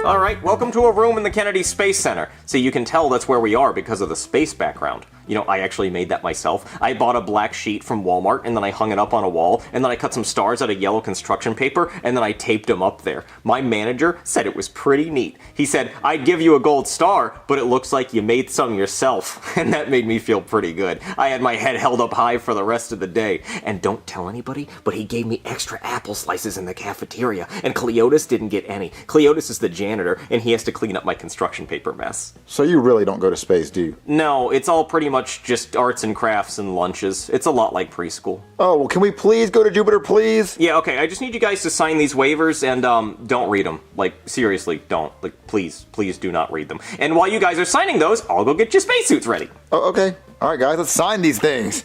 All right, welcome to a room in the Kennedy Space Center. See, you can tell that's where we are because of the space background. You know, I actually made that myself. I bought a black sheet from Walmart, and then I hung it up on a wall, and then I cut some stars out of yellow construction paper, and then I taped them up there. My manager said it was pretty neat. He said, I'd give you a gold star, but it looks like you made some yourself. And that made me feel pretty good. I had my head held up high for the rest of the day. And don't tell anybody, but he gave me extra apple slices in the cafeteria, and Cleotis didn't get any. Cleotis is the janitor, and he has to clean up my construction paper mess. So you really don't go to space, do you? No, it's all pretty much just arts and crafts and lunches. It's a lot like preschool. Oh, well, can we please go to Jupiter, please? Yeah, okay, I just need you guys to sign these waivers and, don't read them. Like, seriously, don't. Like, please do not read them. And while you guys are signing those, I'll go get your spacesuits ready. Oh, okay. All right, guys, let's sign these things.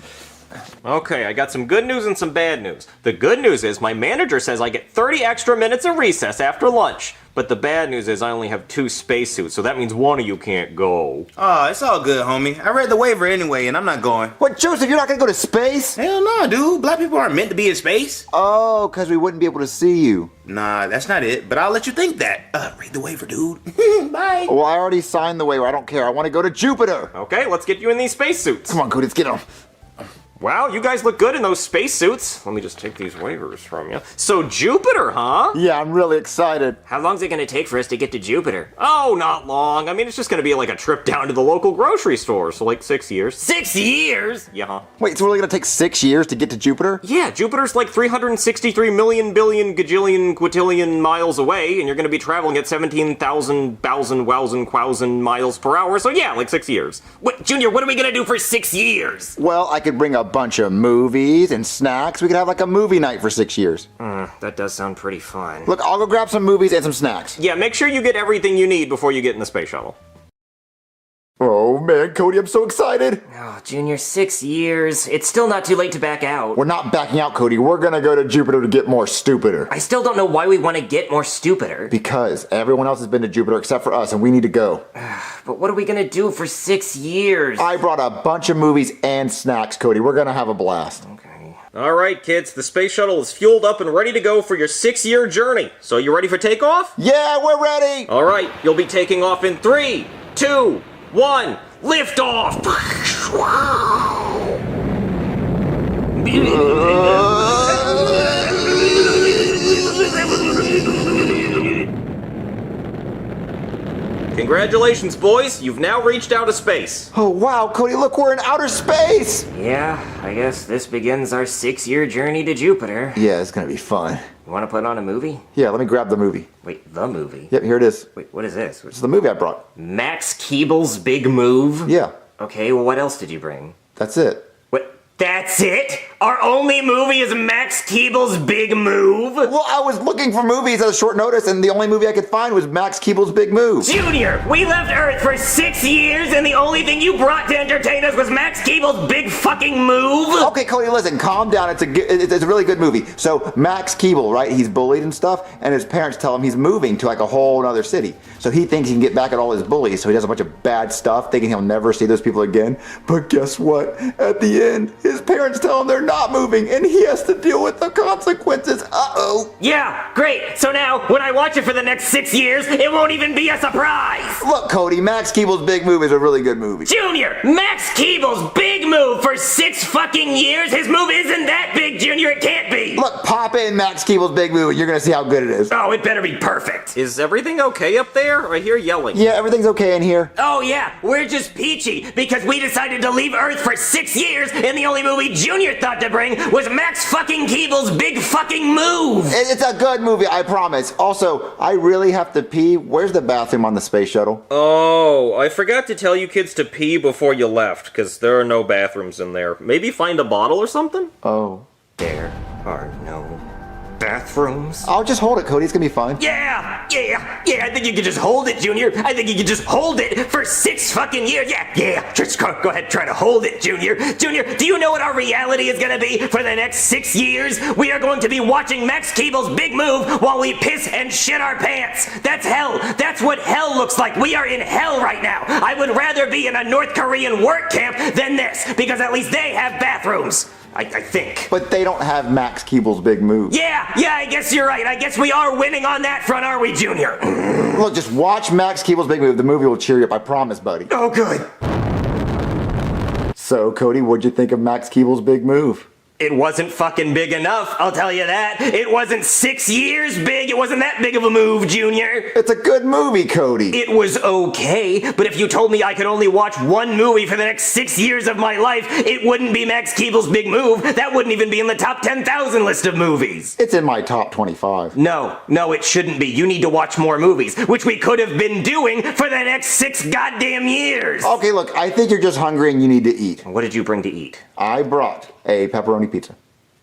Okay, I got some good news and some bad news. The good news is my manager says I get 30 extra minutes of recess after lunch. But the bad news is I only have 2 spacesuits, so that means one of you can't go. Oh, it's all good, homie. I read the waiver anyway, and I'm not going. What, Joseph, you're not gonna go to space? Hell no, dude. Black people aren't meant to be in space. Oh, because we wouldn't be able to see you. Nah, that's not it, but I'll let you think that. Read the waiver, dude. Bye. Well, I already signed the waiver. I don't care. I want to go to Jupiter. Okay, let's get you in these spacesuits. Come on, Cody, let's get them. Wow, you guys look good in those spacesuits. Let me just take these waivers from you. So Jupiter, huh? Yeah, I'm really excited. How long's it gonna take for us to get to Jupiter? Oh, not long. I mean, it's just gonna be like a trip down to the local grocery store, so like 6 years. 6 years? Yeah, huh? Wait, so we're really gonna take 6 years to get to Jupiter? Yeah, Jupiter's like 363 million billion gajillion quintillion miles away, and you're gonna be traveling at 17,000 wowsand miles per hour, so yeah, like 6 years. What, Junior, what are we gonna do for 6 years? Well, I could bring a bunch of movies and snacks. We could have like a movie night for 6 years. That does sound pretty fun. Look, I'll go grab some movies and some snacks. Yeah, make sure you get everything you need before you get in the space shuttle. Oh man, Cody, I'm so excited. Oh, Junior, 6 years. It's still not too late to back out. We're not backing out, Cody. We're gonna go to Jupiter to get more stupider. I still don't know why we want to get more stupider. Because everyone else has been to Jupiter except for us, and we need to go. But what are we gonna do for 6 years? I brought a bunch of movies and snacks, Cody. We're gonna have a blast. Okay. Alright, kids, the space shuttle is fueled up and ready to go for your 6-year journey. So you ready for takeoff? Yeah, we're ready! Alright, you'll be taking off in 3, 2, 1, lift off! Congratulations, boys. You've now reached outer space. Oh, wow, Cody, look, we're in outer space! Yeah, I guess this begins our 6-year journey to Jupiter. Yeah, it's gonna be fun. You want to put on a movie? Yeah, let me grab the movie. Wait, the movie? Yep, here it is. Wait, what is this? It's the movie I brought. Max Keeble's Big Move? Yeah. Okay, well, what else did you bring? That's it. What? That's it? Our only movie is Max Keeble's Big Move? Well, I was looking for movies at a short notice, and the only movie I could find was Max Keeble's Big Move. Junior, we left Earth for 6 years, and the only thing you brought to entertain us was Max Keeble's Big Fucking Move? Okay, Cody, listen, calm down. It's a really good movie. So Max Keeble, right? He's bullied and stuff, and his parents tell him he's moving to like a whole other city. So he thinks he can get back at all his bullies. So he does a bunch of bad stuff, thinking he'll never see those people again. But guess what? At the end, his parents tell him they're not moving, and he has to deal with the consequences. Uh-oh. Yeah, great. So now, when I watch it for the next 6 years, it won't even be a surprise. Look, Cody, Max Keeble's Big Move is a really good movie. Junior, Max Keeble's Big Move for 6 fucking years? His move isn't that big, Junior. It can't be. Look, pop in Max Keeble's Big Move, and you're gonna see how good it is. Oh, it better be perfect. Is everything okay up there? I hear yelling. Yeah, everything's okay in here. Oh yeah, we're just peachy because we decided to leave Earth for 6 years, and the only movie Junior thought to bring was Max fucking Keeble's Big Fucking Move. It's a good movie, I promise. Also, I really have to pee. Where's the bathroom on the space shuttle? Oh, I forgot to tell you kids to pee before you left, because there are no bathrooms in there. Maybe find a bottle or something? Oh. There are no bathrooms. bathrooms? I'll just hold it, Cody. It's gonna be fine. Yeah, I think you could just hold it, Junior. I think you could just hold it for 6 fucking years. Yeah, just go ahead, try to hold it, Junior. Junior, do you know what our reality is gonna be for the next 6 years? We are going to be watching Max Keeble's Big Move while we piss and shit our pants. That's hell. That's what hell looks like. We are in hell right now. I would rather be in a North Korean work camp than this, because at least they have bathrooms. I think. But they don't have Max Keeble's Big Move. Yeah, I guess you're right. I guess we are winning on that front, are we, Junior? Look, just watch Max Keeble's Big Move. The movie will cheer you up, I promise, buddy. Oh, good. So, Cody, what'd you think of Max Keeble's Big Move? It wasn't fucking big enough, I'll tell you that. It wasn't 6 years big. It wasn't that big of a move, Junior. It's a good movie, Cody. It was okay, but if you told me I could only watch one movie for the next 6 years of my life, it wouldn't be Max Keeble's Big Move. That wouldn't even be in the top 10,000 list of movies. It's in my top 25. No, it shouldn't be. You need to watch more movies, which we could have been doing for the next 6 goddamn years. Okay, look, I think you're just hungry and you need to eat. What did you bring to eat? I brought a pepperoni pizza.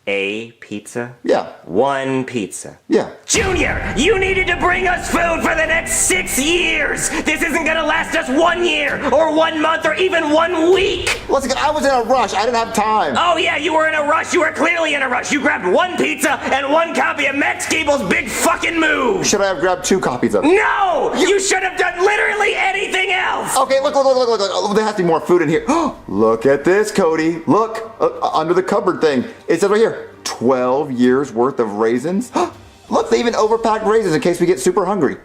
A pizza? Yeah. One pizza. Yeah. Junior, you needed to bring us food for the next 6 years! This isn't gonna last us 1 year, or 1 month, or even 1 week! Listen, I was in a rush. I didn't have time. Oh yeah, you were in a rush. You were clearly in a rush. You grabbed 1 pizza and 1 copy of Max Keeble's Big Fucking Move! Should I have grabbed 2 copies of it? No! You should have done literally anything else! Okay, look. There has to be more food in here. Look at this, Cody. Look, under the cupboard thing. It says right here, 12 years worth of raisins. Look, they even overpacked raisins in case we get super hungry.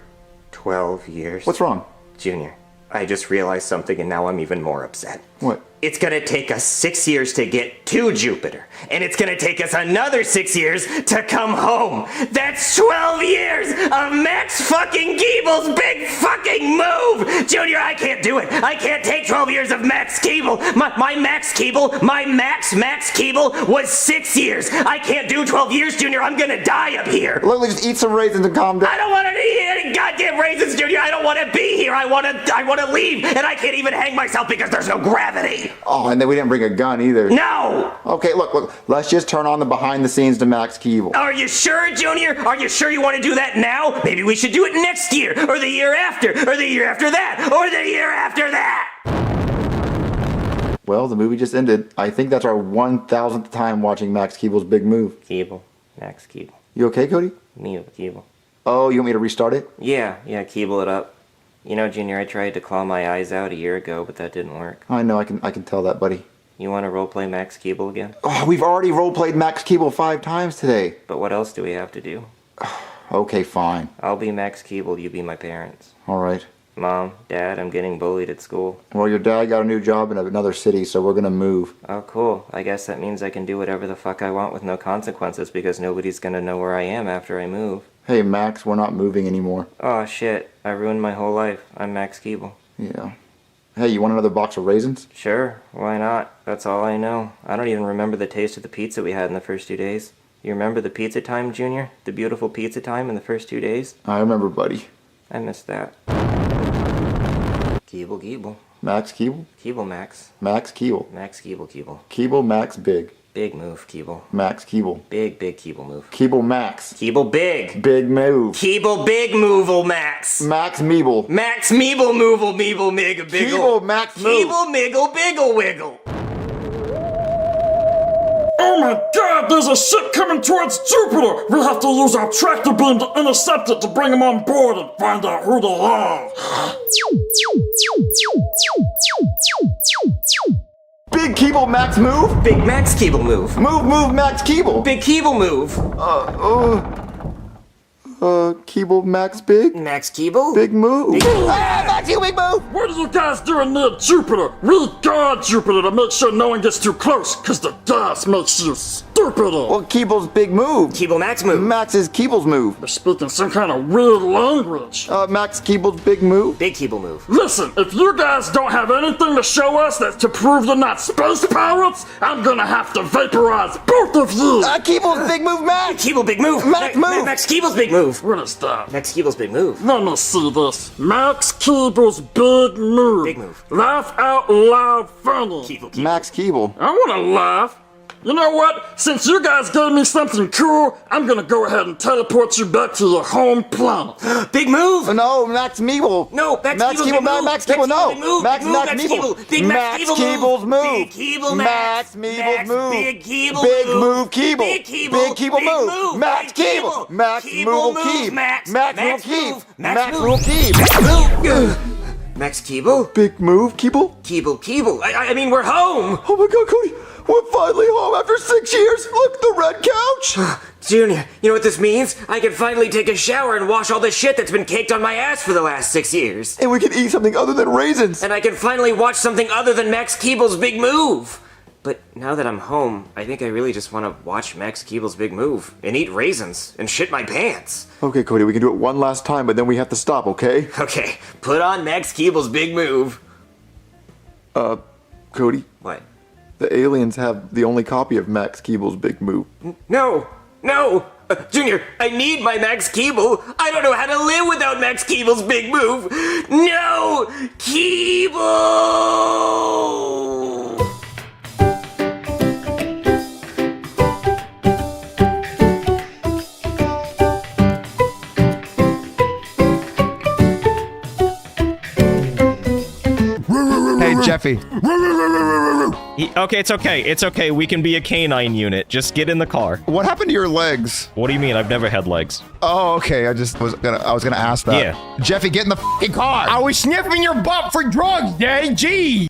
12 years? What's wrong? Junior, I just realized something and now I'm even more upset. What? It's gonna take us 6 years to get to Jupiter, and it's gonna take us another 6 years to come home. That's 12 years of Max fucking Keeble's Big Fucking Move! Junior, I can't do it. I can't take 12 years of Max Keeble. My Max Keeble, my Max Keeble was 6 years. I can't do 12 years, Junior. I'm gonna die up here. Look, just eat some raisins and calm down. I don't want to eat any goddamn raisins, Junior. I don't want to be here. I want to leave, and I can't even hang myself because there's no gravity. Oh, and then we didn't bring a gun either. No! Okay, look. Let's just turn on the behind the scenes to Max Keeble. Are you sure, Junior? Are you sure you want to do that now? Maybe we should do it next year, or the year after, or the year after that, or the year after that! Well, the movie just ended. I think that's our 1,000th time watching Max Keeble's Big Move. Keeble. Max Keeble. You okay, Cody? Keeble. Oh, you want me to restart it? Yeah, Keeble it up. You know, Junior, I tried to claw my eyes out a year ago, but that didn't work. I know, I can tell that, buddy. You want to roleplay Max Keeble again? Oh, we've already roleplayed Max Keeble 5 times today. But what else do we have to do? Okay, fine. I'll be Max Keeble, you be my parents. Alright. Mom, Dad, I'm getting bullied at school. Well, your dad got a new job in another city, so we're gonna move. Oh, cool. I guess that means I can do whatever the fuck I want with no consequences because nobody's gonna know where I am after I move. Hey, Max, we're not moving anymore. Oh, shit. I ruined my whole life. I'm Max Keeble. Yeah. Hey, you want another box of raisins? Sure. Why not? That's all I know. I don't even remember the taste of the pizza we had in the first 2 days. You remember the pizza time, Junior? The beautiful pizza time in the first 2 days? I remember, buddy. I missed that. Keeble. Max Keeble? Keeble Max. Max Keeble. Max Keeble. Keeble Max Big. Big move, Keeble. Max Keeble. Big Keeble move. Keeble Max. Keeble Big. Big move. Keeble Big Move'll Max. Max Meeble. Max Meeble Move'll Meeble Mig a Biggle. Keeble Max Move. Keeble Miggle Biggle Wiggle. Oh my god, there's a ship coming towards Jupiter! We have to use our tractor beam to intercept it to bring them on board and find out who they are. Big Keeble Max Move? Big Max Keeble Move. Move Max Keeble. Big Keeble Move. Keeble Max Big? Max Keeble? Big Move. Max Keeble Big Move! What are you guys doing near Jupiter? We guard Jupiter to make sure no one gets too close, cause the gas makes you stupider. Well, Keeble's Big Move. Keeble Max Move. Max is Keeble's Move. You're speaking some kind of weird language. Max Keeble's Big Move. Big Keeble Move. Listen, if you guys don't have anything to show us that's to prove you're not space pirates, I'm gonna have to vaporize both of you. Keeble's Big Move Max. Keeble Big Move. Max Move. Max Keeble's Big Move. What is that? Max Keeble's Big Move. Let me see this. Max Keeble's Big Move. Big Move. Laugh out loud funny. Keeble. Max Keeble. I wanna laugh. You know what? Since you guys gave me something cool, I'm gonna go ahead and teleport you back to your home planet. Big move! No, Max Meeble. No, Max Keeble's Keeble, big move. Max Keeble, no. Big move, Max big move, Max Max Meeble. Keeble. Big Max Keeble's move. Big Keeble, Max Max. Meeble's Max, move. Big Keeble Big move. move, Keeble. Big Keeble. Big Keeble Big move. move. Max Big Keeble. Max Keeble Move move. Keeb. Max. Max Max Move Keeb. move. Max move. Move Keeb. Max move. Max Keeble? Big move, Keeble? Keeble. I mean, we're home. Oh my god, Cody. We're finally home after 6 years. Look, the red couch. Junior, you know what this means? I can finally take a shower and wash all the shit that's been caked on my ass for the last 6 years. And we can eat something other than raisins. And I can finally watch something other than Max Keeble's Big Move. But now that I'm home, I think I really just want to watch Max Keeble's Big Move and eat raisins and shit my pants. Okay, Cody, we can do it one last time, but then we have to stop, okay? Okay, put on Max Keeble's Big Move. Cody? What? The aliens have the only copy of Max Keeble's Big Move. No! Junior, I need my Max Keeble. I don't know how to live without Max Keeble's Big Move. No! Keeble! Hey, Jeffy. Okay, it's okay. We can be a canine unit. Just get in the car. What happened to your legs? What do you mean? I've never had legs. Oh, okay. I was gonna ask that. Yeah. Jeffy, get in the fucking car. I was sniffing your butt for drugs, Daddy. Gee.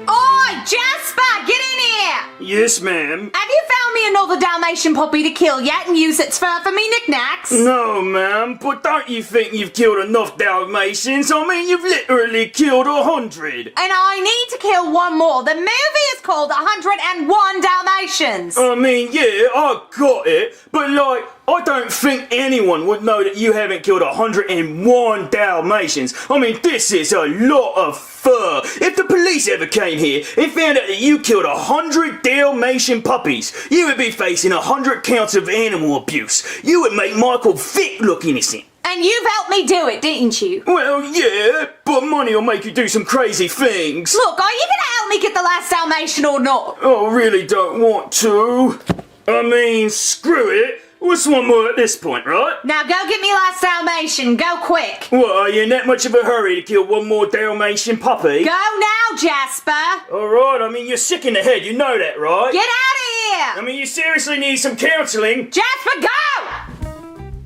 Oi, Jasper, get in here! Yes, ma'am. Have you found me another Dalmatian puppy to kill yet and use its fur for me knickknacks? No, ma'am, but don't you think you've killed enough Dalmatians? I mean, you've literally killed 100. And I need to kill one more. The movie is called 101 Dalmatians. I mean, yeah, I got it, but like, I don't think anyone would know that you haven't killed 101 Dalmatians. I mean, this is a lot of fur. If the police ever came here and found out that you killed 100 Dalmatian puppies, you would be facing 100 counts of animal abuse. You would make Michael Vick look innocent. And you've helped me do it, didn't you? Well, yeah, but money will make you do some crazy things. Look, are you gonna help me get the last Dalmatian or not? I really don't want to. I mean, screw it. What's one more at this point, right? Now go get me last Dalmatian. Go quick. What, are you in that much of a hurry to kill one more Dalmatian puppy? Go now, Jasper. Alright, I mean, you're sick in the head, you know that, right? Get out of here. I mean, you seriously need some counseling. Jasper, go!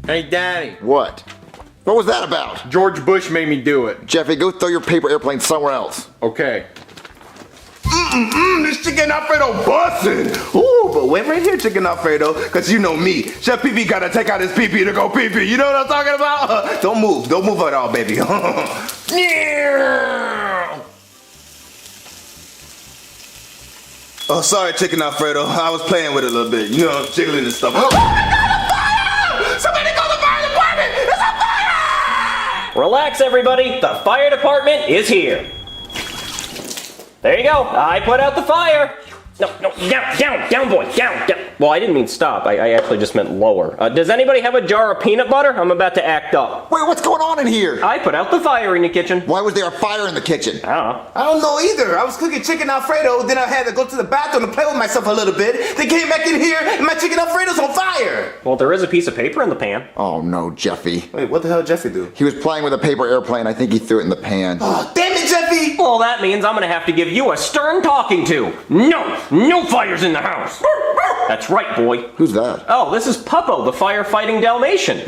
Hey, Daddy. What? What was that about? George Bush made me do it. Jeffy, go throw your paper airplane somewhere else. Okay. This chicken Alfredo bussin'. Ooh, but wait right here, chicken Alfredo, cause you know me. Chef Pee-Pee gotta take out his pee-pee to go pee-pee. You know what I'm talking about? Don't move at all, baby. Oh, sorry, chicken Alfredo. I was playing with it a little bit. You know, jiggling and stuff. Oh my God, a fire! Somebody call the fire department! It's a fire! Relax, everybody. The fire department is here. There you go. I put out the fire. No, down, boy, down. Well, I didn't mean stop. I actually just meant lower. Does anybody have a jar of peanut butter? I'm about to act up. Wait, what's going on in here? I put out the fire in the kitchen. Why was there a fire in the kitchen? I don't know. I don't know either. I was cooking chicken Alfredo, then I had to go to the bathroom to play with myself a little bit. Then came back in here and my chicken Alfredo's on fire. Well, there is a piece of paper in the pan. Oh no, Jeffy. Wait, what the hell did Jeffy do? He was playing with a paper airplane. I think he threw it in the pan. Oh, damn it, Jeffy! Well, that means I'm gonna have to give you a stern talking to. No fires in the house. That's right, boy. Who's that? Oh, this is Puppo, the firefighting Dalmatian.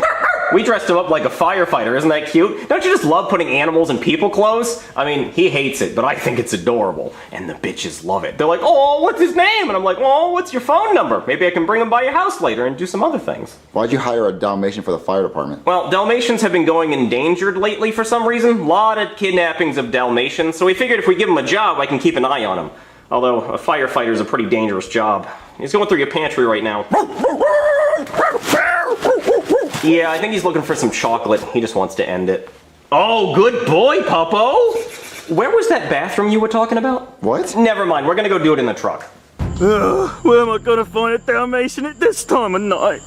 We dressed him up like a firefighter, isn't that cute? Don't you just love putting animals in people clothes? I mean, he hates it, but I think it's adorable. And the bitches love it. They're like, oh, what's his name? And I'm like, oh, what's your phone number? Maybe I can bring him by your house later and do some other things. Why'd you hire a Dalmatian for the fire department? Well, Dalmatians have been going endangered lately for some reason. Lot of kidnappings of Dalmatians, so we figured if we give him a job, I can keep an eye on him. Although, a firefighter is a pretty dangerous job. He's going through your pantry right now. Yeah, I think he's looking for some chocolate. He just wants to end it. Oh, good boy, Puppo! Where was that bathroom you were talking about? What? Never mind, we're gonna go do it in the truck. Where am I gonna find a Dalmatian at this time of night?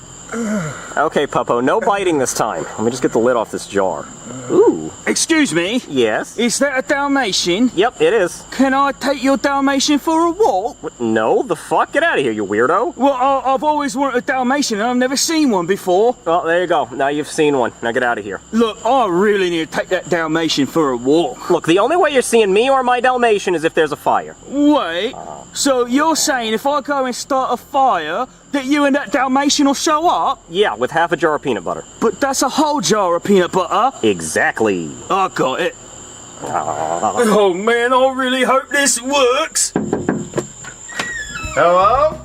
Okay, Puppo, no biting this time. Let me just get the lid off this jar. Ooh. Excuse me? Yes? Is that a Dalmatian? Yep, it is. Can I take your Dalmatian for a walk? No, the fuck? Get out of here, you weirdo. Well, I've always wanted a Dalmatian and I've never seen one before. Well, there you go. Now you've seen one. Now get out of here. Look, I really need to take that Dalmatian for a walk. Look, the only way you're seeing me or my Dalmatian is if there's a fire. Wait, so you're saying if I go and start a fire, that you and that Dalmatian will show up? Yeah, with half a jar of peanut butter. But that's a whole jar of peanut butter. Exactly. I got it. Oh man, I really hope this works. Hello?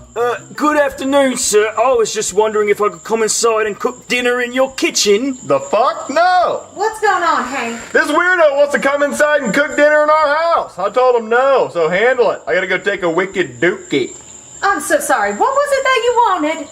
Good afternoon, sir. I was just wondering if I could come inside and cook dinner in your kitchen. The fuck? No! What's going on, Hank? This weirdo wants to come inside and cook dinner in our house. I told him no, so handle it. I gotta go take a wicked dookie. I'm so sorry. What was it that you wanted?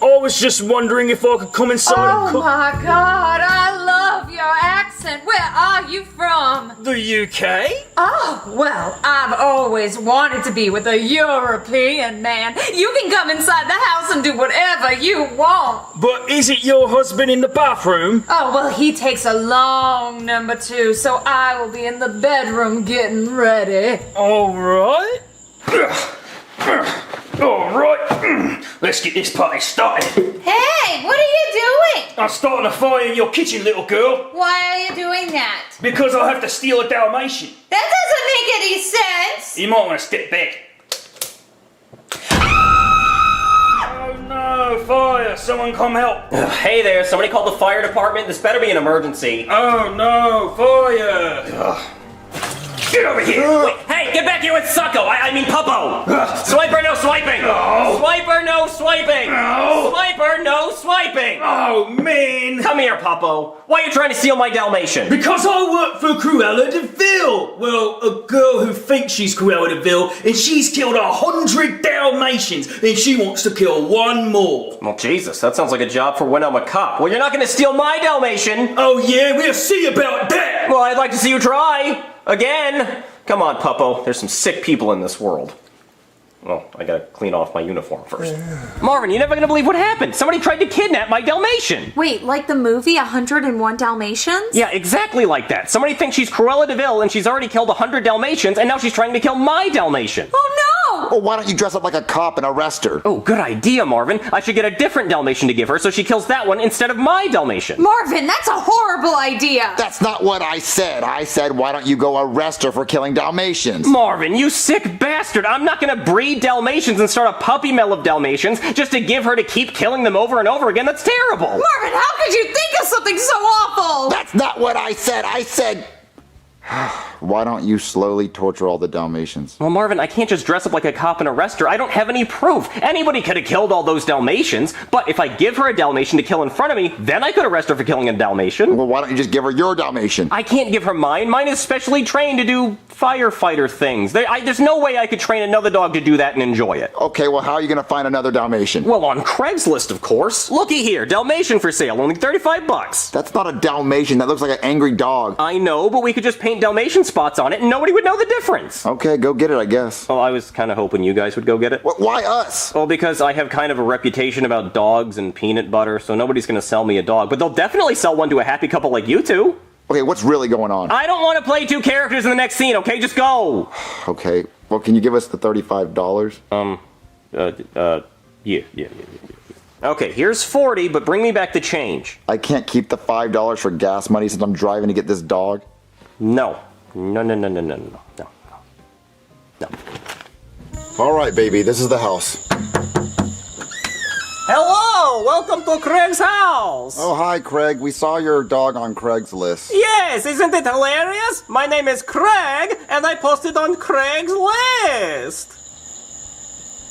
I was just wondering if I could come inside and cook. Oh my God, I love your accent. Where are you from? The UK? Oh, well, I've always wanted to be with a European man. You can come inside the house and do whatever you want. But is it your husband in the bathroom? Oh, well, he takes a long number 2, so I will be in the bedroom getting ready. All right. All right. Let's get this party started. Hey, what are you doing? I'm starting a fire in your kitchen, little girl. Why are you doing that? Because I have to steal a Dalmatian. That doesn't make any sense. You might want to step back. Oh no, fire! Someone come help. Hey there, somebody called the fire department. This better be an emergency. Oh no, fire! Get over here! Wait, hey, get back here with Sucko! I mean Puppo! Swiper, no swiping! No. Swiper, no swiping! No. Swiper, no swiping! Oh man! Come here, Puppo. Why are you trying to steal my Dalmatian? Because I work for Cruella de Vil! Well, a girl who thinks she's Cruella de Vil, and she's killed 100 Dalmatians, and she wants to kill one more. Well, Jesus, that sounds like a job for when I'm a cop. Well, you're not gonna steal my Dalmatian! Oh yeah, we'll see about that! Well, I'd like to see you try! Again! Come on, Puppo. There's some sick people in this world. Well, I gotta clean off my uniform first. Marvin, you're never gonna believe what happened. Somebody tried to kidnap my Dalmatian. Wait, like the movie 101 Dalmatians? Yeah, exactly like that. Somebody thinks she's Cruella de Vil and she's already killed 100 Dalmatians and now she's trying to kill my Dalmatian. Oh no! Well, why don't you dress up like a cop and arrest her? Oh, good idea, Marvin. I should get a different Dalmatian to give her so she kills that one instead of my Dalmatian. Marvin, that's a horrible idea! That's not what I said. I said, why don't you go arrest her for killing Dalmatians? Marvin, you sick bastard. I'm not gonna breed Dalmatians and start a puppy mill of Dalmatians just to give her to keep killing them over and over again. That's terrible. Marvin, how could you think of something so awful? That's not what I said. I said... Why don't you slowly torture all the Dalmatians? Well, Marvin, I can't just dress up like a cop and arrest her. I don't have any proof. Anybody could have killed all those Dalmatians, but if I give her a Dalmatian to kill in front of me, then I could arrest her for killing a Dalmatian. Well, why don't you just give her your Dalmatian? I can't give her mine. Mine is specially trained to do firefighter things. There's no way I could train another dog to do that and enjoy it. Okay, well, how are you going to find another Dalmatian? Well, on Craigslist, of course. Looky here, Dalmatian for sale, only 35 bucks. That's not a Dalmatian. That looks like an angry dog. I know, but we could just paint Dalmatian spots on it and nobody would know the difference. Okay, go get it, I guess. Well, I was kind of hoping you guys would go get it. Why us? Well, because I have kind of a reputation about dogs and peanut butter, so nobody's going to sell me a dog, but they'll definitely sell one to a happy couple like you two. Okay, what's really going on? I don't want to play two characters in the next scene, okay? Just go! Okay, well, can you give us the $35? Yeah. Okay, here's 40, but bring me back the change. I can't keep the $5 for gas money since I'm driving to get this dog? No. No. All right, baby, this is the house. Hello! Welcome to Craig's house! Oh, hi, Craig. We saw your dog on Craigslist. Yes, isn't it hilarious? My name is Craig, and I posted on Craigslist.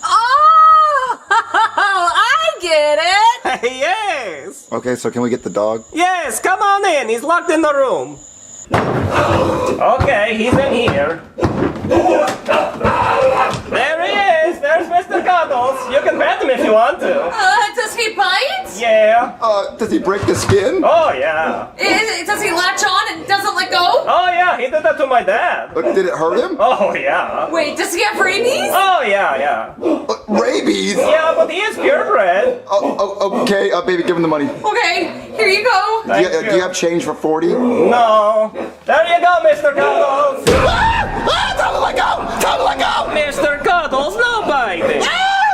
Oh, I get it! Yes! Okay, so can we get the dog? Yes, come on in. He's locked in the room. Okay, he's in here. There he is. There's Mr. Cuddles. You can pet him if you want to. Does he bite? Yeah. Does he break the skin? Oh, yeah. Does he latch on and doesn't let go? Oh, yeah, he did that to my dad. Did it hurt him? Oh, yeah. Wait, does he have rabies? Oh, yeah. Rabies? Yeah, but he is purebred. Okay, baby, give him the money. Okay, here you go. Do you have change for 40? No. There you go, Mr. Cuddles. Tell him let go! Tell him let go! Mr. Cuddles, no biting.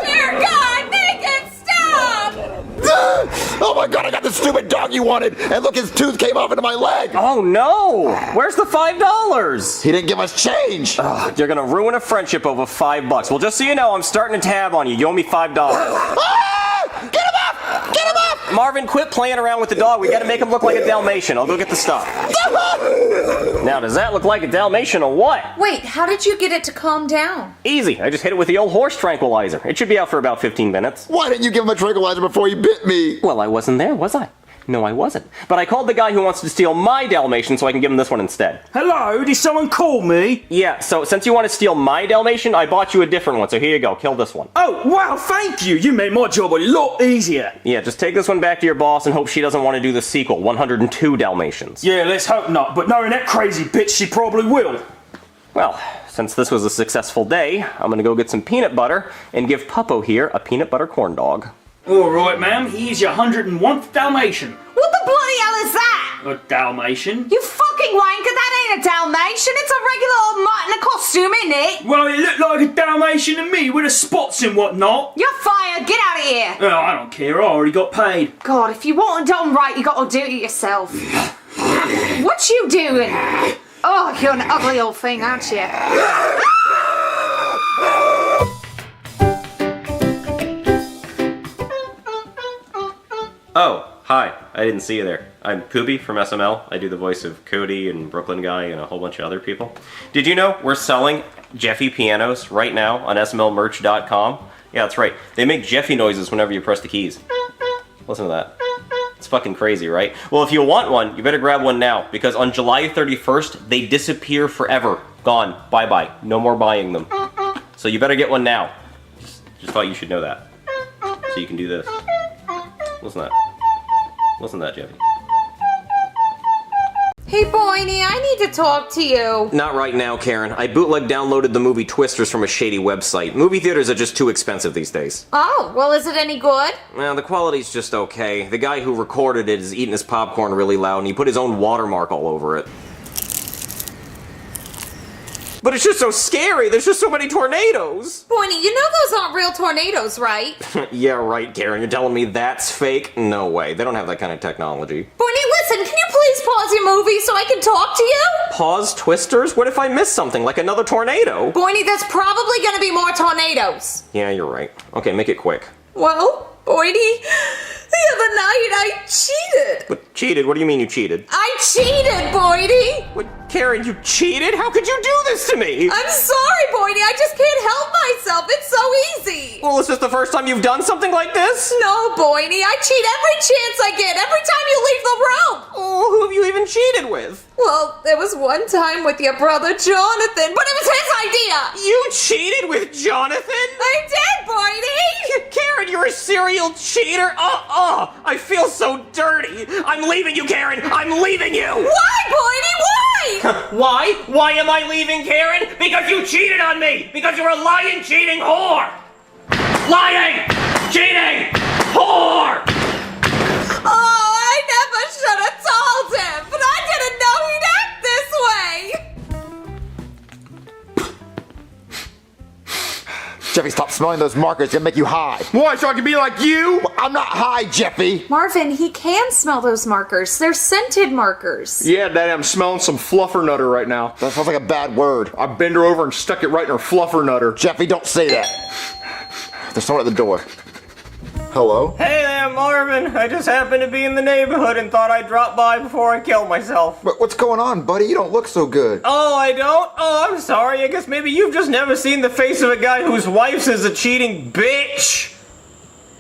Dear God, make it stop! Oh my God, I got the stupid dog you wanted! And look, his tooth came off into my leg! Oh no! Where's the $5? He didn't give us change! You're gonna ruin a friendship over $5. Well, just so you know, I'm starting a tab on you. You owe me $5. Get him up! Get him up! Marvin, quit playing around with the dog. We gotta make him look like a Dalmatian. I'll go get the stuff. Now, does that look like a Dalmatian or what? Wait, how did you get it to calm down? Easy. I just hit it with the old horse tranquilizer. It should be out for about 15 minutes. Why didn't you give him a tranquilizer before he bit me? Well, I wasn't there, was I? No, I wasn't. But I called the guy who wants to steal my Dalmatian so I can give him this one instead. Hello, did someone call me? Yeah, so since you want to steal my Dalmatian, I bought you a different one, so here you go. Kill this one. Oh, wow, thank you. You made my job a lot easier. Yeah, just take this one back to your boss and hope she doesn't want to do the sequel, 102 Dalmatians. Yeah, let's hope not, but knowing that crazy bitch, she probably will. Well, since this was a successful day, I'm gonna go get some peanut butter and give Puppo here a peanut butter corn dog. All right, ma'am, here's your 101th Dalmatian. What the bloody hell is that? A Dalmatian? You fucking wanker, that ain't a Dalmatian. It's a regular old mutt in a costume, isn't it? Well, it looked like a Dalmatian to me with the spots and whatnot. You're fired. Get out of here. Oh, I don't care. I already got paid. God, if you want it done right, you gotta do it yourself. What you doing? Oh, you're an ugly old thing, aren't you? Oh, hi. I didn't see you there. I'm Poopy from SML. I do the voice of Cody and Brooklyn Guy and a whole bunch of other people. Did you know we're selling Jeffy pianos right now on smlmerch.com? Yeah, that's right. They make Jeffy noises whenever you press the keys. Listen to that. It's fucking crazy, right? Well, if you want one, you better grab one now, because on July 31st, they disappear forever. Gone. Bye-bye. No more buying them. So you better get one now. Just thought you should know that. So you can do this. Listen to that. Listen to that, Jeffy. Hey, Boynie, I need to talk to you. Not right now, Karen. I bootleg downloaded the movie Twisters from a shady website. Movie theaters are just too expensive these days. Oh, well, is it any good? Well, the quality's just okay. The guy who recorded it is eating his popcorn really loud, and he put his own watermark all over it. But it's just so scary. There's just so many tornadoes. Boynie, you know those aren't real tornadoes, right? Yeah, right, Karen. You're telling me that's fake? No way. They don't have that kind of technology. Boynie, listen, can you please pause your movie so I can talk to you? Pause Twisters? What if I miss something, like another tornado? Boynie, there's probably gonna be more tornadoes. Yeah, you're right. Okay, make it quick. Well, Boynie, the other night I cheated. But cheated? What do you mean you cheated? I cheated, Boynie! What, Karen, you cheated? How could you do this to me? I'm sorry, Boynie, I just can't help myself. It's so easy. Well, is this the first time you've done something like this? No, Boynie, I cheat every chance I get, every time you leave the room. Oh, who have you even cheated with? Well, there was one time with your brother Jonathan, but it was his idea. You cheated with Jonathan? I did, Boynie. Karen, you're a serial cheater. I feel so dirty. I'm leaving you, Karen. I'm leaving you. Why, Boynie? Why? Why? Why am I leaving, Karen? Because you cheated on me. Because you're a lying, cheating whore. Lying, cheating, whore. Oh, I never should have told him, but I didn't know he'd act this way. Jeffy, stop smelling those markers. It's gonna make you high. Why, so I can be like you? Well, I'm not high, Jeffy. Marvin, he can smell those markers. They're scented markers. Yeah, Daddy, I'm smelling some fluffernutter right now. That sounds like a bad word. I bent her over and stuck it right in her fluffernutter. Jeffy, don't say that. There's someone at the door. Hello? Hey there, Marvin. I just happened to be in the neighborhood and thought I'd drop by before I killed myself. What's going on, buddy? You don't look so good. Oh, I don't? Oh, I'm sorry. I guess maybe you've just never seen the face of a guy whose wife is a cheating bitch.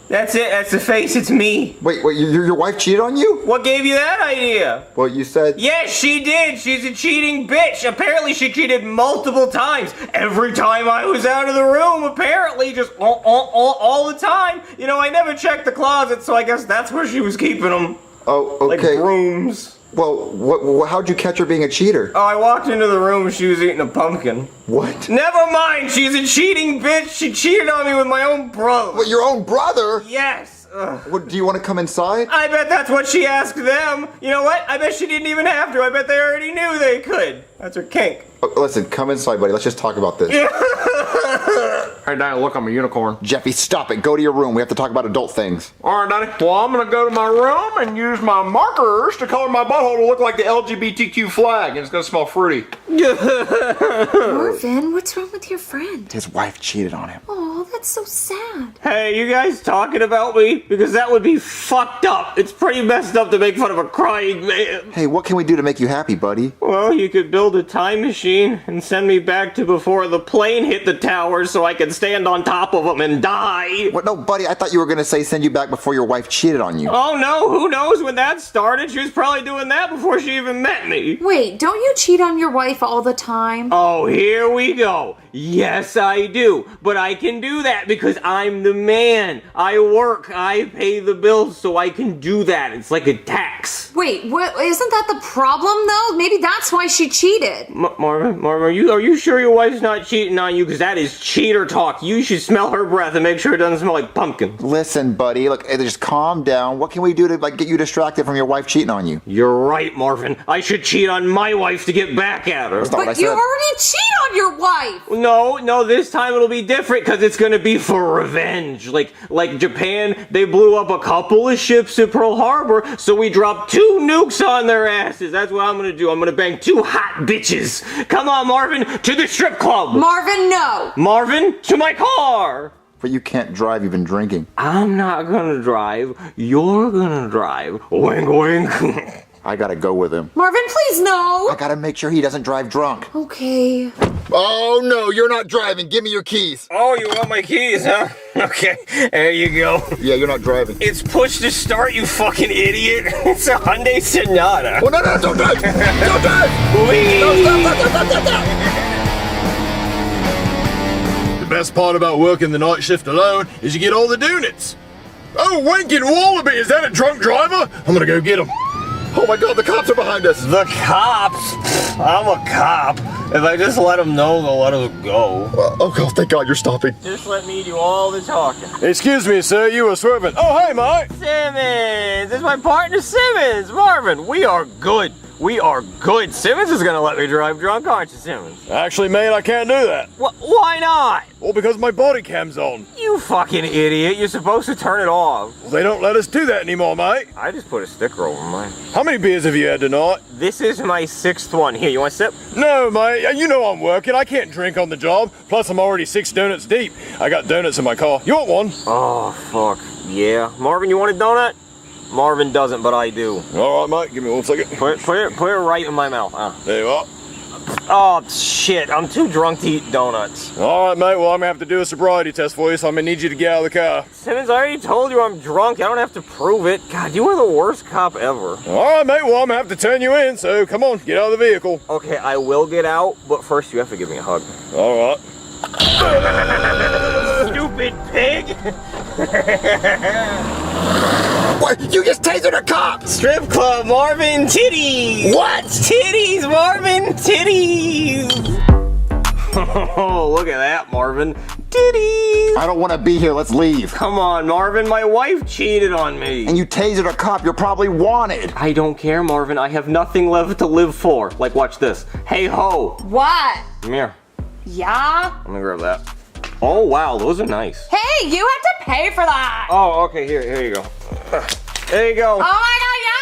That's it. That's the face. It's me. Wait, your wife cheated on you? What gave you that idea? Well, you said... Yes, she did. She's a cheating bitch. Apparently, she cheated multiple times. Every time I was out of the room, apparently, just all the time. You know, I never checked the closet, so I guess that's where she was keeping them. Oh, okay. Like brooms. Well, how'd you catch her being a cheater? Oh, I walked into the room and she was eating a pumpkin. What? Never mind, she's a cheating bitch. She cheated on me with my own brother. What, your own brother? Yes. What, do you want to come inside? I bet that's what she asked them. You know what? I bet she didn't even have to. I bet they already knew they could. That's her kink. Listen, come inside, buddy. Let's just talk about this. Hey, Daddy, look, I'm a unicorn. Jeffy, stop it. Go to your room. We have to talk about adult things. All right, Daddy. Well, I'm gonna go to my room and use my markers to color my butthole to look like the LGBTQ flag, and it's gonna smell fruity. Marvin, what's wrong with your friend? His wife cheated on him. Oh, that's so sad. Hey, you guys talking about me? Because that would be fucked up. It's pretty messed up to make fun of a crying man. Hey, what can we do to make you happy, buddy? Well, you could build a time machine and send me back to before the plane hit the towers so I could stand on top of them and die. What? No, buddy, I thought you were going to say send you back before your wife cheated on you. Oh no, who knows when that started? She was probably doing that before she even met me. Wait, don't you cheat on your wife all the time? Oh, here we go. Yes, I do. But I can do that because I'm the man. I work, I pay the bills, so I can do that. It's like a tax. Wait, what? Isn't that the problem, though? Maybe that's why she cheated. Marvin, are you sure your wife's not cheating on you? Because that is cheater talk. You should smell her breath and make sure it doesn't smell like pumpkin. Listen, buddy, look, just calm down. What can we do to get you distracted from your wife cheating on you? You're right, Marvin. I should cheat on my wife to get back at her. That's not what I But you said. already cheat on your wife! No, this time it'll be different because it's gonna be for revenge. Like Japan, they blew up a couple of ships at Pearl Harbor, so we dropped 2 nukes on their asses. That's what I'm gonna do. I'm gonna bang 2 hot bitches. Come on, Marvin, to the strip club. Marvin, no! Marvin, to my car. But you can't drive, you've been drinking. I'm not gonna drive. You're gonna drive. Wink, wink. I gotta go with him. Marvin, please, no! I gotta make sure he doesn't drive drunk. Okay. Oh no, you're not driving. Give me your keys. Oh, you want my keys, huh? Okay, there you go. Yeah, you're not driving. It's push to start, you fucking idiot. It's a Hyundai Sonata. Oh, no, don't drive! Don't drive! Whee! No, stop. The best part about working the night shift alone is you get all the donuts. Oh, winking wallaby, is that a drunk driver? I'm gonna go get him. Oh my god, the cops are behind us. The cops? I'm a cop. If I just let them know, they'll let us go. Oh god, thank god you're stopping. Just let me do all the talking. Excuse me, sir, you were swerving. Oh, hey, mate. Simmons! It's my partner Simmons! Marvin, we are good. We are good. Simmons is gonna let me drive drunk, aren't you, Simmons? Actually, mate, I can't do that. Why not? Well, because my body cam's on. You fucking idiot. You're supposed to turn it off. They don't let us do that anymore, mate. I just put a sticker over mine. How many beers have you had tonight? This is my 6th one. Here, you want a sip? No, mate. You know I'm working. I can't drink on the job. Plus, I'm already 6 donuts deep. I got donuts in my car. You want one? Oh, fuck. Yeah. Marvin, you want a donut? Marvin doesn't, but I do. All right, mate. Give me 1 second. Put it right in my mouth. There you are. Oh, shit. I'm too drunk to eat donuts. All right, mate. Well, I'm going to have to do a sobriety test for you, so I'm going to need you to get out of the car. Simmons, I already told you I'm drunk. I don't have to prove it. God, you are the worst cop ever. All right, mate. Well, I'm going to have to turn you in, so come on. Get out of the vehicle. Okay, I will get out, but first you have to give me a hug. All right. Stupid pig! What? You just tasered a cop! Strip club, Marvin, titties! What? Titties, Marvin, titties! Oh, look at that, Marvin. Titties! I don't want to be here. Let's leave. Come on, Marvin. My wife cheated on me. And you tasered a cop. You're probably wanted. I don't care, Marvin. I have nothing left to live for. Like, watch this. Hey, ho. What? Come here. Yeah? I'm gonna grab that. Oh, wow. Those are nice. Hey, you have to pay for that! Oh, okay. Here you go. There you go. Oh my god, yeah!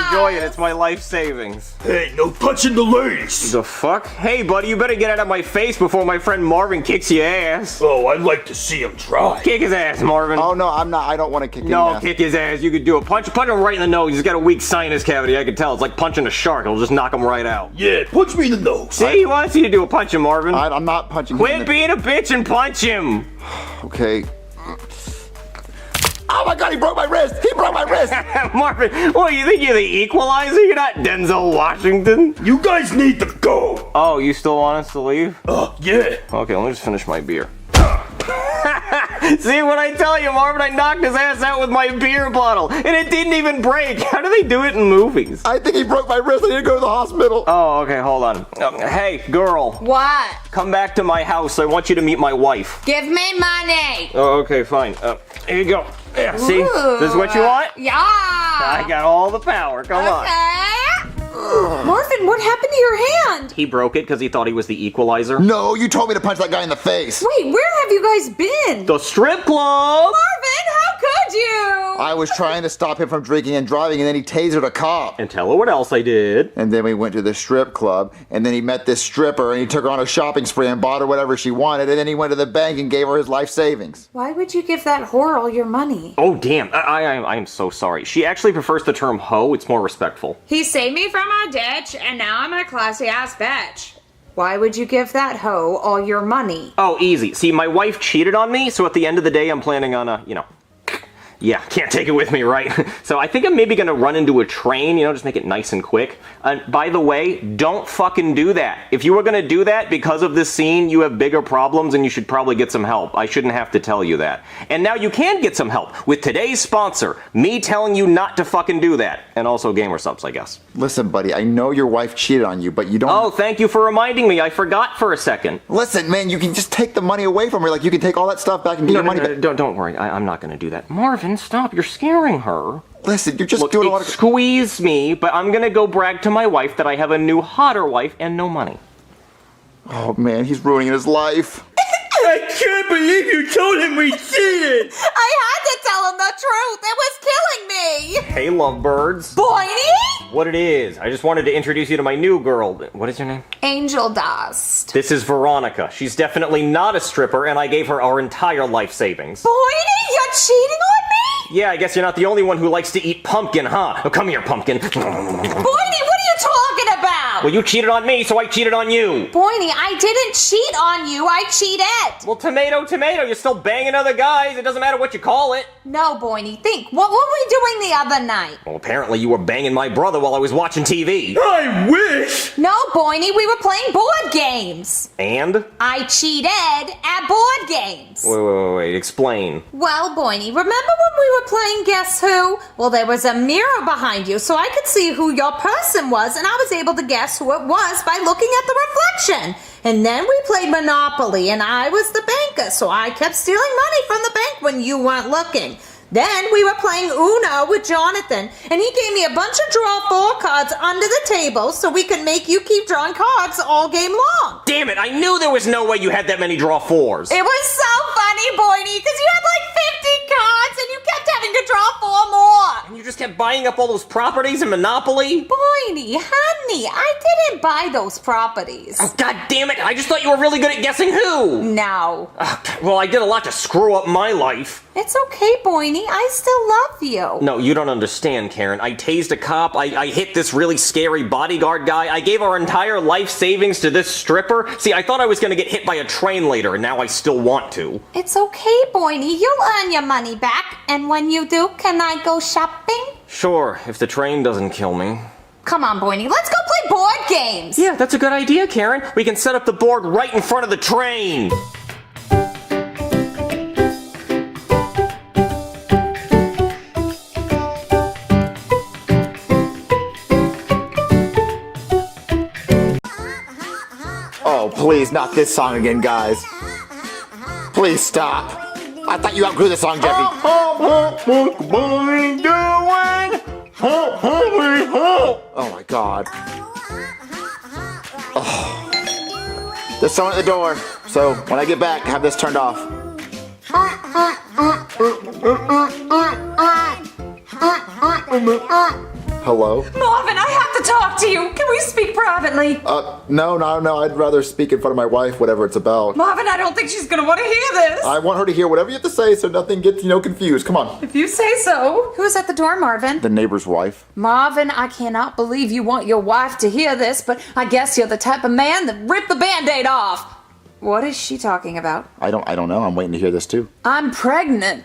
Enjoy it. It's my life savings. Hey, no touching the ladies. The fuck? Hey, buddy, you better get out of my face before my friend Marvin kicks your ass. Oh, I'd like to see him try. Kick his ass, Marvin. Oh, no, I'm not. I don't want to kick his ass. No, kick his ass. You could do it. Punch him right in the nose. He's got a weak sinus cavity. I can tell. It's like punching a shark. It'll just knock him right out. Yeah, punch me in the nose. See, he wants you to do a punch him, Marvin. I'm not punching him. Quit being a bitch and punch him. Okay. Oh my God, he broke my wrist! He broke my wrist! Marvin, what, you think you're the equalizer? You're not Denzel Washington? You guys need to go. Oh, you still want us to leave? Yeah. Okay, let me just finish my beer. See, when I tell you, Marvin, I knocked his ass out with my beer bottle, and it didn't even break. How do they do it in movies? I think he broke my wrist. I need to go to the hospital. Oh, okay, hold on. Hey, girl. What? Come back to my house. I want you to meet my wife. Give me money. Oh, okay, fine. Here you go. Yeah, see? Ooh. This is what you want? Yeah. I got all the power. Come on. Marvin, what happened to your hand? He broke it because he thought he was the equalizer. No, you told me to punch that guy in the face. Wait, where have you guys been? The strip club. Marvin, how could you? I was trying to stop him from drinking and driving, and then he tasered a cop. And tell her what else I did. And then we went to the strip club, and then he met this stripper, and he took her on a shopping spree and bought her whatever she wanted, and then he went to the bank and gave her his life savings. Why would you give that whore all your money? Oh, damn. I am so sorry. She actually prefers the term hoe. It's more respectful. He saved me from a ditch, and now I'm a classy-ass bitch. Why would you give that hoe all your money? Oh, easy. See, my wife cheated on me, so at the end of the day, I'm planning on, yeah, can't take it with me, right? So I think I'm maybe gonna run into a train, just make it nice and quick. And by the way, don't fucking do that. If you were gonna do that because of this scene, you have bigger problems and you should probably get some help. I shouldn't have to tell you that. And now you can get some help with today's sponsor, me telling you not to fucking do that. And also gamer subs, I guess. Listen, buddy, I know your wife cheated on you, but you don't... Oh, thank you for reminding me. I forgot for a second. Listen, man, you can just take the money away from her. Like, you can take all that stuff back and get your money back. Don't worry. I'm not gonna do that. Marvin, stop. You're scaring her. Listen, you're just doing a lot of... Squeeze me, but I'm gonna go brag to my wife that I have a new hotter wife and no money. Oh, man, he's ruining his life. I can't believe you told him we cheated. I had to tell him the truth. It was killing me. Hey, lovebirds. Boiny? What it is? I just wanted to introduce you to my new girl. What is your name? Angel Dust. This is Veronica. She's definitely not a stripper, and I gave her our entire life savings. Boiny, you're cheating on me? Yeah, I guess you're not the only one who likes to eat pumpkin, huh? Oh, come here, pumpkin. Boiny, what are you talking about? Well, you cheated on me, so I cheated on you. Boiny, I didn't cheat on you. I cheated. Well, tomato, you're still banging other guys. It doesn't matter what you call it. No, Boiny, think. What were we doing the other night? Well, apparently you were banging my brother while I was watching TV. I wish. No, Boiny, we were playing board games. And? I cheated at board games. Wait, explain. Well, Boiny, remember when we were playing Guess Who? Well, there was a mirror behind you, so I could see who your person was, and I was able to guess who it was by looking at the reflection. And then we played Monopoly, and I was the banker, so I kept stealing money from the bank when you weren't looking. Then we were playing Uno with Jonathan, and he gave me a bunch of draw 4 cards under the table so we could make you keep drawing cards all game long. Damn it, I knew there was no way you had that many draw 4s. It was so funny, Boiny, because you had like 50 cards, and you kept having to draw 4 more. And you just kept buying up all those properties in Monopoly? Boiny, honey, I didn't buy those properties. Oh, God damn it, I just thought you were really good at guessing who. No. Well, I did a lot to screw up my life. It's okay, Boiny. I still love you. No, you don't understand, Karen. I tased a cop. I hit this really scary bodyguard guy. I gave our entire life savings to this stripper. See, I thought I was going to get hit by a train later, and now I still want to. It's okay, Boiny. You'll earn your money back. And when you do, can I go shopping? Sure, if the train doesn't kill me. Come on, Boiny. Let's go play board games. Yeah, that's a good idea, Karen. We can set up the board right in front of the train. Oh, please, not this song again, guys. Please stop. I thought you outgrew the song, Jeffy. Oh my God. Oh. There's someone at the door, so when I get back, have this turned off. Hello? Marvin, I have to talk to you. Can we speak privately? No. I'd rather speak in front of my wife, whatever it's about. Marvin, I don't think she's gonna want to hear this. I want her to hear whatever you have to say so nothing gets, confused. Come on. If you say so. Who's at the door, Marvin? The neighbor's wife. Marvin, I cannot believe you want your wife to hear this, but I guess you're the type of man that ripped the Band-Aid off. What is she talking about? I don't know. I'm waiting to hear this too. I'm pregnant.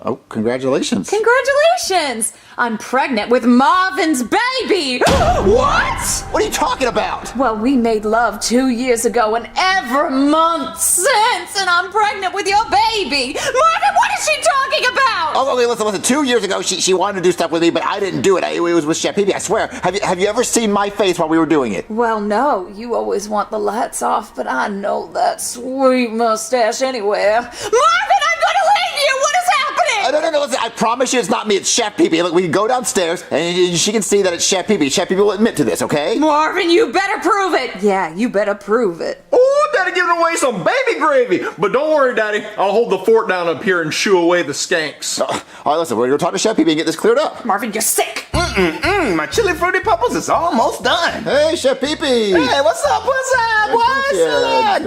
Oh, congratulations. Congratulations! I'm pregnant with Marvin's baby! What? What are you talking about? Well, we made love 2 years ago and every month since, and I'm pregnant with your baby! Marvin, what is she talking about? Oh, okay, listen. 2 years ago, she wanted to do stuff with me, but I didn't do it. It was with Chef Pee-Pee, I swear. Have you ever seen my face while we were doing it? Well, no. You always want the lights off, but I know that sweet mustache anywhere. Marvin, I'm gonna leave you! What is happening? No, listen, I promise you it's not me, it's Chef Pee-Pee. Look, we can go downstairs, and she can see that it's Chef Pee-Pee. Chef Pee-Pee will admit to this, okay? Marvin, you better prove it! Yeah, you better prove it. Oh, Daddy giving away some baby gravy. But don't worry, Daddy. I'll hold the fort down up here and shoo away the skanks. All right, listen, we're going to talk to Chef Pee-Pee and get this cleared up. Marvin, you're sick! My chili fruity pebbles is almost done. Hey, Chef Pee-Pee! Hey, what's up? What's up? What's up?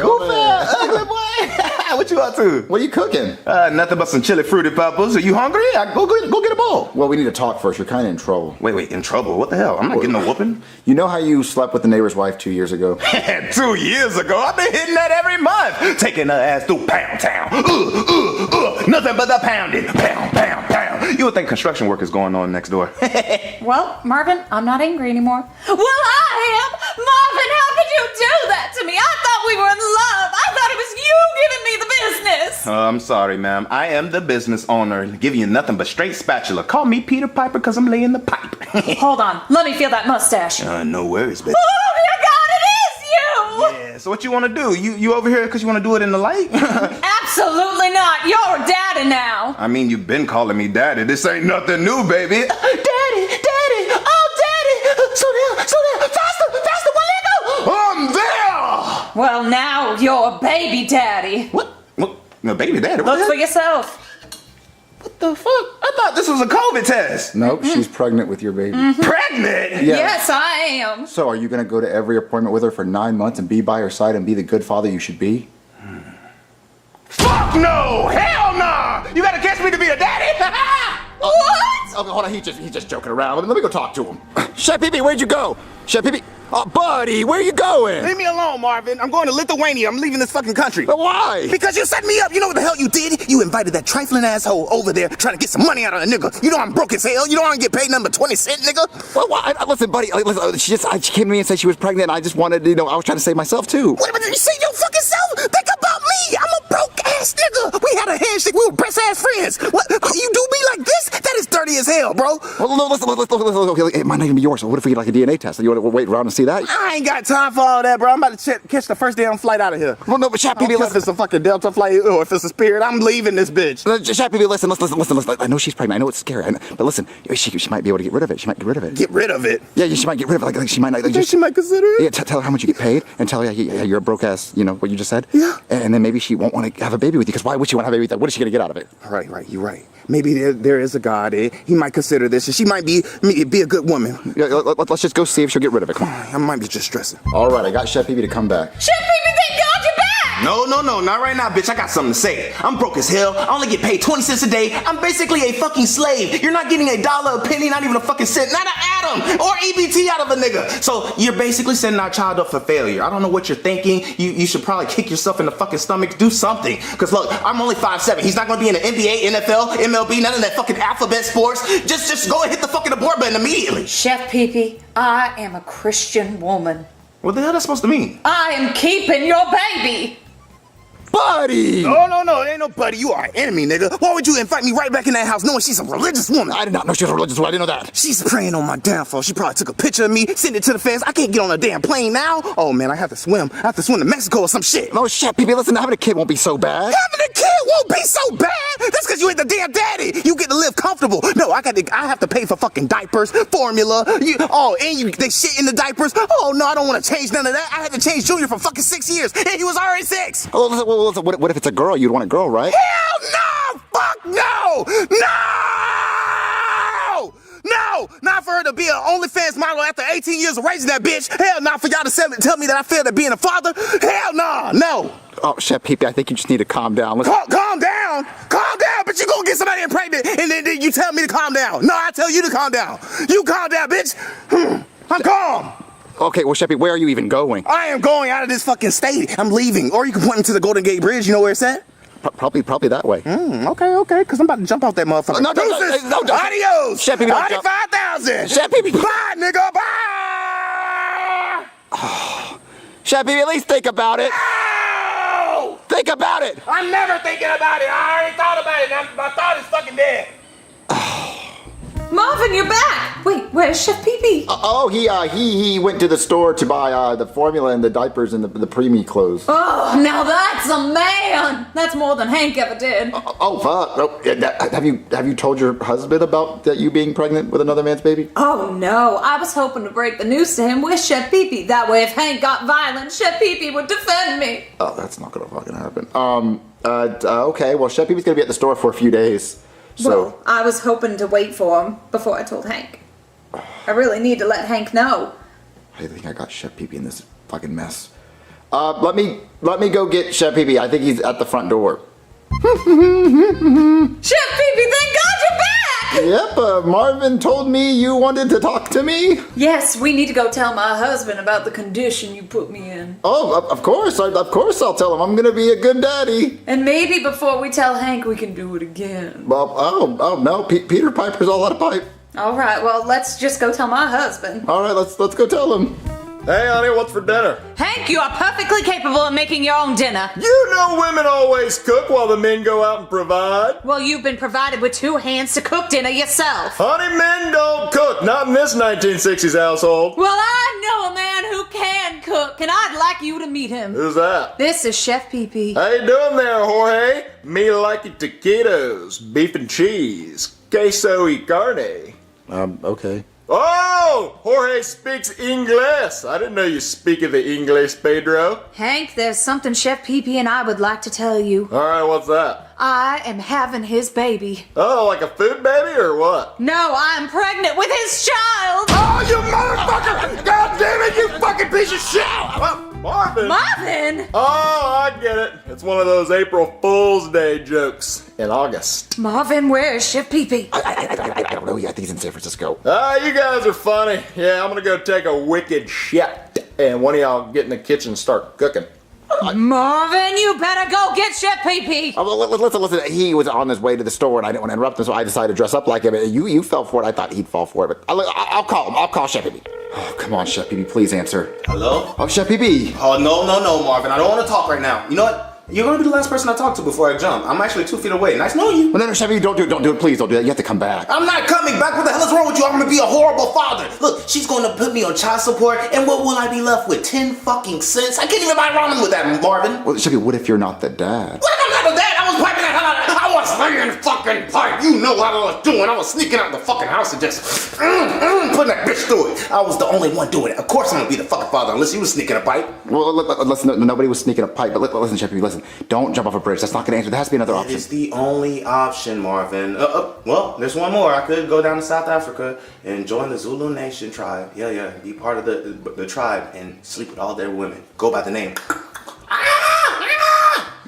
Ugly boy. What you up to? What are you cooking? Nothing but some chili fruity pebbles. Are you hungry? Go get a bowl. Well, we need to talk first. You're kind of in trouble. Wait, in trouble? What the hell? I'm not getting no whooping. You know how you slept with the neighbor's wife 2 years ago? 2 years ago? I've been hitting that every month. Taking her ass through Pound Town. Nothing but the pounding. Pound. You would think construction work is going on next door. Well, Marvin, I'm not angry anymore. Well, I am! Marvin, how could you do that to me? I thought we were in love. I thought it was you giving me the business. I'm sorry, ma'am. I am the business owner. Give you nothing but straight spatula. Call me Peter Piper because I'm laying the pipe. Hold on. Let me feel that mustache. No worries, baby. Oh, my God, it is you! Yeah, so what you want to do? You over here because you want to do it in the light? Absolutely not. You're daddy now. I mean, you've been calling me daddy. This ain't nothing new, baby. Daddy. Oh, daddy. Slow down. Faster, one leg go. I'm there. Well, now you're baby daddy. What? No, baby daddy? Look for yourself. What the fuck? I thought this was a COVID test. Nope, she's pregnant with your baby. Pregnant? Yeah. Yes, I am. So are you going to go to every appointment with her for 9 months and be by her side and be the good father you should be? Fuck no! Hell nah! You gotta catch me to be a daddy? What? Okay, hold on, he's just joking around. Let me go talk to him. Chef Pee-Pee, where'd you go? Chef Pee-Pee? Oh, buddy, where you going? Leave me alone, Marvin. I'm going to Lithuania. I'm leaving this fucking country. But why? Because you set me up. You know what the hell you did? You invited that trifling asshole over there trying to get some money out of a nigga. You know I'm broke as hell. You know I don't get paid nothing but 20 cents, nigga. Well, why? Listen, buddy, she came to me and said she was pregnant, and I just wanted, I was trying to save myself, too. Wait a minute, you see your fucking self? Think about me. I'm a broke ass nigga. We had a handshake. We were best ass friends. What? You do me like this? That is dirty as hell, bro. Well, no, listen, okay, it might not even be yours, so what if we get like a DNA test? You want to wait around and see that? I ain't got time for all that, bro. I'm about to catch the first damn flight out of here. Well, no, but Chef Pee-Pee, listen. If it's a fucking Delta flight or if it's a Spirit, I'm leaving this bitch. Chef Pee-Pee, listen. I know she's pregnant. I know it's scary, but listen, she might be able to get rid of it. She might get rid of it. Get rid of it? Yeah, she might get rid of it. Like she might not. She might consider it? Yeah, tell her how much you get paid, and tell her you're a broke ass. You know what you just said. Yeah. And then maybe she won't want to have a baby with you. Because why would she want to have a baby with you? What is she gonna get out of it? Right. You're right. Maybe there is a God. He might consider this, and she might be a good woman. Yeah, let's just go see if she'll get rid of it. Come on. I might be just stressing. All right, I got Chef Pee-Pee to come back. Chef Pee-Pee, thank God you're back! No, not right now, bitch. I got something to say. I'm broke as hell. I only get paid 20 cents a day. I'm basically a fucking slave. You're not getting $1, a penny, not even a fucking cent, not an atom or EBT out of a nigga. So you're basically setting our child up for failure. I don't know what you're thinking. You should probably kick yourself in the fucking stomach. Do something. Because look, I'm only 5'7". He's not going to be in the NBA, NFL, MLB, none of that fucking alphabet sports. Just go and hit the fucking abort button immediately. Chef Pee-Pee, I am a Christian woman. What the hell that's supposed to mean? I am keeping your baby. Buddy! No, it ain't no buddy. You are an enemy, nigga. Why would you invite me right back in that house knowing she's a religious woman? I did not know she was a religious woman. I didn't know that. She's praying on my downfall. She probably took a picture of me, sent it to the fans. I can't get on a damn plane now. Oh, man, I have to swim. I have to swim to Mexico or some shit. No, Chef Pee-Pee, listen, having a kid won't be so bad. Having a kid won't be so bad. That's because you ain't the damn daddy. You get to live comfortable. No, I have to pay for fucking diapers, formula. They shit in the diapers. Oh, no, I don't want to change none of that. I had to change Junior for fucking 6 years, and he was already 6. Well, listen, what if it's a girl? You'd want a girl, right? Hell no! Fuck no! No! Not for her to be an OnlyFans model after 18 years of raising that bitch. Hell no! For y'all to tell me that I failed at being a father. Hell no! Oh, Chef Pee-Pee, I think you just need to calm down. Calm down! But you gonna get somebody pregnant and then you tell me to calm down. No, I tell you to calm down. You calm down, bitch. I'm calm. Okay, well, Chef Pee-Pee, where are you even going? I am going out of this fucking state. I'm leaving. Or you can point me to the Golden Gate Bridge. You know where it's at? Probably that way. Okay, because I'm about to jump out that motherfucker. No, Deuces! no, Adios! Chef Pee Pee, don't jump. 95,000! Chef Pee Pee. Bye, nigga! Bye! Chef Pee Pee, at least think about it. No! Think about it. I'm never thinking about it. I already thought about it. My thought is fucking dead. Marvin, you're back. Wait, where's Chef Pee Pee? He went to the store to buy the formula and the diapers and the preemie clothes. Oh, now that's a man. That's more than Hank ever did. Fuck! Oh, have you told your husband about you being pregnant with another man's baby? Oh no, I was hoping to break the news to him with Chef Pee Pee. That way, if Hank got violent, Chef Pee Pee would defend me. Oh, that's not gonna fucking happen. Okay. Well, Chef Pee Pee's gonna be at the store for a few days. So Well, I was hoping to wait for him before I told Hank. I really need to let Hank know. I think I got Chef Pee Pee in this fucking mess. Let me go get Chef Pee Pee. I think he's at the front door. Chef Pee Pee, thank God you're back! Yep, Marvin told me you wanted to talk to me. Yes, we need to go tell my husband about the condition you put me in. Oh, of course I'll tell him. I'm gonna be a good daddy. And maybe before we tell Hank, we can do it again. Well, oh no, Peter Piper's all out of pipe. All right, well, let's just go tell my husband. All right, let's go tell him. Hey, honey, what's for dinner? Hank, you are perfectly capable of making your own dinner. You know women always cook while the men go out and provide. Well, you've been provided with 2 hands to cook dinner yourself. Honey, men don't cook. Not in this 1960s household. Well, I know a man who can cook, and I'd like you to meet him. Who's that? This is Chef Pee Pee. How you doing there, Jorge? Me like it taquitos, beef and cheese, queso y carne. Okay. Oh, Jorge speaks English. I didn't know you speak of the English, Pedro. Hank, there's something Chef Pee Pee and I would like to tell you. All right, what's that? I am having his baby. Oh, like a food baby or what? No, I'm pregnant with his child. Oh, you motherfucker! God damn it, you fucking piece of shit! Marvin? Marvin? Oh, I get it. It's one of those April Fool's Day jokes in August. Marvin, where is Chef Pee Pee? I don't know yet. I think he's in San Francisco. You guys are funny. Yeah, I'm gonna go take a wicked shit, and one of y'all get in the kitchen and start cooking. Marvin, you better go get Chef Pee Pee. Listen. He was on his way to the store, and I didn't want to interrupt him, so I decided to dress up like him. You fell for it. I thought he'd fall for it, but I'll call him. I'll call Chef Pee Pee. Oh, come on, Chef Pee Pee, please answer. Hello? Oh, Chef Pee Pee. Oh, no, Marvin. I don't want to talk right now. You know what? You're gonna be the last person I talk to before I jump. I'm actually 2 feet away. Nice knowing you. No, Chef Pee Pee, don't do it. Please don't do that. You have to come back. I'm not coming back. What the hell is wrong with you? I'm gonna be a horrible father. Look, she's gonna put me on child support, and what will I be left with? 10 fucking cents? I can't even buy ramen with that, Marvin. Well, Chef Pee Pee, what if you're not the dad? What if I'm not the dad? I was piping the hell out of it. I was laying fucking pipe. You know what I was doing. I was sneaking out the fucking house and just putting that bitch through it. I was the only one doing it. Of course I'm gonna be the fucking father unless you was sneaking a pipe. Well, listen, nobody was sneaking a pipe, but listen, Chef Pee Pee, listen. Don't jump off a bridge. That's not gonna answer. There has to be another option. It's the only option, Marvin. Well, there's one more. I could go down to South Africa and join the Zulu Nation tribe. Yeah, be part of the tribe and sleep with all their women. Go by the name.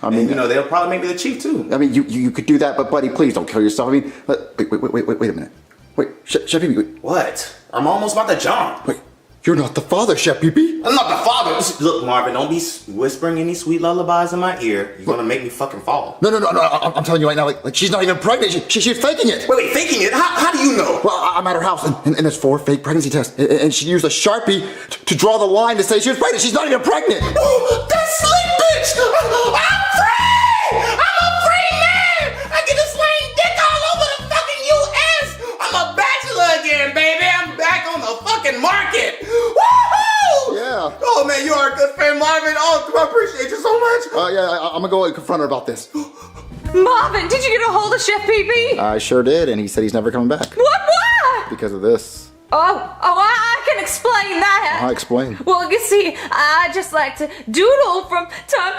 I mean, and, they'll probably make me the chief too. I mean, you could do that, but buddy, please don't kill yourself. I mean, wait a minute. Wait, Chef Pee Pee. What? I'm almost about to jump. Wait, you're not the father, Chef Pee Pee. I'm not the father. Look, Marvin, don't be whispering any sweet lullabies in my ear. You're gonna make me fucking fall. No. I'm telling you right now, like she's not even pregnant. She's faking it. Wait, faking it? How do you know? Well, I'm at her house, and there's 4 fake pregnancy tests, and she used a Sharpie to draw the line to say she was pregnant. She's not even pregnant. Oh, that's slick, bitch! I'm free! I'm a free man! I get to sling dick all over the fucking U.S. I'm a bachelor again, baby. I'm back on the fucking market. Woohoo! Yeah. Oh man, you are a good friend, Marvin. Oh, I appreciate you so much. I'm gonna go and confront her about this. Marvin, did you get a hold of Chef Pee Pee? I sure did, and he said he's never coming back. What? Because of this. I can explain that. I'll explain. Well, you see, I just like to doodle from time to time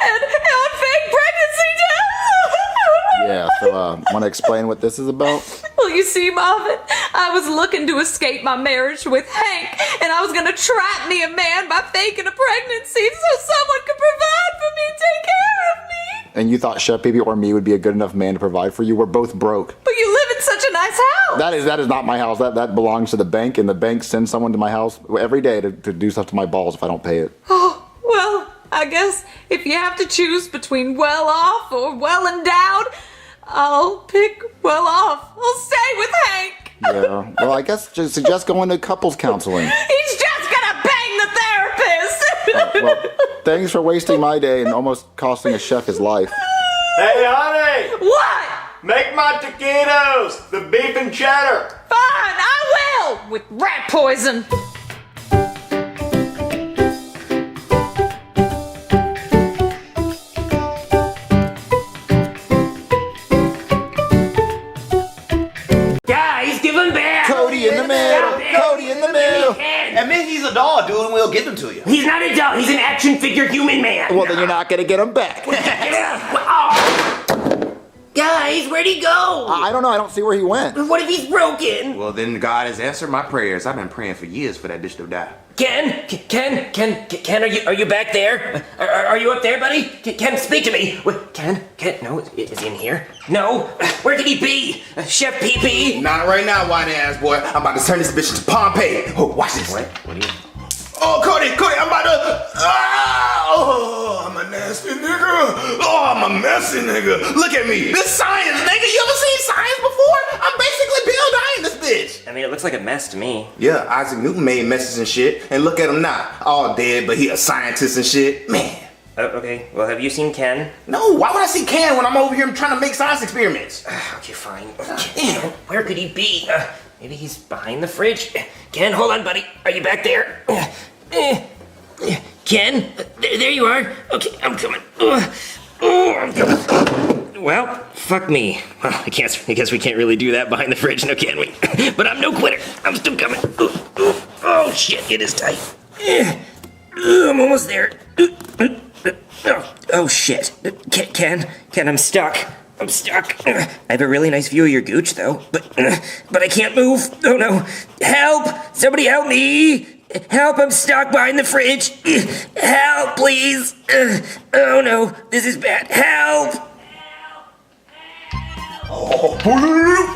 and on fake pregnancy tests. Yeah, so want to explain what this is about? Well, you see, Marvin, I was looking to escape my marriage with Hank, and I was gonna trap me a man by faking a pregnancy so someone could provide for me and take care of me. And you thought Chef Pee Pee or me would be a good enough man to provide for you? We're both broke. But you live in such a nice house. That is not my house. That belongs to the bank, and the bank sends someone to my house every day to do stuff to my balls if I don't pay it. Oh, well, I guess if you have to choose between well off or well endowed, I'll pick well off. I'll stay with Hank. Yeah. Well, I guess just suggest going to couples counseling. He's just gonna bang the therapist. Well, thanks for wasting my day and almost costing a chef his life. Hey, honey! What? Make my taquitos, the beef and cheddar. Fine, I will. With rat poison. Guys, give him back! Cody in the middle! Cody in the middle! Admit he's a doll, dude, and we'll give him to you. He's not a doll, he's an action figure human man! Well, then you're not gonna get him back. Guys, where'd he go? I don't know. I don't see where he went. What if he's broken? Well, then God has answered my prayers. I've been praying for years for that bitch to die. Ken, are you back there? Are you up there, buddy? Ken, speak to me. Wait, Ken, no, is he in here? No, where could he be? Chef PP? Not right now, white ass boy. I'm about to turn this bitch into Pompeii. Oh, watch this. What are you? Oh, Cody, I'm about to. Oh, I'm a nasty nigga. Oh, I'm a messy nigga. Look at me. This science, nigga. You ever seen science before? I'm basically Bill Nye in this bitch. I mean, it looks like a mess to me. Yeah, Isaac Newton made messes and shit, and look at him now. All dead, but he a scientist and shit. Man. Okay, well, have you seen Ken? No, why would I see Ken when I'm over here trying to make science experiments? Okay, fine. Damn, where could he be? Maybe he's behind the fridge. Ken, hold on, buddy. Are you back there? Ken, there you are. Okay, I'm coming. I'm coming. Well, fuck me. Well, I guess we can't really do that behind the fridge, now can we? But I'm no quitter. I'm still coming. Oh shit, it is tight. I'm almost there. Oh shit. Ken, I'm stuck. I'm stuck. I have a really nice view of your gooch, though. But I can't move. Oh no. Help! Somebody help me! Help, I'm stuck behind the fridge. Help, please. Oh no, this is bad. Help! Oh, boo!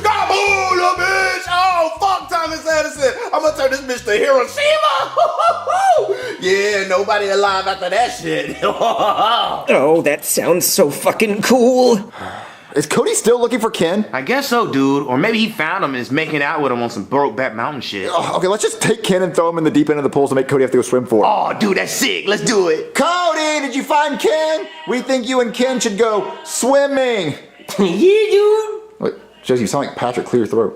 Got boo, little bitch! Oh, fuck Thomas Edison! I'm gonna turn this bitch to Hiroshima! Yeah, nobody alive after that shit. Oh, that sounds so fucking cool. Is Cody still looking for Ken? I guess so, dude. Or maybe he found him and is making out with him on some Brokeback Mountain shit. Oh, okay, let's just take Ken and throw him in the deep end of the pool to make Cody have to go swim for. Oh, dude, that's sick. Let's do it. Cody, did you find Ken? We think you and Ken should go swimming. Yeah, dude. Wait, Jesse, you sound like Patrick. Clear your throat.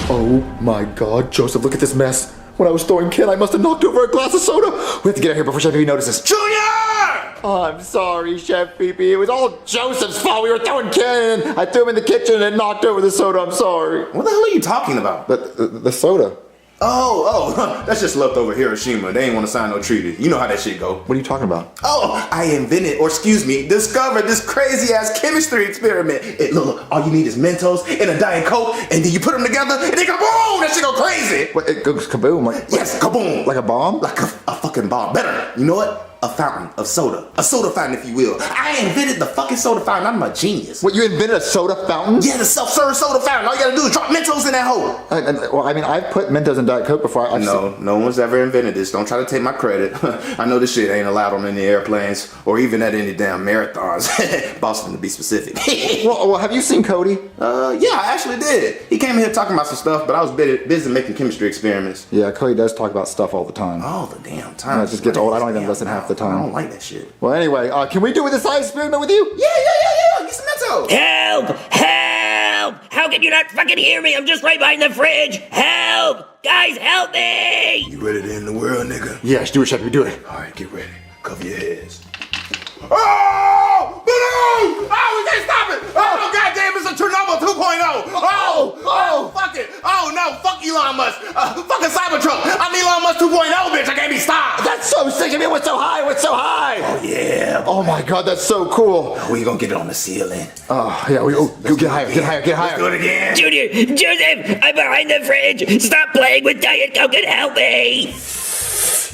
Oh my God, Joseph, look at this mess. When I was throwing Ken, I must have knocked over a glass of soda. We have to get out here before Chef PP notices. Junior! Oh, I'm sorry, Chef PP. It was all Joseph's fault. We were throwing Ken in. I threw him in the kitchen and it knocked over the soda. I'm sorry. What the hell are you talking about? The soda. Oh, that's just leftover Hiroshima. They ain't want to sign no treaty. You know how that shit go. What are you talking about? Oh, I invented, or excuse me, discovered this crazy ass chemistry experiment. Look, all you need is Mentos and a Diet Coke, and then you put them together, and then kaboom! That shit go crazy. What, it goes kaboom? Like, yes, kaboom. Like a bomb? Like a fucking bomb. Better. You know what? A fountain of soda. A soda fountain, if you will. I invented the fucking soda fountain. I'm a genius. What, you invented a soda fountain? Yeah, the self-serve soda fountain. All you gotta do is drop Mentos in that hole. Well, I mean, I've put Mentos in Diet Coke before. No one's ever invented this. Don't try to take my credit. I know this shit ain't allowed on any airplanes or even at any damn marathons. Boston, to be specific. well, have you seen Cody? Yeah, I actually did. He came here talking about some stuff, but I was busy making chemistry experiments. Yeah, Cody does talk about stuff all the time. All the damn time. It just gets old. I don't even listen half the time. I don't like that shit. Well, anyway, can we do this science experiment with you? Yeah. Get some Mentos. Help! How can you not fucking hear me? I'm just right behind the fridge. Help! Guys, help me! You ready to end the world, nigga? Yes, do it, Chef. You do it. All right, get ready. Cover your heads. Oh! Balloon! Oh, we can't stop it! Oh, goddamn, it's a Chernobyl 2.0! Oh, fuck it! Oh, no, fuck Elon Musk! Fucking Cybertruck! I'm Elon Musk 2.0, bitch! I can't be stopped! That's so sick of me! What's so high? Oh, yeah. Oh, my God, that's so cool. We gonna get it on the ceiling. Oh, yeah, go get higher, Let's do it again. Junior, Joseph, I'm behind the fridge. Stop playing with Diet Coke and help me.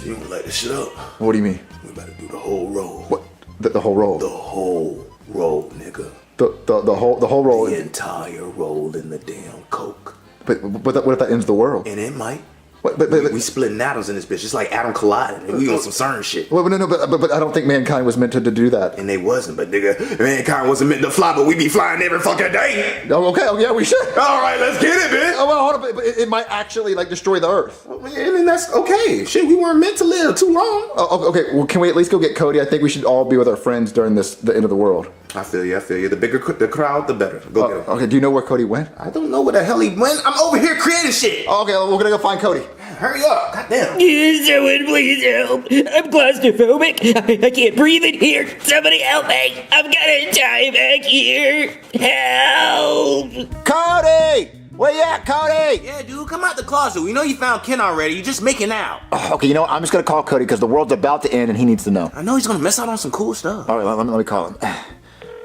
You don't light this shit up. What do you mean? We about to do the whole roll. What? The whole roll? The whole roll, nigga. The whole roll? The entire roll in the damn Coke. But what if that ends the world? And it might. We splitting atoms in this bitch. It's like atom colliding. We on some CERN shit. Well, no, but I don't think mankind was meant to do that. And they wasn't, but nigga, mankind wasn't meant to fly, but we be flying every fucking day. Oh, okay, oh, yeah, we should. All right, let's get it, bitch. Oh, well, hold on, but it might actually like destroy the Earth. I mean, that's okay. Shit, we weren't meant to live too long. Oh, okay, well, can we at least go get Cody? I think we should all be with our friends during the end of the world. I feel you. The bigger the crowd, the better. Go get him. Okay, do you know where Cody went? I don't know where the hell he went. I'm over here creating shit. Okay, well, we're gonna go find Cody. Hurry up. Goddamn. Someone please help. I'm claustrophobic. I can't breathe in here. Somebody help me. I'm gonna die back here. Help. Cody! Where you at, Cody? Yeah, dude, come out the closet. We know you found Ken already. You're just making out. Okay, you know what? I'm just gonna call Cody because the world's about to end and he needs to know. I know he's gonna miss out on some cool stuff. All right, let me call him.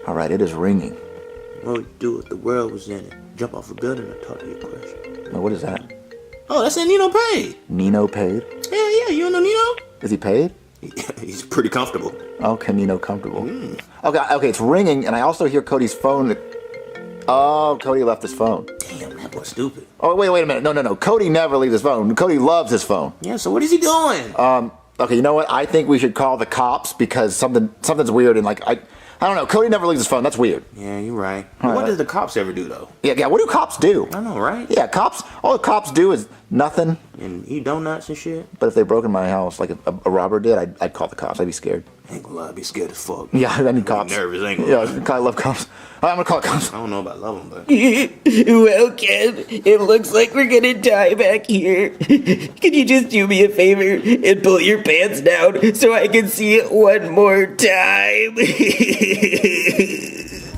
All right, it is ringing. What would you do if the world was in it? Jump off a building and talk to your crush. Well, what is that? Oh, that's that Nino paid. Nino paid? Yeah, you know Nino? Is he paid? He's pretty comfortable. Okay, Nino comfortable. Okay, it's ringing, and I also hear Cody's phone. Oh, Cody left his phone. Damn, that boy's stupid. Oh, wait a minute. No. Cody never leaves his phone. Cody loves his phone. Yeah, so what is he doing? Okay, you know what? I think we should call the cops because something's weird, and like I don't know. Cody never leaves his phone. That's weird. Yeah, you're right. What did the cops ever do, though? Yeah. What do cops do? I know, right? Yeah, cops. All the cops do is nothing. And eat donuts and shit. But if they broke in my house, like a robber did, I'd call the cops. I'd be scared. Ain't gonna lie, I'd be scared as fuck. Yeah, I need cops. Nervous, ain't gonna lie. Yeah, I love cops. I'm gonna call cops. I don't know about love them, but. Well, Ken, it looks like we're gonna die back here. Can you just do me a favor and pull your pants down so I can see it one more time?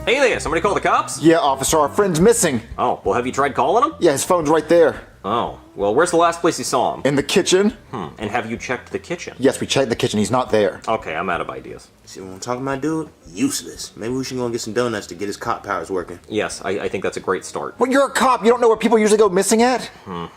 Hey there, somebody call the cops? Yeah, officer, our friend's missing. Oh, well, have you tried calling him? Yeah, his phone's right there. Oh, well, where's the last place you saw him? In the kitchen. And have you checked the kitchen? Yes, we checked the kitchen. He's not there. Okay, I'm out of ideas. See what I'm talking about, dude? Useless. Maybe we should go and get some donuts to get his cop powers working. Yes, I think that's a great start. Well, you're a cop. You don't know where people usually go missing at?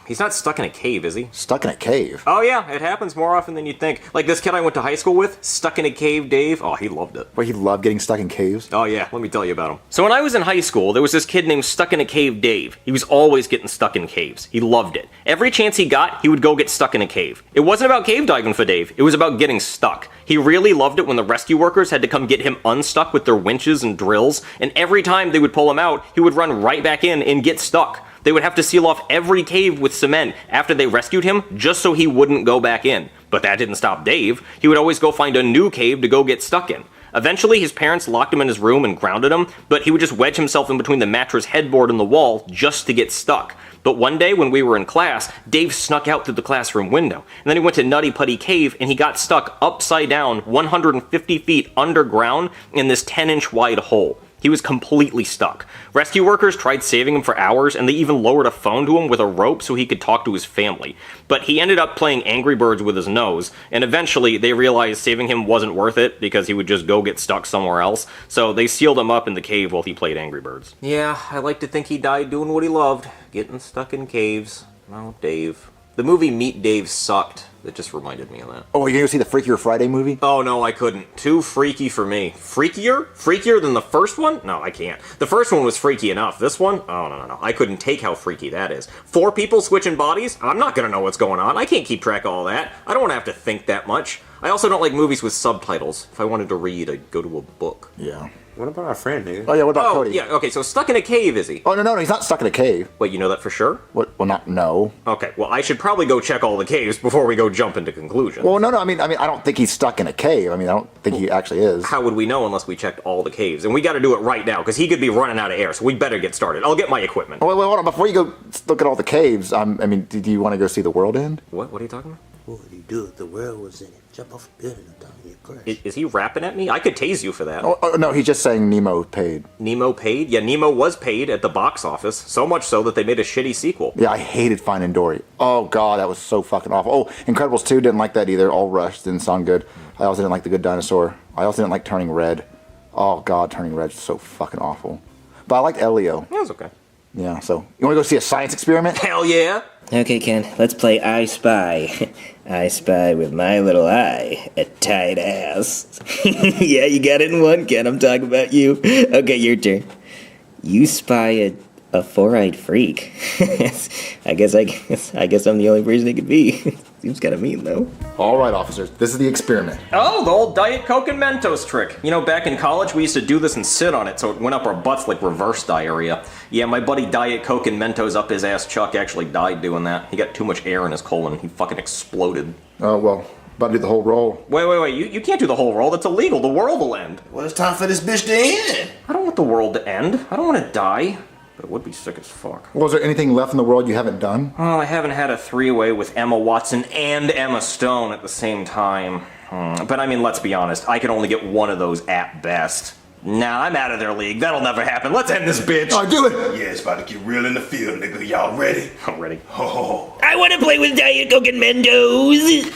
He's not stuck in a cave, is he? Stuck in a cave? Oh, yeah, it happens more often than you'd think. Like this kid I went to high school with, stuck in a cave, Dave. Oh, he loved it. Wait, he loved getting stuck in caves? Oh, yeah, let me tell you about him. So when I was in high school, there was this kid named Stuck in a Cave Dave. He was always getting stuck in caves. He loved it. Every chance he got, he would go get stuck in a cave. It wasn't about cave diving for Dave, it was about getting stuck. He really loved it when the rescue workers had to come get him unstuck with their winches and drills, and every time they would pull him out, he would run right back in and get stuck. They would have to seal off every cave with cement after they rescued him just so he wouldn't go back in. But that didn't stop Dave. He would always go find a new cave to go get stuck in. Eventually, his parents locked him in his room and grounded him, but he would just wedge himself in between the mattress headboard and the wall just to get stuck. But one day when we were in class, Dave snuck out through the classroom window, and then he went to Nutty Putty Cave and he got stuck upside down 150 feet underground in this 10-inch wide hole. He was completely stuck. Rescue workers tried saving him for hours, and they even lowered a phone to him with a rope so he could talk to his family. But he ended up playing Angry Birds with his nose, and eventually they realized saving him wasn't worth it because he would just go get stuck somewhere else, so they sealed him up in the cave while he played Angry Birds. Yeah, I like to think he died doing what he loved, getting stuck in caves. Oh, Dave. The movie Meet Dave sucked. That just reminded me of that. Oh, are you going to see the Freakier Friday movie? Oh, no, I couldn't. Too freaky for me. Freakier? Freakier than the first one? No, I can't. The first one was freaky enough. This one? Oh, no. I couldn't take how freaky that is. 4 people switching bodies? I'm not going to know what's going on. I can't keep track of all that. I don't want to have to think that much. I also don't like movies with subtitles. If I wanted to read, I'd go to a book. Yeah. What about our friend, nigga? Oh, yeah, what about Cody? Yeah, okay, so stuck in a cave, is he? Oh, no, he's not stuck in a cave. Wait, you know that for sure? What? Well, no. Okay, well, I should probably go check all the caves before we go jump into conclusions. Well, no, I mean, I don't think he's stuck in a cave. I mean, I don't think he actually is. How would we know unless we checked all the caves? And we got to do it right now, because he could be running out of air, so we better get started. I'll get my equipment. Oh, wait, hold on. Before you go look at all the caves, I mean, do you want to go see the world end? What are you talking about? What would you do if the world was in it? Jump off a building and talk to your crush. Is he rapping at me? I could tase you for that. Oh, no, he's just saying Nemo paid. Nemo paid? Yeah, Nemo was paid at the box office. So much so that they made a shitty sequel. Yeah, I hated Finding Dory. Oh, God, that was so fucking awful. Oh, Incredibles 2, didn't like that either. All rushed, didn't sound good. I also didn't like The Good Dinosaur. I also didn't like Turning Red. Oh, God, Turning Red's so fucking awful. But I liked Elio. Yeah, it was okay. Yeah, so, you want to go see a science experiment? Hell yeah! Okay, Ken, let's play I Spy. I spy with my little eye a tight ass. Yeah, you got it in one, Ken. I'm talking about you. Okay, your turn. You spy A four-eyed freak. I guess I'm the only person it could be. Seems kind of mean, though. All right, officers, this is the experiment. Oh, the old Diet Coke and Mentos trick. You know, back in college, we used to do this and sit on it, so it went up our butts like reverse diarrhea. Yeah, my buddy Diet Coke and Mentos up his ass Chuck actually died doing that. He got too much air in his colon. He fucking exploded. Oh, well, about to do the whole roll. Wait, you can't do the whole roll. That's illegal. The world will end. Well, it's time for this bitch to end. I don't want the world to end. I don't want to die. But it would be sick as fuck. Well, is there anything left in the world you haven't done? Well, I haven't had a three-way with Emma Watson and Emma Stone at the same time. But I mean, let's be honest. I can only get one of those at best. Nah, I'm out of their league. That'll never happen. Let's end this bitch. Oh, do it. Yeah, it's about to get real in the field, nigga. Y'all ready? I'm ready. Oh. I want to play with Diet Coke and Mentos.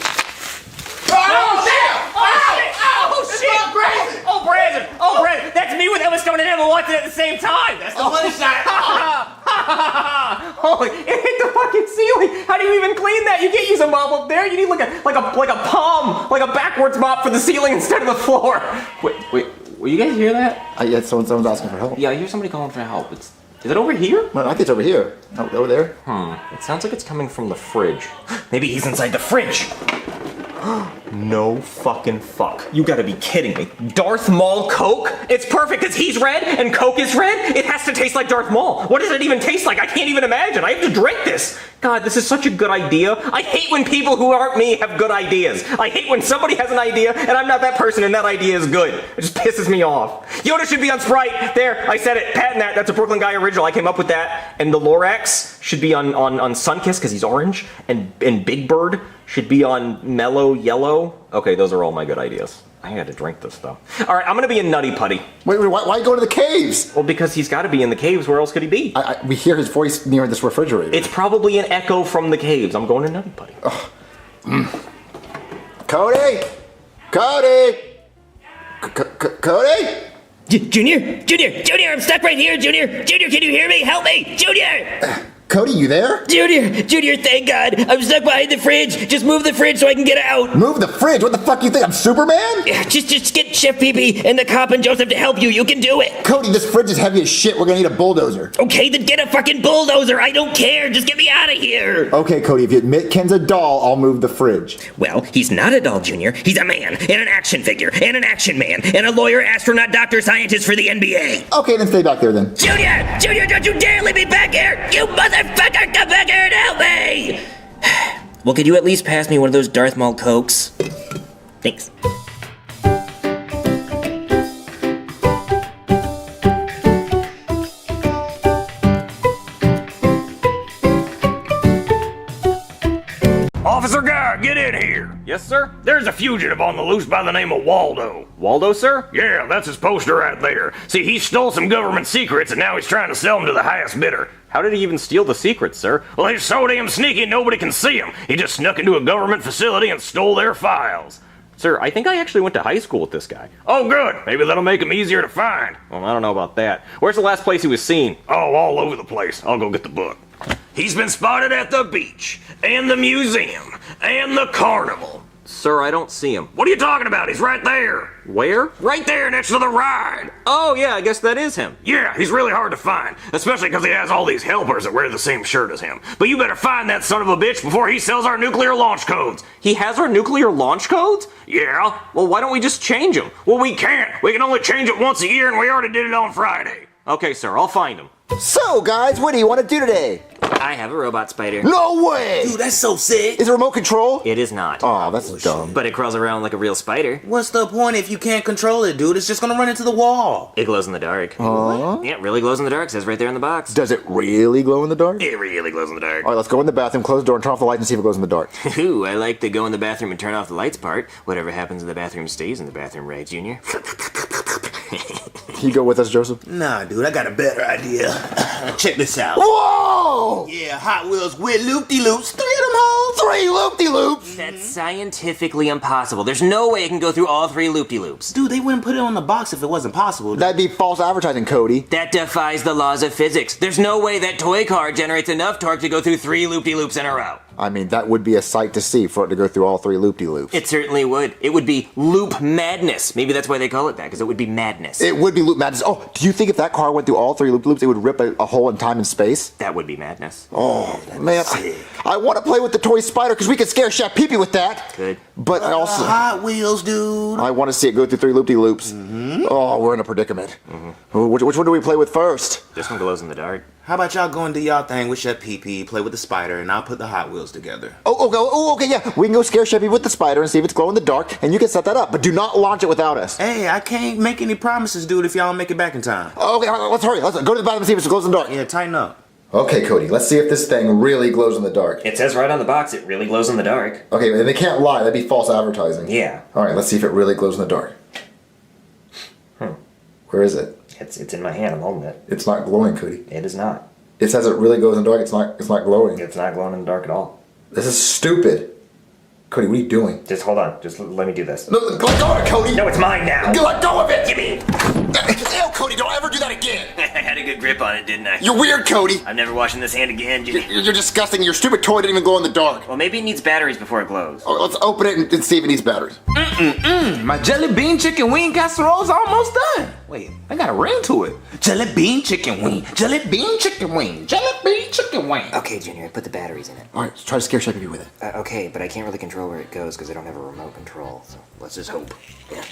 Oh, Brandon! That's me with Emma Stone and Emma Watson at the same time! That's the money shot! Holy, it hit the fucking ceiling! How do you even clean that? You can't use a mop up there. You need like a palm, like a backwards mop for the ceiling instead of the floor. Wait, will you guys hear that? Yeah, someone's asking for help. Yeah, I hear somebody calling for help. Is it over here? Well, I think it's over here. Oh, over there? It sounds like it's coming from the fridge. Maybe he's inside the fridge. No fucking fuck. You gotta be kidding me. Darth Maul Coke? It's perfect because he's red and Coke is red? It has to taste like Darth Maul. What does it even taste like? I can't even imagine. I have to drink this. God, this is such a good idea. I hate when people who aren't me have good ideas. I hate when somebody has an idea and I'm not that person and that idea is good. It just pisses me off. Yoda should be on Sprite. There, I said it. Patent that. That's a Brooklyn Guy original. I came up with that. And the Lorax should be on Sunkiss because he's orange. And Big Bird should be on Mellow Yellow. Okay, those are all my good ideas. I had to drink this though. All right, I'm gonna be in Nutty Putty. Wait, why go to the caves? Well, because he's got to be in the caves. Where else could he be? We hear his voice near this refrigerator. It's probably an echo from the caves. I'm going to Nutty Putty. Cody! Junior, I'm stuck right here, Junior, can you hear me? Help me, Junior! Cody, you there? Junior, thank God. I'm stuck behind the fridge. Just move the fridge so I can get out. Move the fridge? What the fuck you think? I'm Superman? Just get Chef Pee-Pee and the cop and Joseph to help you. You can do it. Cody, this fridge is heavy as shit. We're gonna need a bulldozer. Okay, then get a fucking bulldozer. I don't care. Just get me out of here. Okay, Cody, if you admit Ken's a doll, I'll move the fridge. Well, he's not a doll, Junior. He's a man and an action figure and an action man and a lawyer, astronaut, doctor, scientist for the NBA. Okay, then stay back there then. Junior, don't you dare leave me back here. You motherfucker, come back here and help me! Well, could you at least pass me one of those Darth Maul Cokes? Thanks. Officer Guy, get in here. Yes, sir? There's a fugitive on the loose by the name of Waldo. Waldo, sir? Yeah, that's his poster right there. See, he stole some government secrets and now he's trying to sell them to the highest bidder. How did he even steal the secrets, sir? Well, he's so damn sneaky nobody can see him. He just snuck into a government facility and stole their files. Sir, I think I actually went to high school with this guy. Oh, good. Maybe that'll make him easier to find. Well, I don't know about that. Where's the last place he was seen? Oh, all over the place. I'll go get the book. He's been spotted at the beach, and the museum, and the carnival. Sir, I don't see him. What are you talking about? He's right there. Where? Right there next to the ride. Oh, yeah, I guess that is him. Yeah, he's really hard to find, especially because he has all these helpers that wear the same shirt as him. But you better find that son of a bitch before he sells our nuclear launch codes. He has our nuclear launch codes? Yeah. Well, why don't we just change them? Well, we can't. We can only change it once a year, and we already did it on Friday. Okay, sir, I'll find him. So, guys, what do you want to do today? I have a robot spider. No way! Dude, that's so sick. Is it remote control? It is not. Oh, that's dumb. But it crawls around like a real spider. What's the point if you can't control it, dude? It's just gonna run into the wall. It glows in the dark. Aww. Yeah, really glows in the dark. Says right there in the box. Does it really glow in the dark? It really glows in the dark. All right, let's go in the bathroom, close the door, and turn off the lights and see if it glows in the dark. Ooh, I like to go in the bathroom and turn off the lights part. Whatever happens in the bathroom stays in the bathroom, right, Junior? Can you go with us, Joseph? Nah, dude, I got a better idea. Check this out. Whoa! Yeah, Hot Wheels with loop-de-loops. 3 of them holes. 3 loop-de-loops? That's scientifically impossible. There's no way it can go through all 3 loop-de-loops. Dude, they wouldn't put it on the box if it wasn't possible. Dude. That'd be false advertising, Cody. That defies the laws of physics. There's no way that toy car generates enough torque to go through 3 loop-de-loops in a row. I mean, that would be a sight to see for it to go through all 3 loop-de-loops. It certainly would. It would be loop madness. Maybe that's why they call it that, because it would be madness. It would be loop madness. Oh, do you think if that car went through all 3 loop-de-loops, it would rip a hole in time and space? That would be madness. Oh, man. I want to play with the toy spider because we could scare Chef Pee-Pee with that. Good. But I also... Hot Wheels, dude. I want to see it go through 3 loop-de-loops. Oh, we're in a predicament. Which one do we play with first? This one glows in the dark. How about y'all go and do y'all thing with Chef Pee-Pee, play with the spider, and I'll put the Hot Wheels together. Okay, yeah. We can go scare Chef Pee-Pee with the spider and see if it's glow in the dark, and you can set that up. But do not launch it without us. Hey, I can't make any promises, dude, if y'all don't make it back in time. Okay, let's hurry. Let's go to the bathroom and see if it glows in the dark. Yeah, tighten up. Okay, Cody, let's see if this thing really glows in the dark. It says right on the box it really glows in the dark. Okay, and they can't lie. That'd be false advertising. Yeah. All right, let's see if it really glows in the dark. Where is it? It's in my hand. I'm holding it. It's not glowing, Cody. It is not. It says it really glows in the dark. It's not glowing. It's not glowing in the dark at all. This is stupid. Cody, what are you doing? Just hold on. Just let me do this. No, let go of it, Cody. No, it's mine now. Let go of it. Give me. Ew, Cody, don't ever do that again. I had a good grip on it, didn't I? You're weird, Cody. I'm never washing this hand again, Jimmy. You're disgusting. Your stupid toy didn't even glow in the dark. Well, maybe it needs batteries before it glows. Oh, let's open it and see if it needs batteries. My jelly bean chicken wing casserole's almost done. Wait, I got a ring to it. Jelly bean chicken wing. Jelly bean chicken wing. Jelly bean chicken wing. Okay, Junior, put the batteries in it. All right, let's try to scare Chef Pee-Pee with it. Okay, but I can't really control where it goes because I don't have a remote control. So let's just hope. Yeah.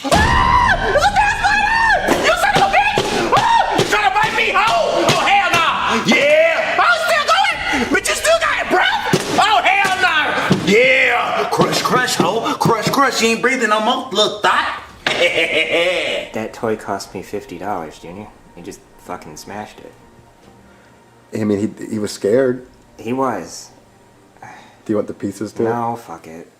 There's a bear spider! You son of a bitch! Oh, you trying to bite me? Oh hell no! Yeah! Oh, it's still going! But you still got it, bro! Oh, hell no! Yeah! Crush, ho! Crush, you ain't breathing no more, little thought! That toy cost me $50, Junior. He just fucking smashed it. I mean, he was scared. He was. Do you want the pieces too? No, fuck it.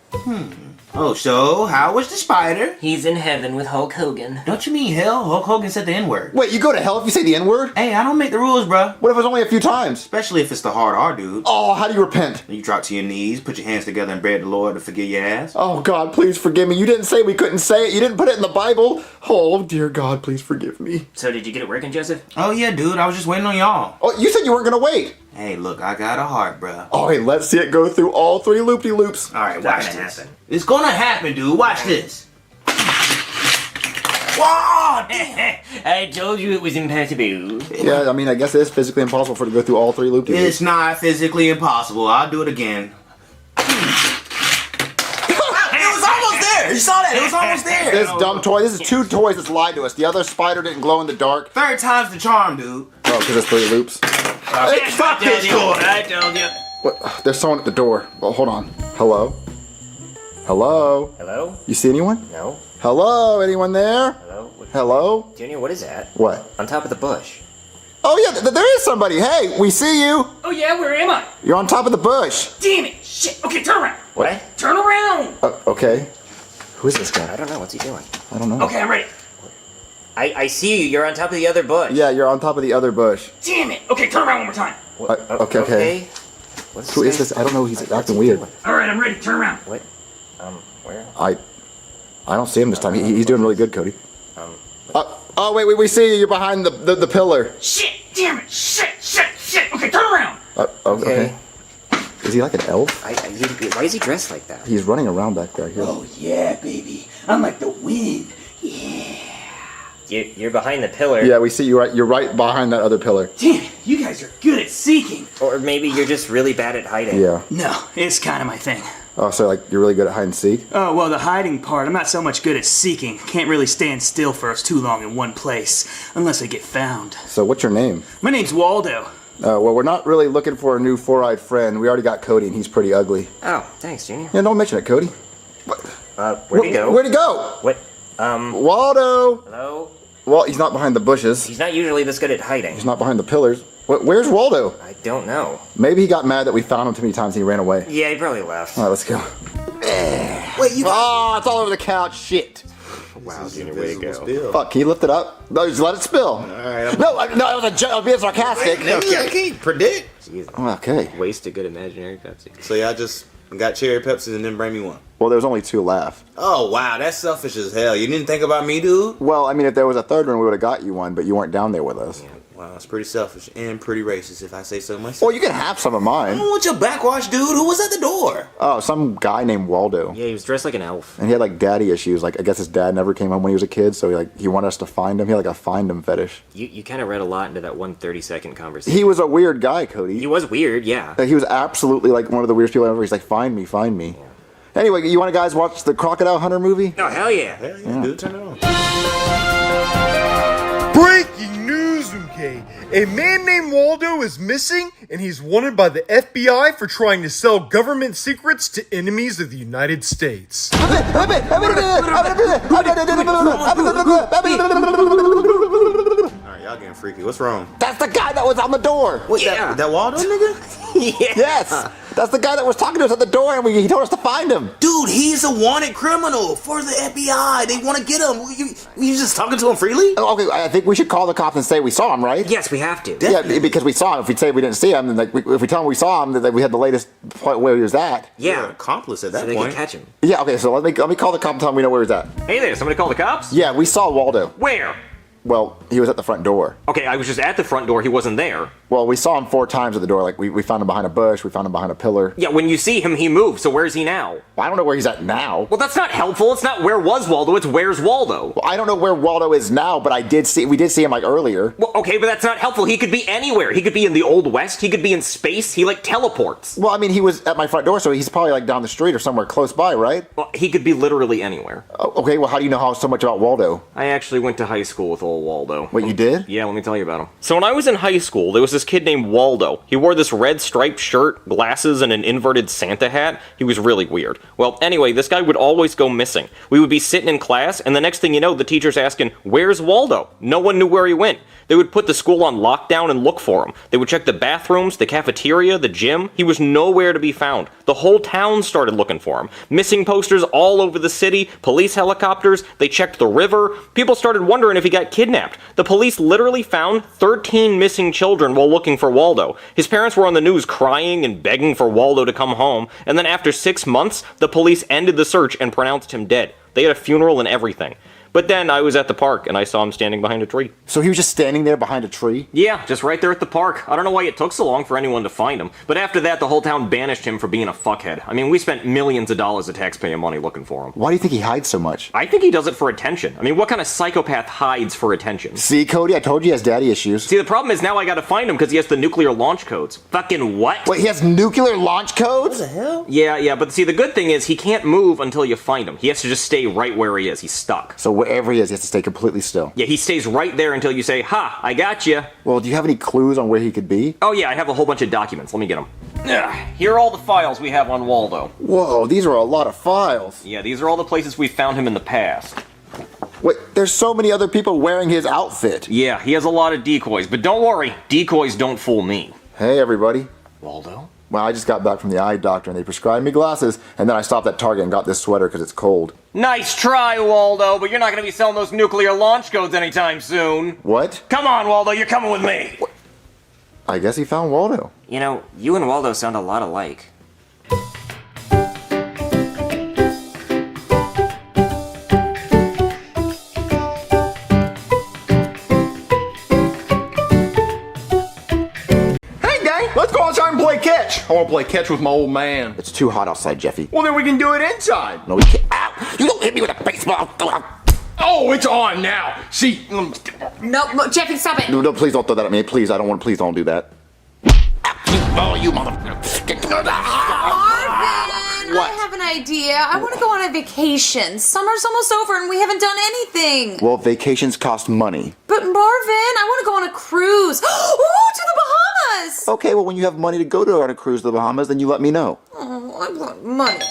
Oh, so how was the spider? He's in heaven with Hulk Hogan. Don't you mean hell? Hulk Hogan said the N-word. Wait, you go to hell if you say the N-word? Hey, I don't make the rules, bro. What if it's only a few times? Especially if it's the hard R, dude. Oh, how do you repent? You drop to your knees, put your hands together, and beg the Lord to forgive your ass. Oh, God, please forgive me. You didn't say we couldn't say it. You didn't put it in the Bible. Oh, dear God, please forgive me. So did you get it working, Joseph? Oh, yeah, dude. I was just waiting on y'all. Oh, you said you weren't going to wait. Hey, look, I got a heart, bro. Oh, hey, let's see it go through all 3 loop-de-loops. All right, watch this. It's gonna happen, dude. Watch this. Whoa! I told you it was impossible. Yeah, I mean, I guess it is physically impossible for it to go through all 3 loop-de-loops. It's not physically impossible. I'll do it again. It was almost there. You saw that? It was almost there. This dumb toy. This is 2 toys that's lied to us. The other spider didn't glow in the dark. 3rd time's the charm, dude. Oh, because it's 3 loops. Hey, fuck this toy. I told you. What? There's someone at the door. Well, hold on. Hello? Hello? Hello? You see anyone? No. Hello? Anyone there? Hello? Hello? Junior, what is that? What? On top of the bush. Oh, yeah, there is somebody. Hey, we see you. Oh yeah, where am I? You're on top of the bush. Damn it! Shit! Okay, turn around. What? Turn around. Okay. Who is this guy? I don't know. What's he doing? I don't know. Okay, I'm ready. I see you. You're on top of the other bush. Yeah, you're on top of the other bush. Damn it! Okay, turn around one more time. Okay. Who is this? I don't know. He's acting weird. All right, I'm ready. Turn around. What? Where? I don't see him this time. He's doing really good, Cody. Oh, wait, we see you. You're behind the pillar. Shit! Damn it! Shit! Okay, turn around. Okay. Is he like an elf? Why is he dressed like that? He's running around back there. Here. Oh yeah, baby. I'm like the wind. You're behind the pillar. Yeah, we see you right. You're right behind that other pillar. Damn it! You guys are good at seeking. Or maybe you're just really bad at hiding. Yeah. No, it's kind of my thing. Oh, so like you're really good at hide and seek? Oh, well, the hiding part, I'm not so much good at seeking. Can't really stand still for us too long in one place, unless I get found. So what's your name? My name's Waldo. Well, we're not really looking for a new 4-eyed friend. We already got Cody, and he's pretty ugly. Oh, thanks, Junior. Yeah, don't mention it, Cody. Where'd he go? Where'd he go? What? Waldo! Hello? Well, he's not behind the bushes. He's not usually this good at hiding. He's not behind the pillars. Where's Waldo? I don't know. Maybe he got mad that we found him too many times and he ran away. Yeah, he probably left. All right, let's go. Wait, you... Oh, it's all over the couch. Shit. Wow, Junior, way to go. Fuck, can you lift it up? No, just let it spill. All right. No, that was a joke. I was being sarcastic. I can't predict. Okay. Waste a good imaginary Pepsi. So y'all just got cherry Pepsis and didn't bring me one? Well, there was only 2 left. Oh, wow, that's selfish as hell. You didn't think about me, dude? Well, I mean, if there was a 3rd one, we would have got you one, but you weren't down there with us. Wow, that's pretty selfish and pretty racist if I say so myself. Well, you can have some of I mine. don't want your backwash dude. Who was at the door? Oh, some guy named Waldo. Yeah, he was dressed like an elf. And he had like daddy issues. Like I guess his dad never came home when he was a kid, so he wanted us to find him. He had like a find him fetish. You kind of read a lot into that one 30-second conversation. He was a weird guy, Cody. He was weird, yeah. He was absolutely like one of the weirdest people ever. He's like, find me, find me. Yeah. Anyway, you want to guys watch the Crocodile Hunter movie? Oh, hell yeah. Hell yeah, dude, turn it on. Breaking news, okay? A man named Waldo is missing, and he's wanted by the FBI for trying to sell government secrets to enemies of the United States. Alright, y'all getting freaky. What's wrong? That's the guy that was on the door. What, that Waldo nigga? Yes. That's the guy that was talking to us at the door, and he told us to find him. Dude, he's a wanted criminal for the FBI. They want to get him. You just talking to him freely? Oh, okay, I think we should call the cops and say we saw him, right? Yes, we have to. Yeah, because we saw him. If we say we didn't see him, then if we tell him we saw him, then we had the latest point where he was at. Yeah. You're an accomplice at that So they point. can catch him. Yeah, okay, so let me call the cop and tell him we know where he's at. Hey there, somebody call the cops? Yeah, we saw Waldo. Where? Well, he was at the front door. Okay, I was just at the front door, he wasn't there. Well, we saw him 4 times at the door. Like, we found him behind a bush, we found him behind a pillar. Yeah, when you see him, he moves, so where's he now? Well, I don't know where he's at now. Well, that's not helpful. It's not where was Waldo, it's where's Waldo. Well, I don't know where Waldo is now, but we did see him, like, earlier. Well, okay, but that's not helpful. He could be anywhere. He could be in the Old West. He could be in space. He, like, teleports. Well, I mean, he was at my front door, so he's probably, like, down the street or somewhere close by, right? Well, he could be literally anywhere. Okay, well, how do you know so much about Waldo? I actually went to high school with old Waldo. What, you did? Yeah, let me tell you about him. So when I was in high school, there was this kid named Waldo. He wore this red striped shirt, glasses, and an inverted Santa hat. He was really weird. Well, anyway, this guy would always go missing. We would be sitting in class, and the next thing you know, the teacher's asking, "Where's Waldo?" No one knew where he went. They would put the school on lockdown and look for him. They would check the bathrooms, the cafeteria, the gym. He was nowhere to be found. The whole town started looking for him. Missing posters all over the city, police helicopters, they checked the river. People started wondering if he got kidnapped. The police literally found 13 missing children while looking for Waldo. His parents were on the news crying and begging for Waldo to come home, and then after 6 months, the police ended the search and pronounced him dead. They had a funeral and everything. But then I was at the park and I saw him standing behind a tree. So he was just standing there behind a tree? Yeah, just right there at the park. I don't know why it took so long for anyone to find him. But after that, the whole town banished him for being a fuckhead. I mean, we spent millions of dollars of taxpayer money looking for him. Why do you think he hides so much? I think he does it for attention. I mean, what kind of psychopath hides for attention? See, Cody, I told you he has daddy issues. See, the problem is now I gotta find him because he has the nuclear launch codes. Fucking what? Wait, he has nuclear launch codes? What the hell? Yeah, but see, the good thing is he can't move until you find him. He has to just stay right where he is. He's stuck. So wherever he is, he has to stay completely still. Yeah, he stays right there until you say, "Ha, I got you." Well, do you have any clues on where he could be? Oh yeah, I have a whole bunch of documents. Let me get them. Here are all the files we have on Waldo. Whoa, these are a lot of files. Yeah, these are all the places we found him in the past. Wait, there's so many other people wearing his outfit. Yeah, he has a lot of decoys, but don't worry, decoys don't fool me. Hey, everybody. Waldo? Well, I just got back from the eye doctor and they prescribed me glasses, and then I stopped at Target and got this sweater because it's cold. Nice try, Waldo, but you're not going to be selling those nuclear launch codes anytime soon. What? Come on, Waldo, you're coming with me. I guess he found Waldo. You know, you and Waldo sound a lot alike. Let's go outside and play catch. I want to play catch with my old man. It's too hot outside, Jeffy. Well, then we can do it inside. No, we can't. Ow! You don't hit me with a baseball. Oh, it's on now. See. No, Jeffy, stop it. No, please don't throw that at me. Please, I don't want. Please don't do that. Oh, you motherfucker. Marvin, I have an idea. I want to go on a vacation. Summer's almost over and we haven't done anything. Well, vacations cost money. But Marvin, I want to go on a cruise. Oh, to the Bahamas. Okay, well, when you have money to go on a cruise to the Bahamas, then you let me know. Oh, I want money.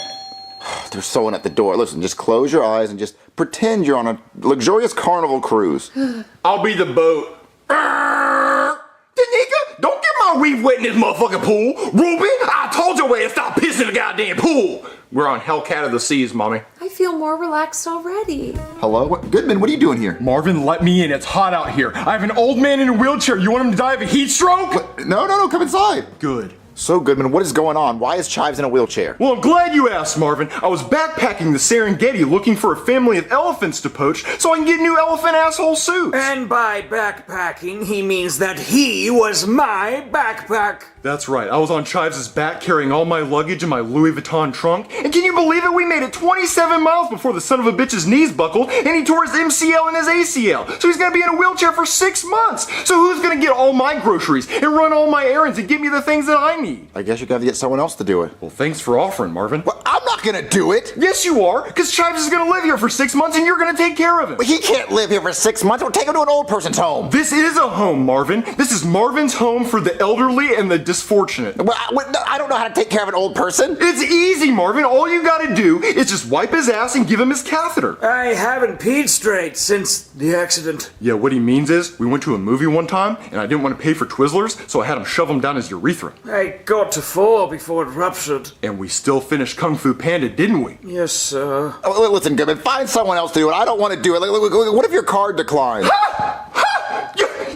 There's someone at the door. Listen, just close your eyes and just pretend you're on a luxurious carnival cruise. I'll be the boat. Danica, don't get my reef wet in this motherfucking pool. Ruby, I told your way to stop pissing in the goddamn pool. We're on Hellcat of the Seas, mommy. I feel more relaxed already. Hello? Goodman, what are you doing here? Marvin, let me in. It's hot out here. I have an old man in a wheelchair. You want him to die of a heat stroke? What? No, come inside. Good. So, Goodman, what is going on? Why is Chives in a wheelchair? Well, I'm glad you asked, Marvin. I was backpacking the Serengeti looking for a family of elephants to poach so I can get new elephant asshole suits. And by backpacking, he means that he was my backpack. That's right. I was on Chives' back carrying all my luggage in my Louis Vuitton trunk. And can you believe it? We made it 27 miles before the son of a bitch's knees buckled and he tore his MCL and his ACL. So he's gonna be in a wheelchair for 6 months. So who's gonna get all my groceries and run all my errands and get me the things that I need? I guess you're gonna have to get someone else to do it. Well, thanks for offering, Marvin. Well, I'm not gonna do it. Yes, you are, because Chives is gonna live here for 6 months and you're gonna take care of him. But he can't live here for 6 months. We'll take him to an old person's home. This is a home, Marvin. This is Marvin's home for the elderly and the disfortunate. Well, I don't know how to take care of an old person. It's easy, Marvin. All you gotta do is just wipe his ass and give him his catheter. I haven't peed straight since the accident. Yeah, what he means is, we went to a movie one time, and I didn't want to pay for Twizzlers, so I had him shove them down his urethra. I got to 4 before it ruptured. And we still finished Kung Fu Panda, didn't we? Yes, sir. Oh, listen, Goodman, find someone else to do it. I don't want to do it. What if your card declines?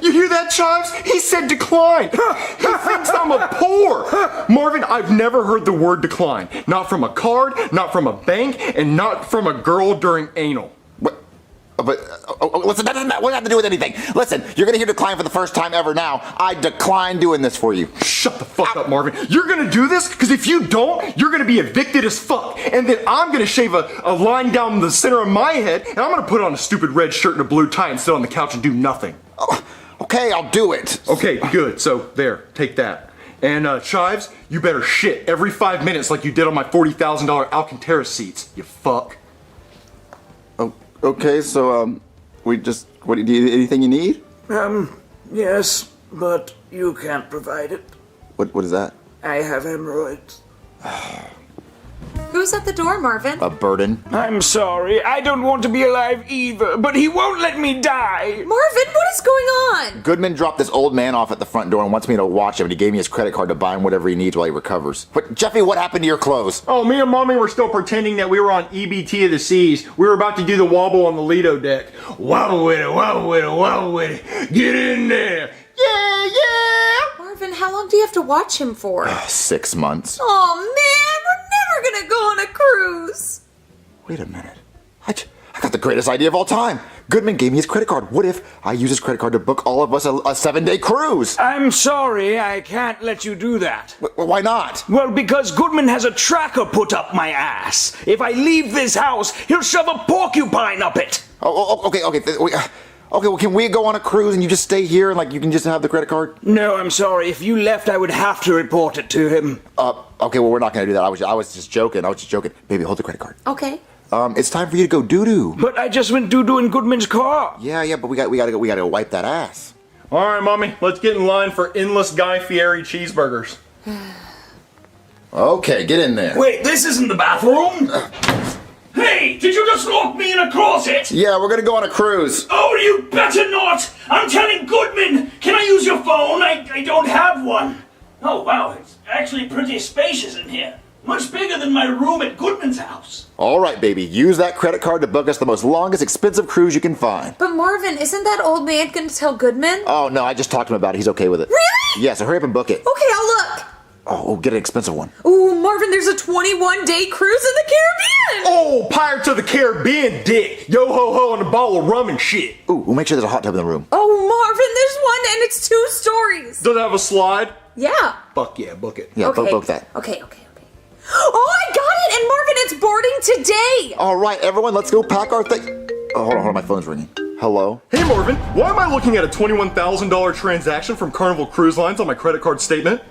You hear that, Chives? He said decline. He thinks I'm a poor. Marvin, I've never heard the word decline. Not from a card, not from a bank, and not from a girl during anal. Listen, that doesn't have to do with anything. Listen, you're gonna hear decline for the first time ever now. I decline doing this for you. Shut the fuck up, Marvin. You're gonna do this? Because if you don't, you're gonna be evicted as fuck. And then I'm gonna shave a line down the center of my head, and I'm gonna put on a stupid red shirt and a blue tie and sit on the couch and do nothing. Oh, okay, I'll do it. Okay, good. So, there, take that. And, Chives, you better shit every 5 minutes like you did on my $40,000 Alcantara seats, you fuck. Okay, so, what do you need? Anything you need? Yes, but you can't provide it. What is that? I have hemorrhoids. Who's at the door, Marvin? A burden. I'm sorry, I don't want to be alive either, but he won't let me die. Marvin, what is going on? Goodman dropped this old man off at the front door and wants me to watch him, and he gave me his credit card to buy him whatever he needs while he recovers. But, Jeffy, what happened to your clothes? Oh, me and Mommy were still pretending that we were on EBT of the Seas. We were about to do the wobble on the Lido deck. Wobble with it, wobble with it, wobble with it. Get in there. Yeah, yeah. Marvin, how long do you have to watch him for? 6 months. Oh, man, we're never gonna go on a cruise. Wait a minute. I got the greatest idea of all time. Goodman gave me his credit card. What if I use his credit card to book all of us a 7-day cruise? I'm sorry, I can't let you do that. Why not? Well, because Goodman has a tracker put up my ass. If I leave this house, he'll shove a porcupine up it. Okay. Okay, well, can we go on a cruise and you just stay here and, you can just have the credit card? No, I'm sorry. If you left, I would have to report it to him. Okay, well, we're not going to do that. I was just joking. Baby, hold the credit card. Okay. It's time for you to go doo-doo. But I just went doo-doo in Goodman's car. Yeah, but we gotta go wipe that ass. All right, Mommy, let's get in line for endless Guy Fieri cheeseburgers. Okay, get in there. Wait, this isn't the bathroom? Hey, did you just lock me in a closet? Yeah, we're gonna go on a cruise. Oh, you better not! I'm telling Goodman! Can I use your phone? I don't have one. Oh, wow, it's actually pretty spacious in here. Much bigger than my room at Goodman's house. All right, baby, use that credit card to book us the most longest, expensive cruise you can find. But Marvin, isn't that old man gonna tell Goodman? Oh, no, I just talked to him about it. He's okay with it. Really? Yeah, so hurry up and book it. Okay, I'll look. Oh, get an expensive one. Ooh, Marvin, there's a 21-day cruise in the Caribbean! Oh, Pirates of the Caribbean, dick! Yo-ho-ho and a bottle of rum and shit! Ooh, we'll make sure there's a hot tub in the room. Oh, Marvin, there's one and it's 2 stories! Does it have a slide? Yeah. Fuck yeah, book it. Yeah, Okay. book that. Okay. Oh, I got it! And Marvin, it's boarding today! All right, everyone, let's go pack our thing. Oh, hold on, my phone's ringing. Hello? Hey, Marvin, why am I looking at a $21,000 transaction from Carnival Cruise Lines on my credit card statement?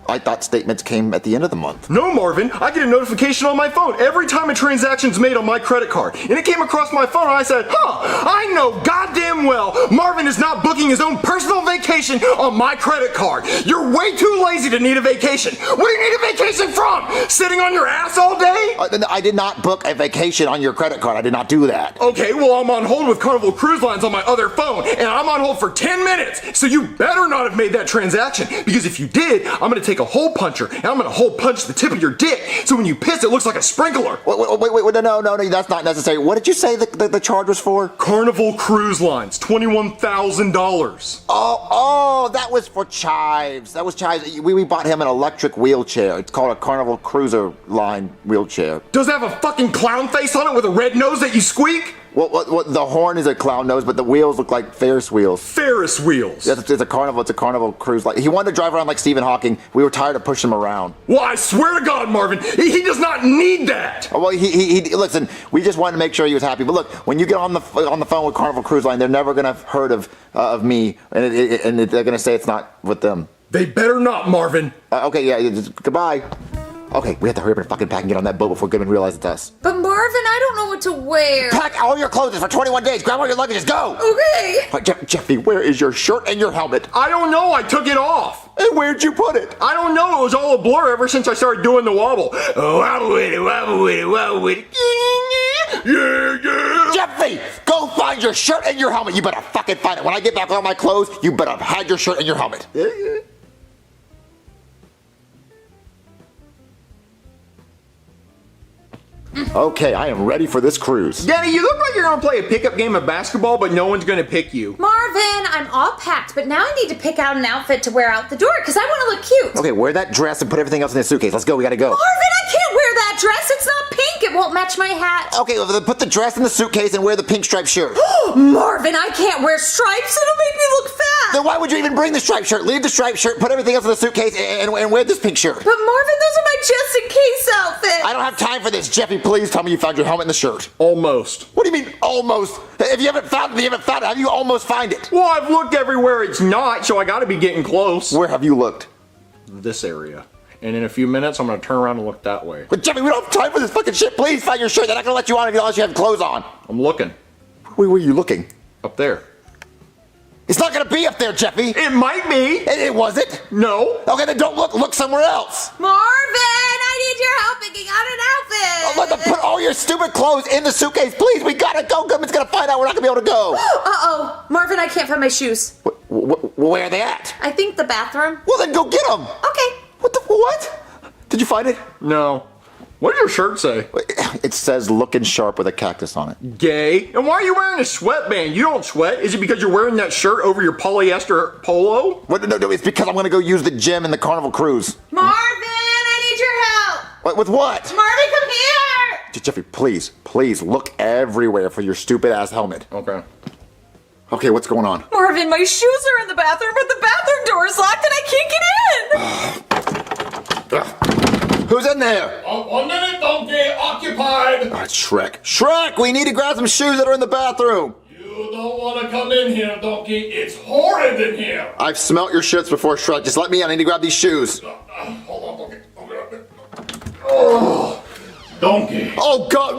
I thought statements came at the end of the month. No, Marvin, I get a notification on my phone every time a transaction's made on my credit card. And it came across my phone and I said, I know goddamn well Marvin is not booking his own personal vacation on my credit card. You're way too lazy to need a vacation. What do you need a vacation from? Sitting on your ass all day? I did not book a vacation on your credit card. I did not do that. Okay, well, I'm on hold with Carnival Cruise Lines on my other phone, and I'm on hold for 10 minutes. So you better not have made that transaction, because if you did, I'm gonna take a a hole puncher, and I'm gonna hole punch the tip of your dick, so when you piss, it looks like a sprinkler. Wait, no, that's not necessary. What did you say the charge was for? Carnival Cruise Lines, $21,000. Oh, that was for Chives. That was Chives. We bought him an electric wheelchair. It's called a Carnival Cruiser Line wheelchair. Does it have a fucking clown face on it with a red nose that you squeak? What the horn is a clown nose, but the wheels look like Ferris wheels. Ferris wheels? Yeah, it's a Carnival cruise. Like, he wanted to drive around like Stephen Hawking. We were tired of pushing him around. Well, I swear to God, Marvin, he does not need that. Oh, well, he listen, we just wanted to make sure he was happy. But look, when you get on the phone with Carnival Cruise Line, they're never gonna have heard of me, and they're gonna say it's not with them. They better not, Marvin. Okay, yeah, goodbye. Okay, we have to hurry up and fucking pack and get on that boat before Goodman realizes it's us. But Marvin, I don't know what to wear. Pack all your clothes for 21 days. Grab all your luggage. Go. Okay. Jeffy, where is your shirt and your helmet? I don't know. I took it off. And where'd you put it? I don't know. It was all a blur ever since I started doing the wobble. Wobble with it, wobble with it, wobble with it. Yeah. Jeffy, go find your shirt and your helmet. You better fucking find it. When I get back on my clothes, you better have had your shirt and your helmet. Okay, I am ready for this cruise. Daddy, you look like you're gonna play a pickup game of basketball, but no one's gonna pick you. Marvin, I'm all packed, but now I need to pick out an outfit to wear out the door because I want to look cute. Okay, wear that dress and put everything else in the suitcase. Let's go, we gotta go. Marvin, I can't wear that dress. It's not pink. It won't match my hat. Okay, well, then put the dress in the suitcase and wear the pink striped shirt. Marvin, I can't wear stripes. It'll make me look fat. Then why would you even bring the striped shirt? Leave the striped shirt, put everything else in the suitcase, and wear this pink shirt. But Marvin, those are my just-in-case outfits. I don't have time for this. Jeffy, please tell me you found your helmet and the shirt. Almost. What do you mean, almost? If you haven't found it, you haven't found it. How do you almost find it? Well, I've looked everywhere it's not, so I gotta be getting close. Where have you looked? This area. And in a few minutes, I'm gonna turn around and look that way. But Jeffy, we don't have time for this fucking shit. Please find your shirt. They're not gonna let you on unless you have clothes on. I'm looking. Where were you looking? Up there. It's not gonna be up there, Jeffy. It might be. It wasn't. No. Okay, then don't look. Look somewhere else. Marvin, I need your help picking out an outfit. Let them put all your stupid clothes in the suitcase, please. We gotta go. Goodman's gonna find out we're not gonna be able to go. Uh-oh. Marvin, I can't find my shoes. Where are they at? I think the bathroom. Well, then go get them. Okay. What? Did you find it? No. What does your shirt say? It says looking sharp with a cactus on it. Gay. And why are you wearing a sweatband? You don't sweat. Is it because you're wearing that shirt over your polyester polo? No, it's because I'm gonna go use the gym in the Carnival Cruise. Marvin, I need your help. With what? Marvin, come here. Jeffy, please look everywhere for your stupid ass helmet. Okay. Okay, what's going on? Marvin, my shoes are in the bathroom, but the bathroom door is locked and I can't get in. Who's in there? 1 minute, donkey, occupied. Oh, it's Shrek. Shrek, we need to grab some shoes that are in the bathroom. You don't want to come in here, donkey. It's horrid in here. I've smelt your shits before, Shrek. Just let me in. I need to grab these shoes. Hold on, donkey. Oh, donkey. Oh, God.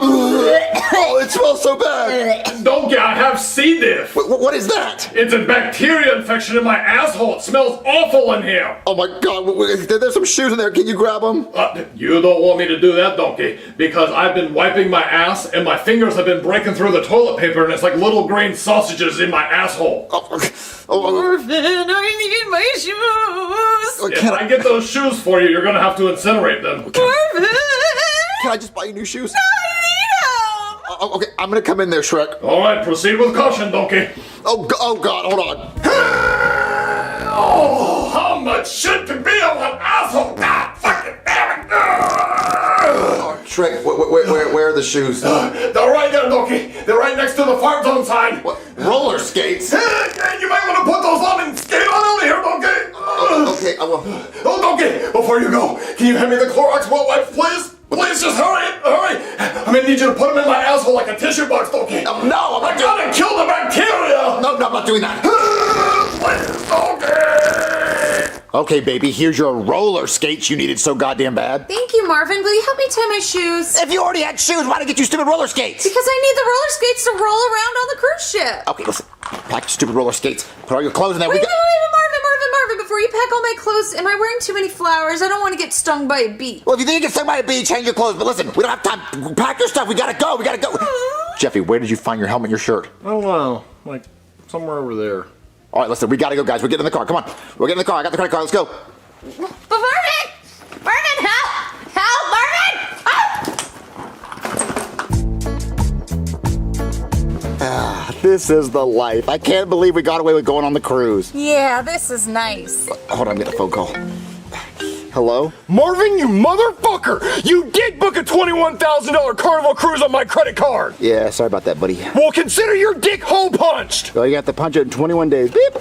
Oh, it smells so bad. Donkey, I have C. diff. What is that? It's a bacteria infection in my asshole. It smells awful in here. Oh, my God. There's some shoes in there. Can you grab them? You don't want me to do that, donkey, because I've been wiping my ass and my fingers have been breaking through the toilet paper and it's like little green sausages in my asshole. Marvin, I need my shoes. If I get those shoes for you, you're gonna have to incinerate them. Marvin! Can I just buy you new shoes? No, I need them. Okay, I'm gonna come in there, Shrek. All right, proceed with caution, donkey. Oh, God, hold on. Oh, how much shit can be on an asshole? God fucking damn it! Oh, Shrek, where are the shoes? They're right there, donkey. They're right next to the fart zone sign. What? Roller skates? You might want to put those on and skate on out of here, donkey. Okay, I will. Oh, donkey, before you go, can you hand me the Clorox wet wipes, please? Please, just hurry. I'm gonna need you to put them in my asshole like a tissue box, donkey. No, I'm not I gotta kill the bacteria. No, I'm not doing that. Please, donkey. Okay, baby, here's your roller skates you needed so goddamn bad. Thank you, Marvin. Will you help me tie my shoes? If you already had shoes, why did I get you stupid roller skates? Because I need the roller skates to roll around on the cruise ship. Okay, listen. Pack your stupid roller skates. Put all your clothes in there. Wait, Marvin, before you pack all my clothes, am I wearing too many flowers? I don't want to get stung by a bee. Well, if you think you get stung by a bee, change your clothes. But listen, we don't have time. Pack your stuff. We gotta go. Jeffy, where did you find your helmet and your shirt? I don't know. Like, somewhere over there. All right, listen, we gotta go, guys. We're getting in the car. Come on. We're getting in the car. I got the credit card. Let's go. But Marvin! Marvin, help! Help, Marvin! This is the life. I can't believe we got away with going on the cruise. Yeah, this is nice. Hold on, I'm getting a phone call. Hello? Marvin, you motherfucker! You did book a $21,000 Carnival cruise on my credit card! Yeah, sorry about that, buddy. Well, consider your dick hole punched! Well, you have to punch it in 21 days. Beep.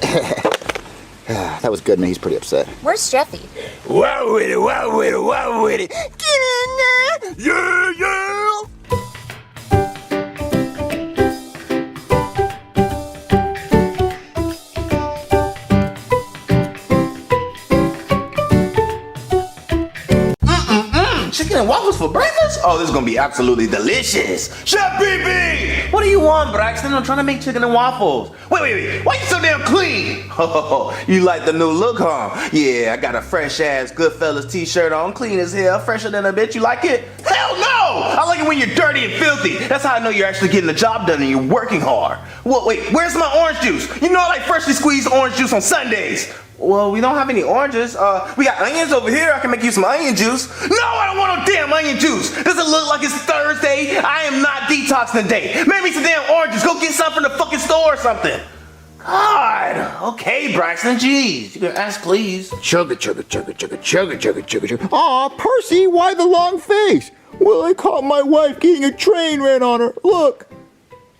That was good, man. He's pretty upset. Where's Jeffy? Wow with it, wow with it, wow with it. Get in there! Yeah, yeah! Chicken and waffles for breakfast? Oh, this is gonna be absolutely delicious. Chef BB! What do you want, Braxton? I'm trying to make chicken and waffles. Wait. Why you so damn clean? Oh, you like the new look, huh? Yeah, I got a fresh ass Goodfellas t-shirt on, clean as hell, fresher than a bitch. You like it? Hell no! I like it when you're dirty and filthy. That's how I know you're actually getting the job done and you're working hard. Well, wait, where's my orange juice? You know I like freshly squeezed orange juice on Sundays. Well, we don't have any oranges. We got onions over here. I can make you some onion juice. No, I don't want no damn onion juice. Does it look like it's Thursday? I am not detoxing today. Make me some damn oranges. Go get some from the fucking store or something. God. Okay, Braxton. Jeez. You can ask, please. Chugga, chugga, chugga, chugga, chugga, chugga, chugga, chugga. Aw, Percy, why the long face? Well, I caught my wife getting a train ran on her. Look.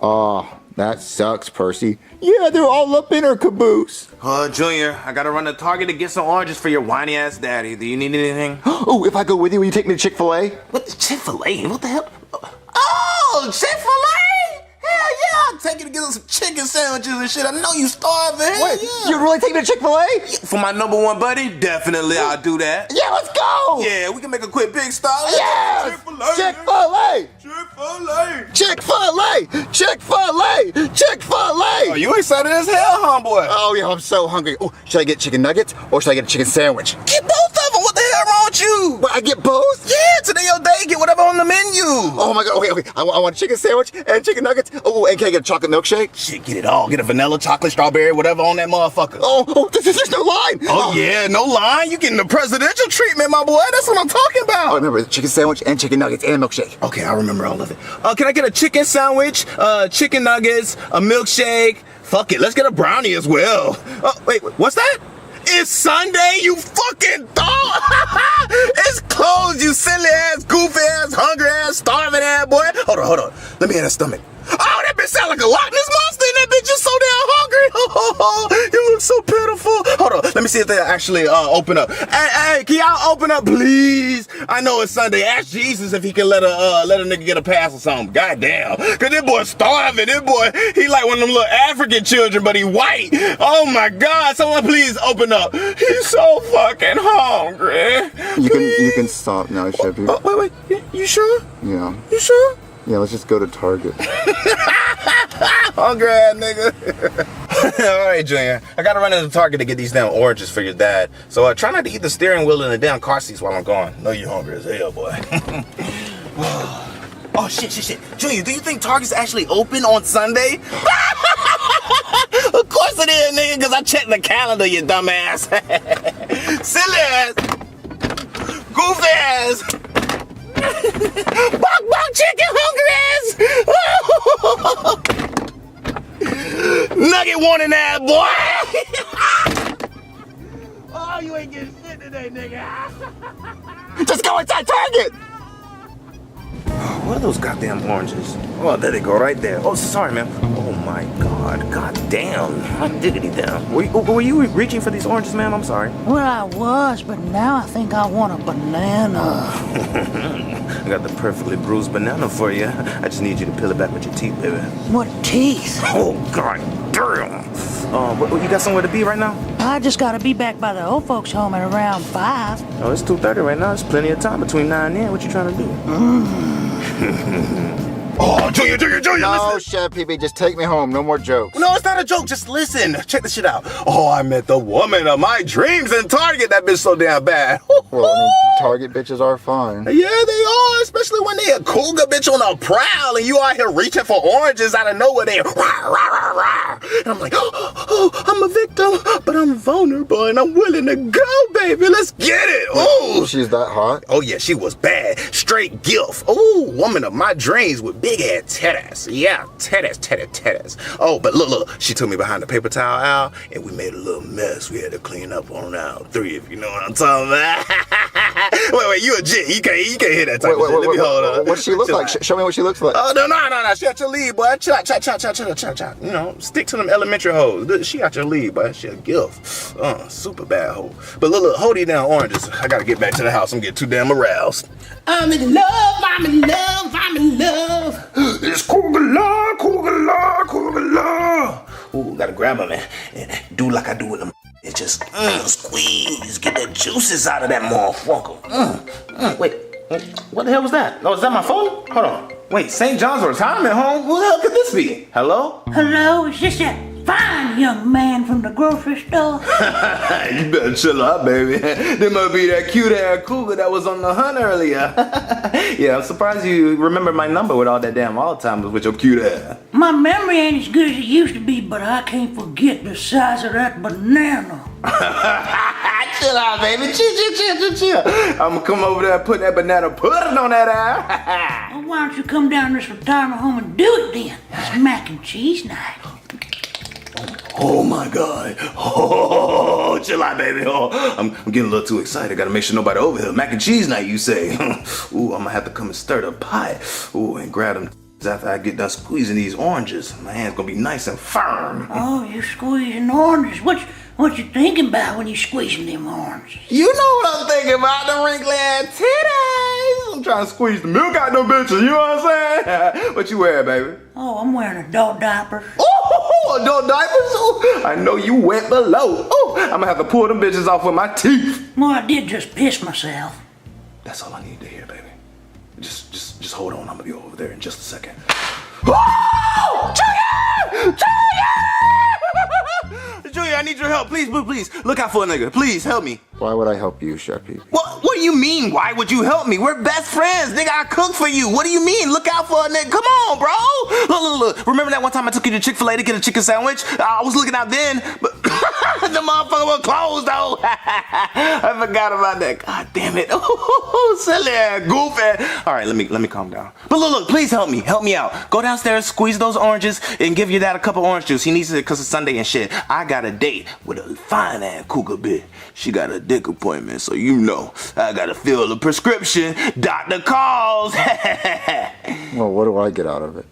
Aw, that sucks, Percy. Yeah, they're all up in her caboose. Junior, I gotta run to Target to get some oranges for your whiny ass daddy. Do you need anything? Oh, if I go with you, will you take me to Chick-fil-A? What? Chick-fil-A? What the hell? Oh, Chick-fil-A? Hell yeah, I'll take you to get some chicken sandwiches and shit. I know you starving. Wait, yeah. you really take me to Chick-fil-A? Yeah, for my number one buddy? Definitely, I'll do that. Yeah, let's go! Yeah, we can make a quick big stop. Yes! Chick-fil-A! Chick-fil-A! Chick-fil-A! Chick-fil-A! Chick-fil-A! Chick-fil-A! Oh, you excited as hell, homeboy? Oh, yeah, I'm so hungry. Oh, should I get chicken nuggets or should I get a chicken sandwich? Get both of them. What the hell wrong with you? What, I get both? Yeah, today your day. Get whatever on the menu. Oh my god, okay. I want a chicken sandwich and chicken nuggets. Oh, and can I get a chocolate milkshake? Shit, get it all. Get a vanilla, chocolate, strawberry, whatever on that motherfucker. Oh, there's no line. Oh, yeah, no line. You getting the presidential treatment, my boy. That's what I'm talking about. Oh, remember, the chicken sandwich and chicken nuggets and a milkshake. Okay, I remember all of it. Can I get a chicken sandwich, chicken nuggets, a milkshake? Fuck it, let's get a brownie as well. Wait, what's that? It's Sunday, you fucking dog! It's closed, you silly ass, goofy ass, hungry ass, starving ass boy. Hold on. Let me in the stomach. Oh, that bitch sound like a Loch Ness monster, and that bitch is so damn hungry. You look so pitiful. Hold on, let me see if they actually open up. Hey, can y'all open up, please? I know it's Sunday. Ask Jesus if he can let a nigga get a pass or something. Goddamn, cause this boy starving. This boy, he like one of them little African children, but he white. Oh my God, someone please open up. He's so fucking hungry. You can stop now, Chevy. Wait, you sure? Yeah. You sure? Yeah, let's just go to Target. Hungry ass nigga. All right, Junior. I gotta run into Target to get these damn oranges for your dad. So try not to eat the steering wheel and the damn car seats while I'm gone. Know you're hungry as hell, boy. Oh, shit. Junior, do you think Target's actually open on Sunday? Of course it is, nigga, because I checked the calendar, you dumbass. Silly ass. Goofy ass. Bok chicken hungry ass. Nugget wanting ass, boy. Oh, you ain't getting shit today, nigga. Just go inside Target! What are those goddamn oranges? Oh, there they go, right there. Oh, sorry, man. Oh my God, God damn. Hot diggity damn. Were you reaching for these oranges, ma'am? I'm sorry. Well, I was, but now I think I want a banana. I got the perfectly bruised banana for you. I just need you to peel it back with your teeth, baby. What teeth? Oh, God damn. You got somewhere to be right now? I just gotta be back by the old folks' home at around 5. Oh, it's 2:30 right now. There's plenty of time between 9 and 10. What you trying to do? Oh, Junior, No, listen. Chef PB, just take me home. No more jokes. No, it's not a joke. Just listen. Check this shit out. Oh, I met the woman of my dreams in Target. That bitch so damn bad. Well, I mean, Target bitches are fine. Yeah, they are, especially when they a cougar bitch on a prowl and you out here reaching for oranges out of nowhere. They rah, rah, rah, rah. And I'm like, oh, I'm a victim, but I'm vulnerable and I'm willing to go, baby. Let's get it. Oh, she's that hot? Oh yeah, she was bad. Straight gilf. Oh, woman of my dreams with big ass titties. Yeah, titties. Oh, but look, she took me behind the paper towel aisle and we made a little mess. We had to clean up on aisle 3, if you know what I'm talking about. Wait, you a G. You can't hear that type of shit. Let me hold on. What she look like? Show me what she looks like. Oh, no. She out your lead, boy. Chill out. You know, stick to them elementary hoes. She out your lead, boy. She a gilf. Super bad hoe. But look, hold these down oranges. I gotta get back to the house. I'm getting too damn aroused. I'm in love. It's cougar love. Ooh, gotta grab them and do like I do with them. It's just squeeze, get the juices out of that motherfucker. Wait, what the hell was that? Oh, is that my phone? Hold on. Wait, St. John's retirement home? Who the hell could this be? Hello? Hello, is this that fine young man from the grocery store? You better chill out, baby. There might be that cute ass cougar that was on the hunt earlier. Yeah, I'm surprised you remember my number with all that damn Alzheimer's with your cute ass. My memory ain't as good as it used to be, but I can't forget the size of that banana. Chill out, baby. Chill. I'm gonna come over there and put that banana pudding on that ass. Well, why don't you come down to this retirement home and do it then? It's mac and cheese night. Oh my God. Oh, chill out, baby. Oh, I'm getting a little too excited. Gotta make sure nobody over here. Mac and cheese night, you say. Ooh, I'm gonna have to come and stir the pot. Ooh, and grab them after I get done squeezing these oranges. My hand's gonna be nice and firm. Oh, you squeezing oranges. What you thinking about when you squeezing them oranges? You know what I'm thinking about, the wrinkly ass titties. I'm trying to squeeze the milk out them bitches, you know what I'm saying? What you wearing, baby? Oh, I'm wearing adult diapers. Oh, adult diapers? Oh, I know you wet below. Oh, I'm gonna have to pull them bitches off with my teeth. Well, I did just piss myself. That's all I need to hear, baby. Just hold on, I'm gonna be over there in just a second. Oh! Junior, I need your help. Please. Look out for a nigga. Please, help me. Why would I help you, Jeffy? What do you mean? Why would you help me? We're best friends, nigga. I cook for you. What do you mean? Look out for a nigga. Come on, bro. Look. Remember that one time I took you to Chick-fil-A to get a chicken sandwich? I was looking out then, but the motherfucker was closed, though. I forgot about that. God damn it. Oh, silly, goofy. All right, let me calm down. But look, please help me. Help me out. Go downstairs, squeeze those oranges, and give your dad a cup of orange juice. He needs it because it's Sunday and shit. I got a date with a fine-ass cougar bitch. She got a dick appointment, so you know I gotta fill the prescription. Doctor calls. Well, what do I get out of it?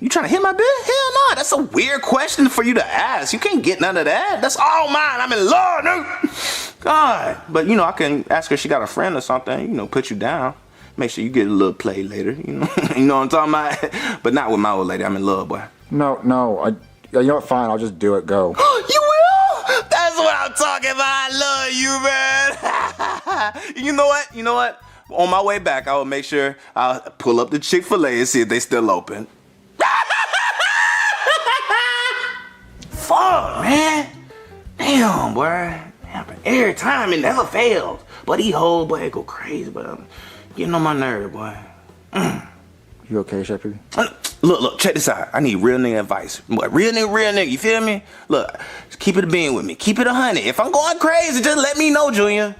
You trying to hit my bitch? Hell no, that's a weird question for you to ask. You can't get none of that. That's all mine. I'm in love, dude. God. But, you know, I can ask her if she got a friend or something, you know, put you down. Make sure you get a little play later, you know. You know what I'm talking about? But not with my old lady. I'm in love, boy. No, you know what, fine, I'll just do it, go. You will? That's what I'm talking about. I love you, man. You know what? On my way back, I will make sure I'll pull up the Chick-fil-A and see if they still open. Fuck, man. Damn, boy. Every time it never fails. But he whole boy go crazy, but I'm getting on my nerve, boy. You okay, Jeffy? Look, check this out. I need real nigga advice. Boy, real nigga, you feel me? Look, just keep it a bean with me. Keep it 100. If I'm going crazy, just let me know, Junior.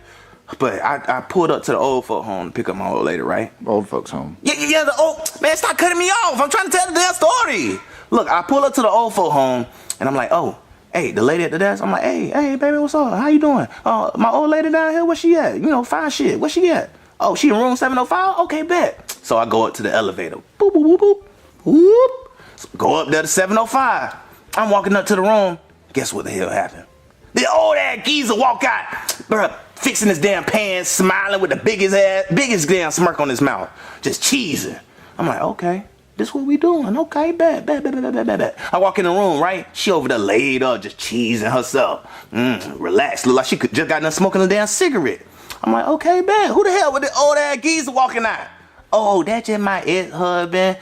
But I pulled up to the old folk home to pick up my old lady, right? Old folks home. Yeah, the old... Man, stop cutting me off. I'm trying to tell the damn story. Look, I pull up to the old folk home, and I'm like, oh, hey, the lady at the desk, I'm like, hey, baby, what's up? How you doing? My old lady down here, where she at? You know, fine shit. Where she at? Oh, she in room 705? Okay, bet. So I go up to the elevator. Boop, boop, boop, boop. Whoop. So go up there to 705. I'm walking up to the room. Guess what the hell happened? The old ass geezer walk out. Bruh, fixing his damn pants, smiling with the biggest damn smirk on his mouth. Just cheesing. I'm like, okay. This what we doing. Okay, bet. I walk in the room, right? She over there laid up, just cheesing herself. Relaxed. Look like she just got done smoking a damn cigarette. I'm like, okay, bet. Who the hell with the old ass geezer walking out? Oh, that's just my ex-husband.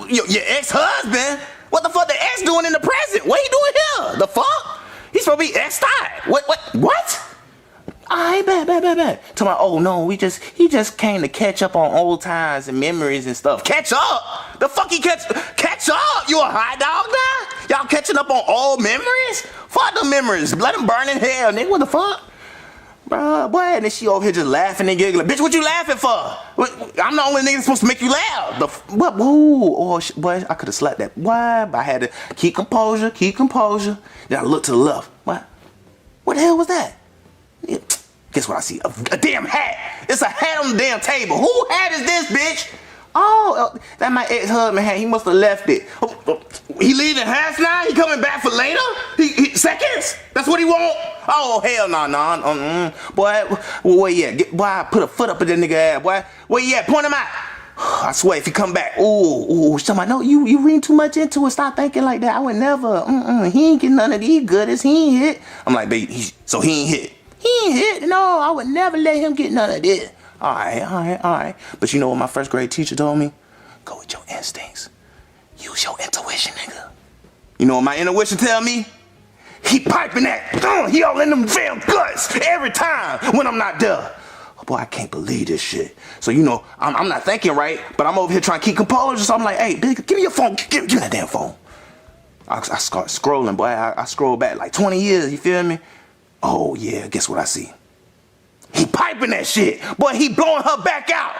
Your ex-husband? What the fuck the ex doing in the present? What he doing here? The fuck? He's supposed to be ex-tied. What? Alright, bet. To my, oh no, he just came to catch up on old times and memories and stuff. Catch up? The fuck he catch up? You a hot dog now? Y'all catching up on old memories? Fuck the memories. Let them burn in hell, nigga. What the fuck? Bruh, boy, and then she over here just laughing and giggling. Bitch, what you laughing for? I'm the only nigga that's supposed to make you laugh. What? Ooh, oh, boy, I could have slapped that. Why? But I had to keep composure. Then I looked to the left. What the hell was that? Guess what I see? A damn hat. It's a hat on the damn table. Who hat is this, bitch? Oh, that my ex-husband hat. He must have left it. He leaving hats now? He coming back for later? He seconds? That's what he want? Oh, hell no. Boy, where you at? Boy, I put a foot up in that nigga ass, boy. Where you at? Point him out. I swear, if he come back, somebody, no, you reading too much into it. Stop thinking like that. I would never. He ain't getting none of these goodies. He ain't hit. I'm like, baby, so he ain't hit. He ain't hit. No, I would never let him get none of this. All right. But you know what my first grade teacher told me? Go with your instincts. Use your intuition, nigga. You know what my intuition tell me? He piping that. He all in them damn guts every time when I'm not there. Oh, boy, I can't believe this shit. So, you know, I'm not thinking right, but I'm over here trying to keep composure. So I'm like, hey, big, give me your phone. Give me that damn phone. I start scrolling, boy. I scroll back like 20 years, you feel me? Oh, yeah, guess what I see? He piping that shit. Boy, he blowing her back out.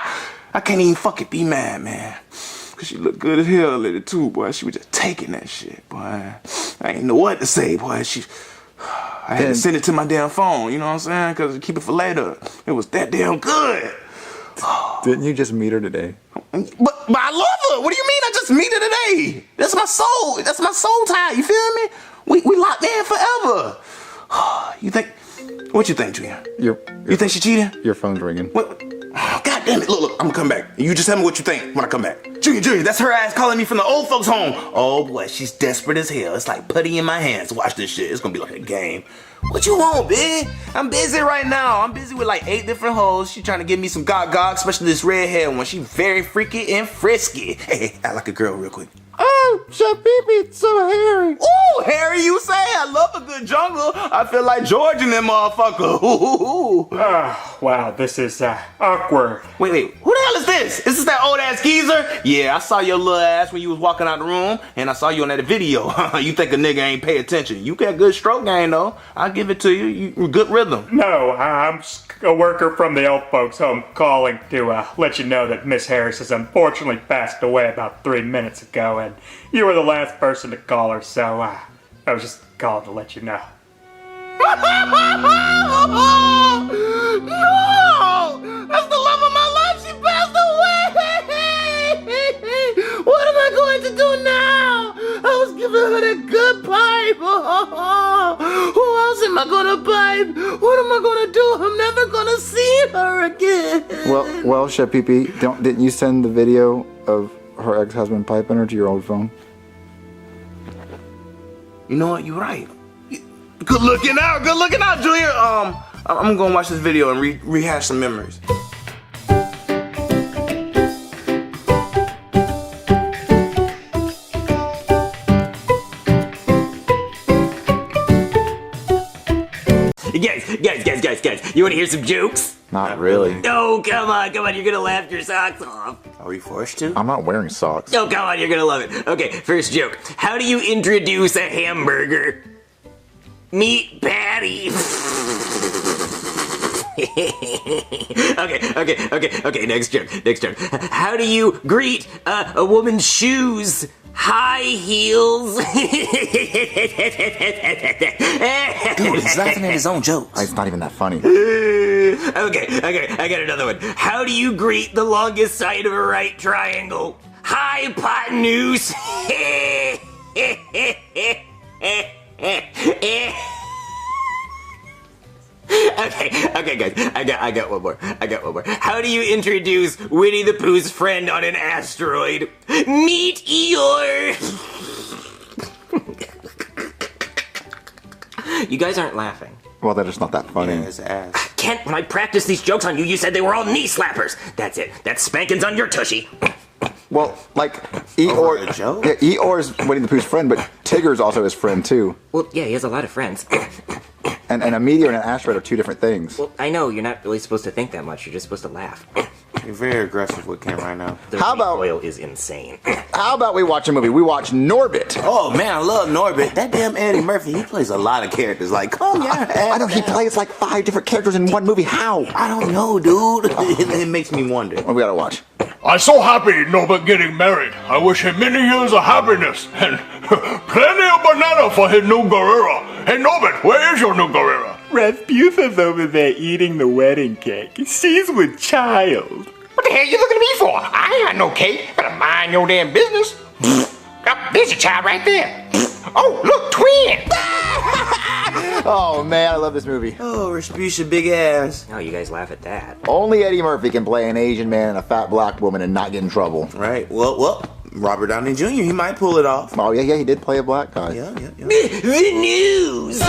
I can't even fucking be mad, man. Cause she looked good as hell later too, boy. She was just taking that shit, boy. I ain't know what to say, boy. I had to send it to my damn phone, you know what I'm saying? Cause keep it for later. It was that damn good. Didn't you just meet her today? But I love her. What do you mean I just meet her today? That's my soul. That's my soul tie. You feel me? We locked in forever. You think? What you think, Junior? You think she cheating? Your phone's ringing. What? Oh, God damn it. Look, I'm gonna come back. You just tell me what you think when I come back. Junior, that's her ass calling me from the old folks' home. Oh boy, she's desperate as hell. It's like putty in my hands. Watch this shit. It's gonna be like a game. What you want, bitch? I'm busy right now. I'm busy with like 8 different hoes. She trying to give me some gog, especially this redhead one. She very freaky and frisky. Hey, act like a girl real quick. Oh, Shabibi, it's so hairy. Ooh, hairy, you say? I love a good jungle. I feel like George in that motherfucker. Ooh. Wow, this is awkward. Wait, who the hell is this? Is this that old ass geezer? Yeah, I saw your little ass when you was walking out the room, and I saw you on that video. You think a nigga ain't pay attention. You got good stroke game, though. I'll give it to you. You good rhythm. No, I'm a worker from the old folks' home calling to let you know that Miss Harris has unfortunately passed away about 3 minutes ago, and you were the last person to call her, so I was just calling to let you know. No! That's the love of my life. She passed away. What am I going to do now? I was giving her that good pipe. Who else am I going to pipe? What am I going to do? I'm never going to see her again. Well, Shapipi, didn't you send the video of her ex-husband piping her to your old phone? You know what? You're right. Good looking out, Junior. I'm gonna watch this video and rehash some memories. Guys, you wanna hear some jokes? Not really. Oh, come on, you're gonna laugh your socks off. Are we forced to? I'm not wearing socks. Oh, come on, you're gonna love it. Okay, first joke. How do you introduce a hamburger? Meat patty. Okay, next joke. How do you greet a woman's shoes? High heels. Dude, he's laughing at his own jokes. It's not even that funny. Okay, I got another one. How do you greet the longest side of a right triangle? Hypotenuse. Okay, guys. I got one more. How do you introduce Winnie the Pooh's friend on an asteroid? Meteor. You guys aren't laughing. Well, they're just not that funny. His ass. Kent, when I practiced these jokes on you, you said they were all knee slappers. That's it. That's spankings on your tushy. Well, like Eeyore's Winnie the Pooh's friend, but Tigger's also his friend too. Well, yeah, he has a lot of friends. And a meteor and an asteroid are two different things. Well, I know you're not really supposed to think that much. You're just supposed to laugh. You're very aggressive with Ken right now. The recoil is insane. How about we watch a movie? We watch Norbit. Oh man, I love Norbit. That damn Eddie Murphy, he plays a lot of characters. Like, calm your ass. I know he plays like 5 different characters in one movie. How? I don't know, dude. It makes me wonder. What we gotta watch? I'm so happy Norbit getting married. I wish him many years of happiness and plenty of banana for his new gorilla. Hey Norbit, where is your new gorilla? Rasputin's over there eating the wedding cake. She's with child. What the hell you looking at me for? I ain't got no cake. Better mind your damn business. Oh, there's your child right there. Oh, look, twin. Oh man, I love this movie. Oh, Rasputia big ass. Oh, you guys laugh at that. Only Eddie Murphy can play an Asian man and a fat black woman and not get in trouble. Right. Well, Robert Downey Jr., he might pull it off. Oh yeah, he did play a black guy. Yeah. The news!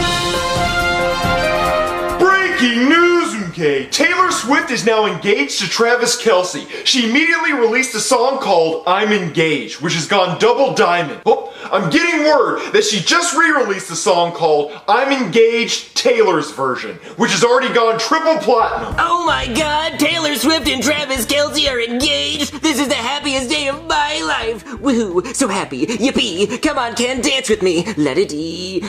Breaking news, okay? Taylor Swift is now engaged to Travis Kelce. She immediately released a song called I'm Engaged, which has gone double diamond. Oh, I'm getting word that she just re-released a song called I'm Engaged Taylor's version, which has already gone triple platinum. Oh my god, Taylor Swift and Travis Kelce are engaged! This is the happiest day of my life! Woohoo, so happy, yippee! Come on, Ken, dance with me! Let-it-dee!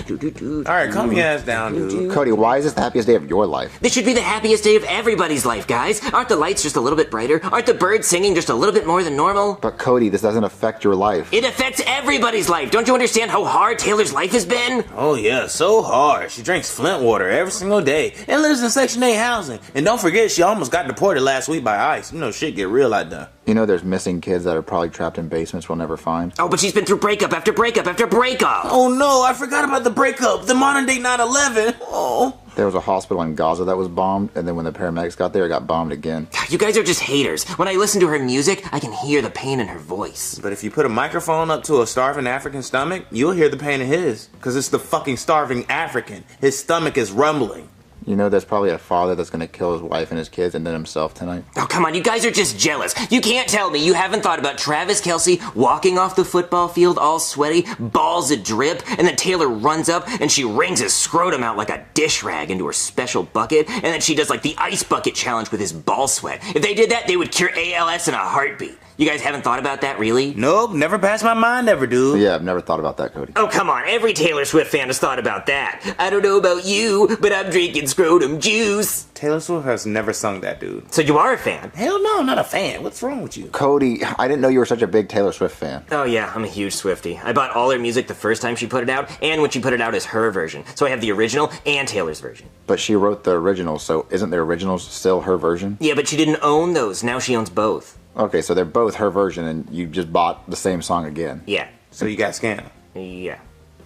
Alright, calm your ass down, dude. Cody, why is this the happiest day of your life? This should be the happiest day of everybody's life, guys. Aren't the lights just a little bit brighter? Aren't the birds singing just a little bit more than normal? But Cody, this doesn't affect your life. It affects everybody's life. Don't you understand how hard Taylor's life has been? Oh yeah, so hard. She drinks Flint water every single day and lives in Section 8 housing. And don't forget, she almost got deported last week by ICE. You know, shit get real out there. You know there's missing kids that are probably trapped in basements we'll never find. Oh, but she's been through breakup after breakup after breakup. Oh no, I forgot about the breakup. The modern day 9/11. Oh. There was a hospital in Gaza that was bombed, and then when the paramedics got there, it got bombed again. You guys are just haters. When I listen to her music, I can hear the pain in her voice. But if you put a microphone up to a starving African stomach, you'll hear the pain in his. Because it's the fucking starving African. His stomach is rumbling. You know there's probably a father that's gonna kill his wife and his kids and then himself tonight. Oh, come on, you guys are just jealous. You can't tell me you haven't thought about Travis Kelce walking off the football field all sweaty, balls a drip, and then Taylor runs up and she wrings his scrotum out like a dish rag into her special bucket, and then she does like the ice bucket challenge with his ball sweat. If they did that, they would cure ALS in a heartbeat. You guys haven't thought about that, really? Nope, never passed my mind ever, dude. Yeah, I've never thought about that, Cody. Oh, come on, every Taylor Swift fan has thought about that. I don't know about you, but I'm drinking scrotum juice. Taylor Swift has never sung that, dude. So you are a fan? Hell no, I'm not a fan. What's wrong with you? Cody, I didn't know you were such a big Taylor Swift fan. Oh yeah, I'm a huge Swiftie. I bought all her music the first time she put it out, and when she put it out as her version. So I have the original and Taylor's version. But she wrote the originals, so isn't the originals still her version? Yeah, but she didn't own those. Now she owns both. Okay, so they're both her version, and you just bought the same song again. Yeah. So you got scammed. Yeah.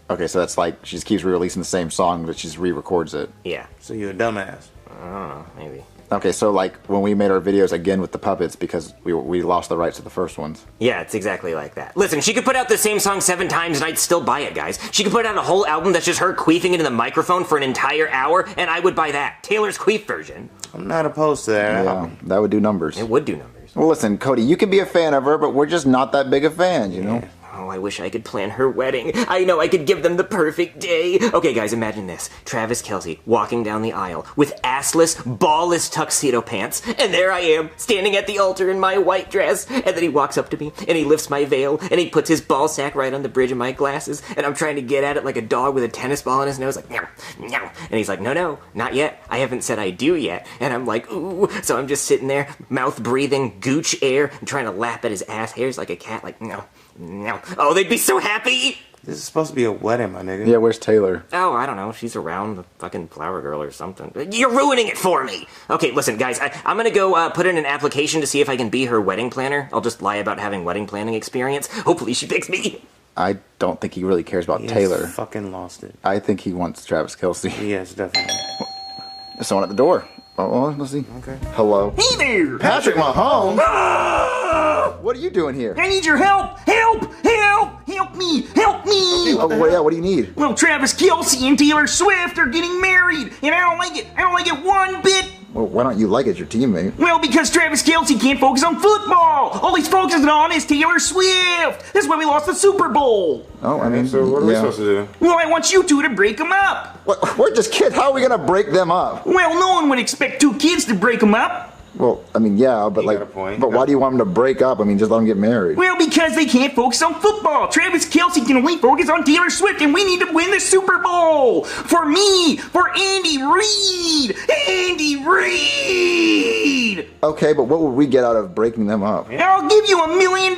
Okay, so that's like she just keeps re-releasing the same song, but she just re-records it. Yeah. So you're a dumbass. I don't know, maybe. Okay, so like when we made our videos again with the puppets because we lost the rights to the first ones. Yeah, it's exactly like that. Listen, she could put out the same song 7 times and I'd still buy it, guys. She could put out a whole album that's just her queefing into the microphone for an entire hour, and I would buy that. Taylor's queef version. I'm not opposed to that. Yeah, that would do numbers. It would do numbers. Well, listen, Cody, you can be a fan of her, but we're just not that big of fans, you know? Oh, I wish I could plan her wedding. I know I could give them the perfect day. Okay, guys, imagine this. Travis Kelce walking down the aisle with assless, ballless tuxedo pants, and there I am, standing at the altar in my white dress, and then he walks up to me, and he lifts my veil, and he puts his ball sack right on the bridge of my glasses, and I'm trying to get at it like a dog with a tennis ball in his nose, like, meow, meow. And he's like, no, not yet. I haven't said I do yet. And I'm like, ooh. So I'm just sitting there, mouth breathing, gooch air, and trying to lap at his ass hairs like a cat, like, no. Oh, they'd be so happy! This is supposed to be a wedding, my nigga. Yeah, where's Taylor? Oh, I don't know. She's around the fucking flower girl or something. You're ruining it for me! Okay, listen, guys, I'm gonna go put in an application to see if I can be her wedding planner. I'll just lie about having wedding planning experience. Hopefully she picks me. I don't think he really cares about He Taylor. has fucking lost it. I think he wants Travis Kelce. Yes, definitely. There's someone at the door. Oh, let's see. Okay. Hello. Hey there! Patrick Mahomes! What are you doing here? I need your help! Help! Help! Help me! Help me! Okay, yeah, what do you need? Well, Travis Kelce and Taylor Swift are getting married, and I don't like it. I don't like it one bit. Well, why don't you like it? It's your teammate. Well, because Travis Kelce can't focus on football. All he's focusing on is Taylor Swift. That's why we lost the Super Bowl. Oh, I mean, So what are we supposed to do? Well, I want you two to break them up. What? We're just kids. How are we gonna break them up? Well, no one would expect two kids to break them up. Well, I mean, yeah, but like, but why do you want them to break up? I mean, just let them get married. Well, because they can't focus on football. Travis Kelce can only focus on Taylor Swift, and we need to win the Super Bowl. For me, for Andy Reid. Andy Reid! Okay, but what would we get out of breaking them up? I'll give you $1 million.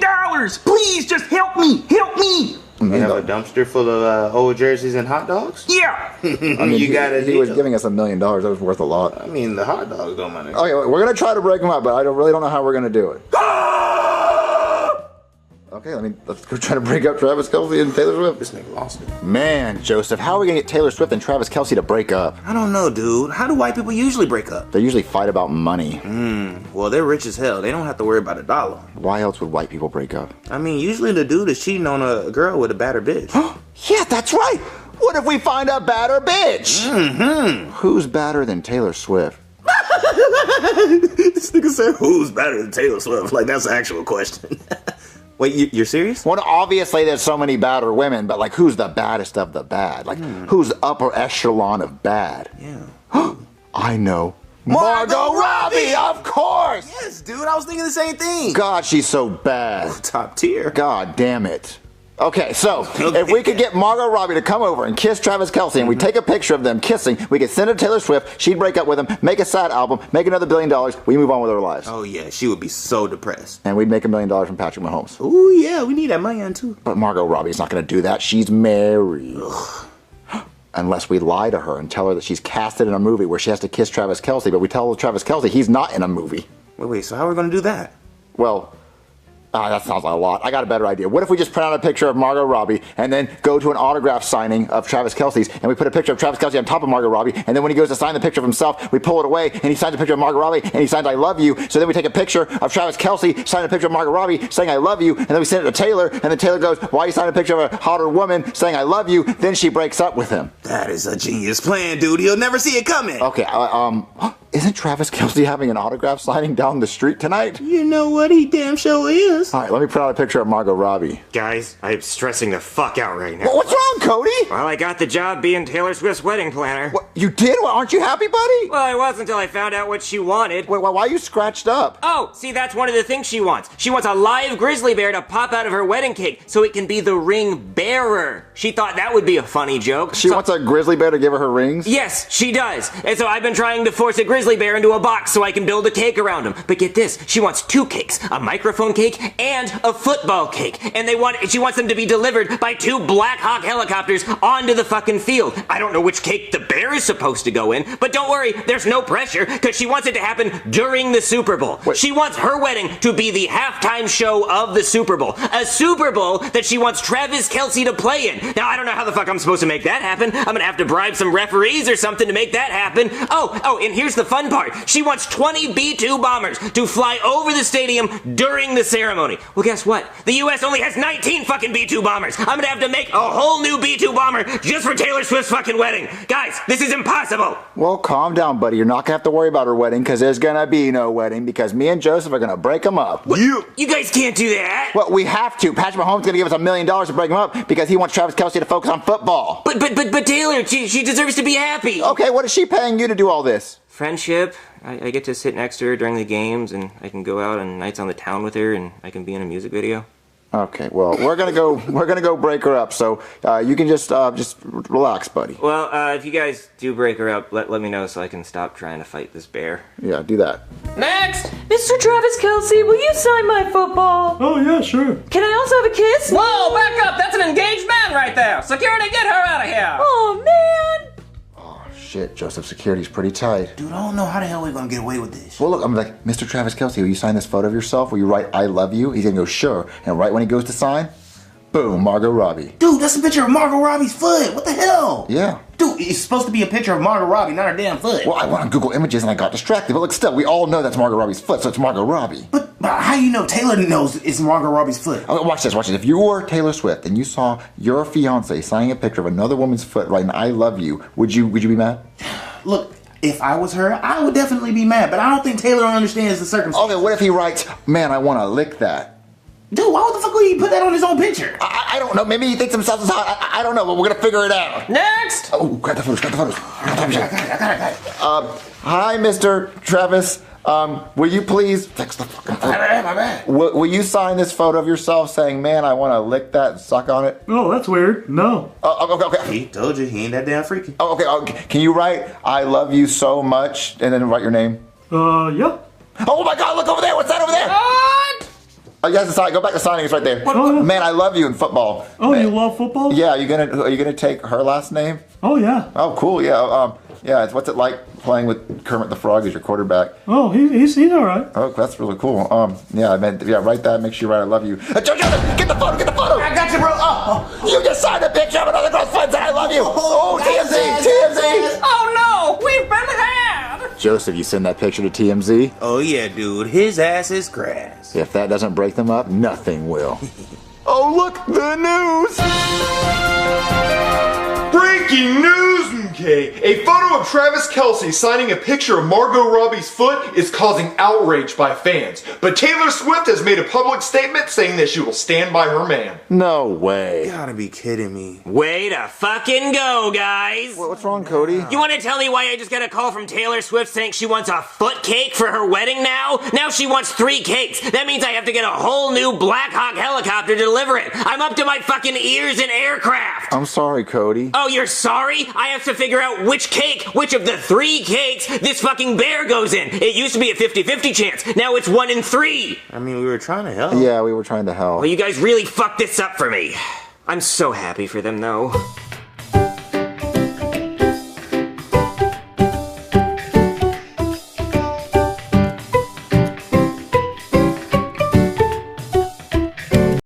Please, just help me. Help me. You have a dumpster full of old jerseys and hot dogs? Yeah. I mean, you got a he was giving us $1 million. That was worth a lot. I mean, the hot dogs don't matter. Okay, we're gonna try to break them up, but I really don't know how we're gonna do it. Okay, let's go try to break up Travis Kelce and Taylor Swift. This nigga lost it. Man, Joseph, how are we gonna get Taylor Swift and Travis Kelce to break up? I don't know, dude. How do white people usually break up? They usually fight about money. Well, they're rich as hell. They don't have to worry about a dollar. Why else would white people break up? I mean, usually the dude is cheating on a girl with a badder bitch. Yeah, that's right. What if we find a badder bitch? Mm-hmm. Who's badder than Taylor Swift? This nigga said, who's better than Taylor Swift? Like, that's an actual question. Wait, you're serious? Well, obviously there's so many badder women, but like, who's the baddest of the bad? Like, who's upper echelon of bad? Yeah. I know. Margot Robbie, of course! Yes, dude, I was thinking the same thing. God, she's so bad. Top tier. God damn it. Okay, so if we could get Margot Robbie to come over and kiss Travis Kelce and we take a picture of them kissing, we could send it to Taylor Swift, she'd break up with him, make a sad album, make another $1 billion, we move on with our lives. Oh, yeah, she would be so depressed. And we'd make $1 million from Patrick Mahomes. Ooh, yeah, we need that money on too. But Margot Robbie's not going to do that. She's married. Unless we lie to her and tell her that she's casted in a movie where she has to kiss Travis Kelce, but we tell Travis Kelce he's not in a movie. Wait, so how are we going to do that? Well, that sounds like a lot. I got a better idea. What if we just print out a picture of Margot Robbie and then go to an autograph signing of Travis Kelce's and we put a picture of Travis Kelce on top of Margot Robbie, and then when he goes to sign the picture of himself, we pull it away and he signs a picture of Margot Robbie and he signs I love you. So then we take a picture of Travis Kelce, sign a picture of Margot Robbie saying I love you, and then we send it to Taylor, and then Taylor goes, why are you signing a picture of a hotter woman saying I love you? Then she breaks up with him. That is a genius plan, dude. He'll never see it coming. Okay, isn't Travis Kelce having an autograph signing down the street tonight? You know what? He damn sure is. All right, let me print out a picture of Margot Robbie. Guys, I'm stressing the fuck out right now. What's wrong, Cody? Well, I got the job being Taylor Swift's wedding planner. What, you did? Well, aren't you happy, buddy? Well, I was until I found out what she wanted. Wait, why are you scratched up? Oh, see, that's one of the things she wants. She wants a live grizzly bear to pop out of her wedding cake so it can be the ring bearer. She thought that would be a funny joke. She wants a grizzly bear to give her her rings? Yes, she does. And so I've been trying to force a grizzly bear into a box so I can build a cake around him. But get this, she wants 2 cakes, a microphone cake and a football cake. And she wants them to be delivered by 2 Black Hawk helicopters onto the fucking field. I don't know which cake the bear is supposed to go in, but don't worry, there's no pressure because she wants it to happen during the Super Bowl. Wait. She wants her wedding to be the halftime show of the Super Bowl. A Super Bowl that she wants Travis Kelce to play in. Now, I don't know how the fuck I'm supposed to make that happen. I'm gonna have to bribe some referees or something to make that happen. Oh, and here's the fun part. She wants 20 B-2 bombers to fly over the stadium during the ceremony. Well, guess what? The U.S. only has 19 fucking B-2 bombers. I'm gonna have to make a whole new B-2 bomber just for Taylor Swift's fucking wedding. Guys, this is impossible. Well, calm down, buddy. You're not gonna have to worry about her wedding because there's gonna be no wedding because me and Joseph are gonna break them up. What? You guys can't do that. Well, we have to. Patrick Mahomes is gonna give us $1 million to break them up because he wants Travis Kelce to focus on football. But Taylor, she deserves to be happy. Okay, what is she paying you to do all this? Friendship. I get to sit next to her during the games, and I can go out on nights on the town with her, and I can be in a music video. Okay, well, we're gonna go break her up. So you can just relax, buddy. Well, if you guys do break her up, let me know so I can stop trying to fight this bear. Yeah, do that. Next! Mr. Travis Kelce, will you sign my football? Oh, yeah, sure. Can I also have a kiss? Whoa, back up! That's an engaged man right there! Security, get her out of here! Oh, man! Shit, Joseph, security's pretty tight. Dude, I don't know how the hell we're gonna get away with this. Well, look, I'm like, Mr. Travis Kelce, will you sign this photo of yourself? Will you write I love you? He's gonna go, sure. And right when he goes to sign, Boom, Margot Robbie. Dude, that's a picture of Margot Robbie's foot. What the hell? Yeah. Dude, it's supposed to be a picture of Margot Robbie, not her damn foot. Well, I went on Google Images and I got distracted. But look, still, we all know that's Margot Robbie's foot, so it's Margot Robbie. But how you know Taylor knows it's Margot Robbie's foot? Oh, watch this. If you were Taylor Swift and you saw your fiance signing a picture of another woman's foot writing "I love you," would you be mad? Look, if I was her, I would definitely be mad. But I don't think Taylor understands the circumstances. Okay, what if he writes, "Man, I want to lick that"? Dude, why the fuck would he put that on his own picture? I don't know. Maybe he thinks himself as hot. I don't know, but we're gonna figure it out. Next! Oh, grab the photos. I got it. Hi, Mr. Travis. Will you please fix the fucking photo? My bad. Will you sign this photo of yourself saying, "Man, I want to lick that and suck on it"? Oh, that's weird. No. Okay. He told you he ain't that damn freaky. Okay. Can you write "I love you so much" and then write your name? Yeah. Oh my God! Look over there. What's that over there? What? Oh, you have to sign. Go back to signing. It's right there. Man, I love you in football. Oh, Man. you love football? Yeah. Are you gonna take her last name? Oh, yeah. Oh, cool. Yeah. Yeah. What's it like playing with Kermit the Frog as your quarterback? Oh, he's all right. Oh, that's really cool. Yeah. Write that. Make sure you write "I love you." Jojo, get the photo. Get the photo. I got you, bro. Oh. You just signed a picture of another girl's friend that "I love you." Oh, TMZ. Oh no, we've been had! Joseph, you send that picture to TMZ? Oh yeah, dude. His ass is grass. If that doesn't break them up, nothing will. Oh, look, the news! Breaking news, okay? A photo of Travis Kelce signing a picture of Margot Robbie's foot is causing outrage by fans. But Taylor Swift has made a public statement saying that she will stand by her man. No way. You gotta be kidding me. Way to fucking go, guys! What's wrong, Cody? You want to tell me why I just got a call from Taylor Swift saying she wants a foot cake for her wedding now? Now she wants 3 cakes. That means I have to get a whole new Black Hawk helicopter to deliver it. I'm up to my fucking ears in aircraft. I'm sorry, Cody. Oh, you're sorry? I have to figure out which of the 3 cakes this fucking bear goes in. It used to be a 50-50 chance. Now it's 1 in 3. I mean, we were trying to help. Yeah, we were trying to help. Well, you guys really fucked this up for me. I'm so happy for them, though.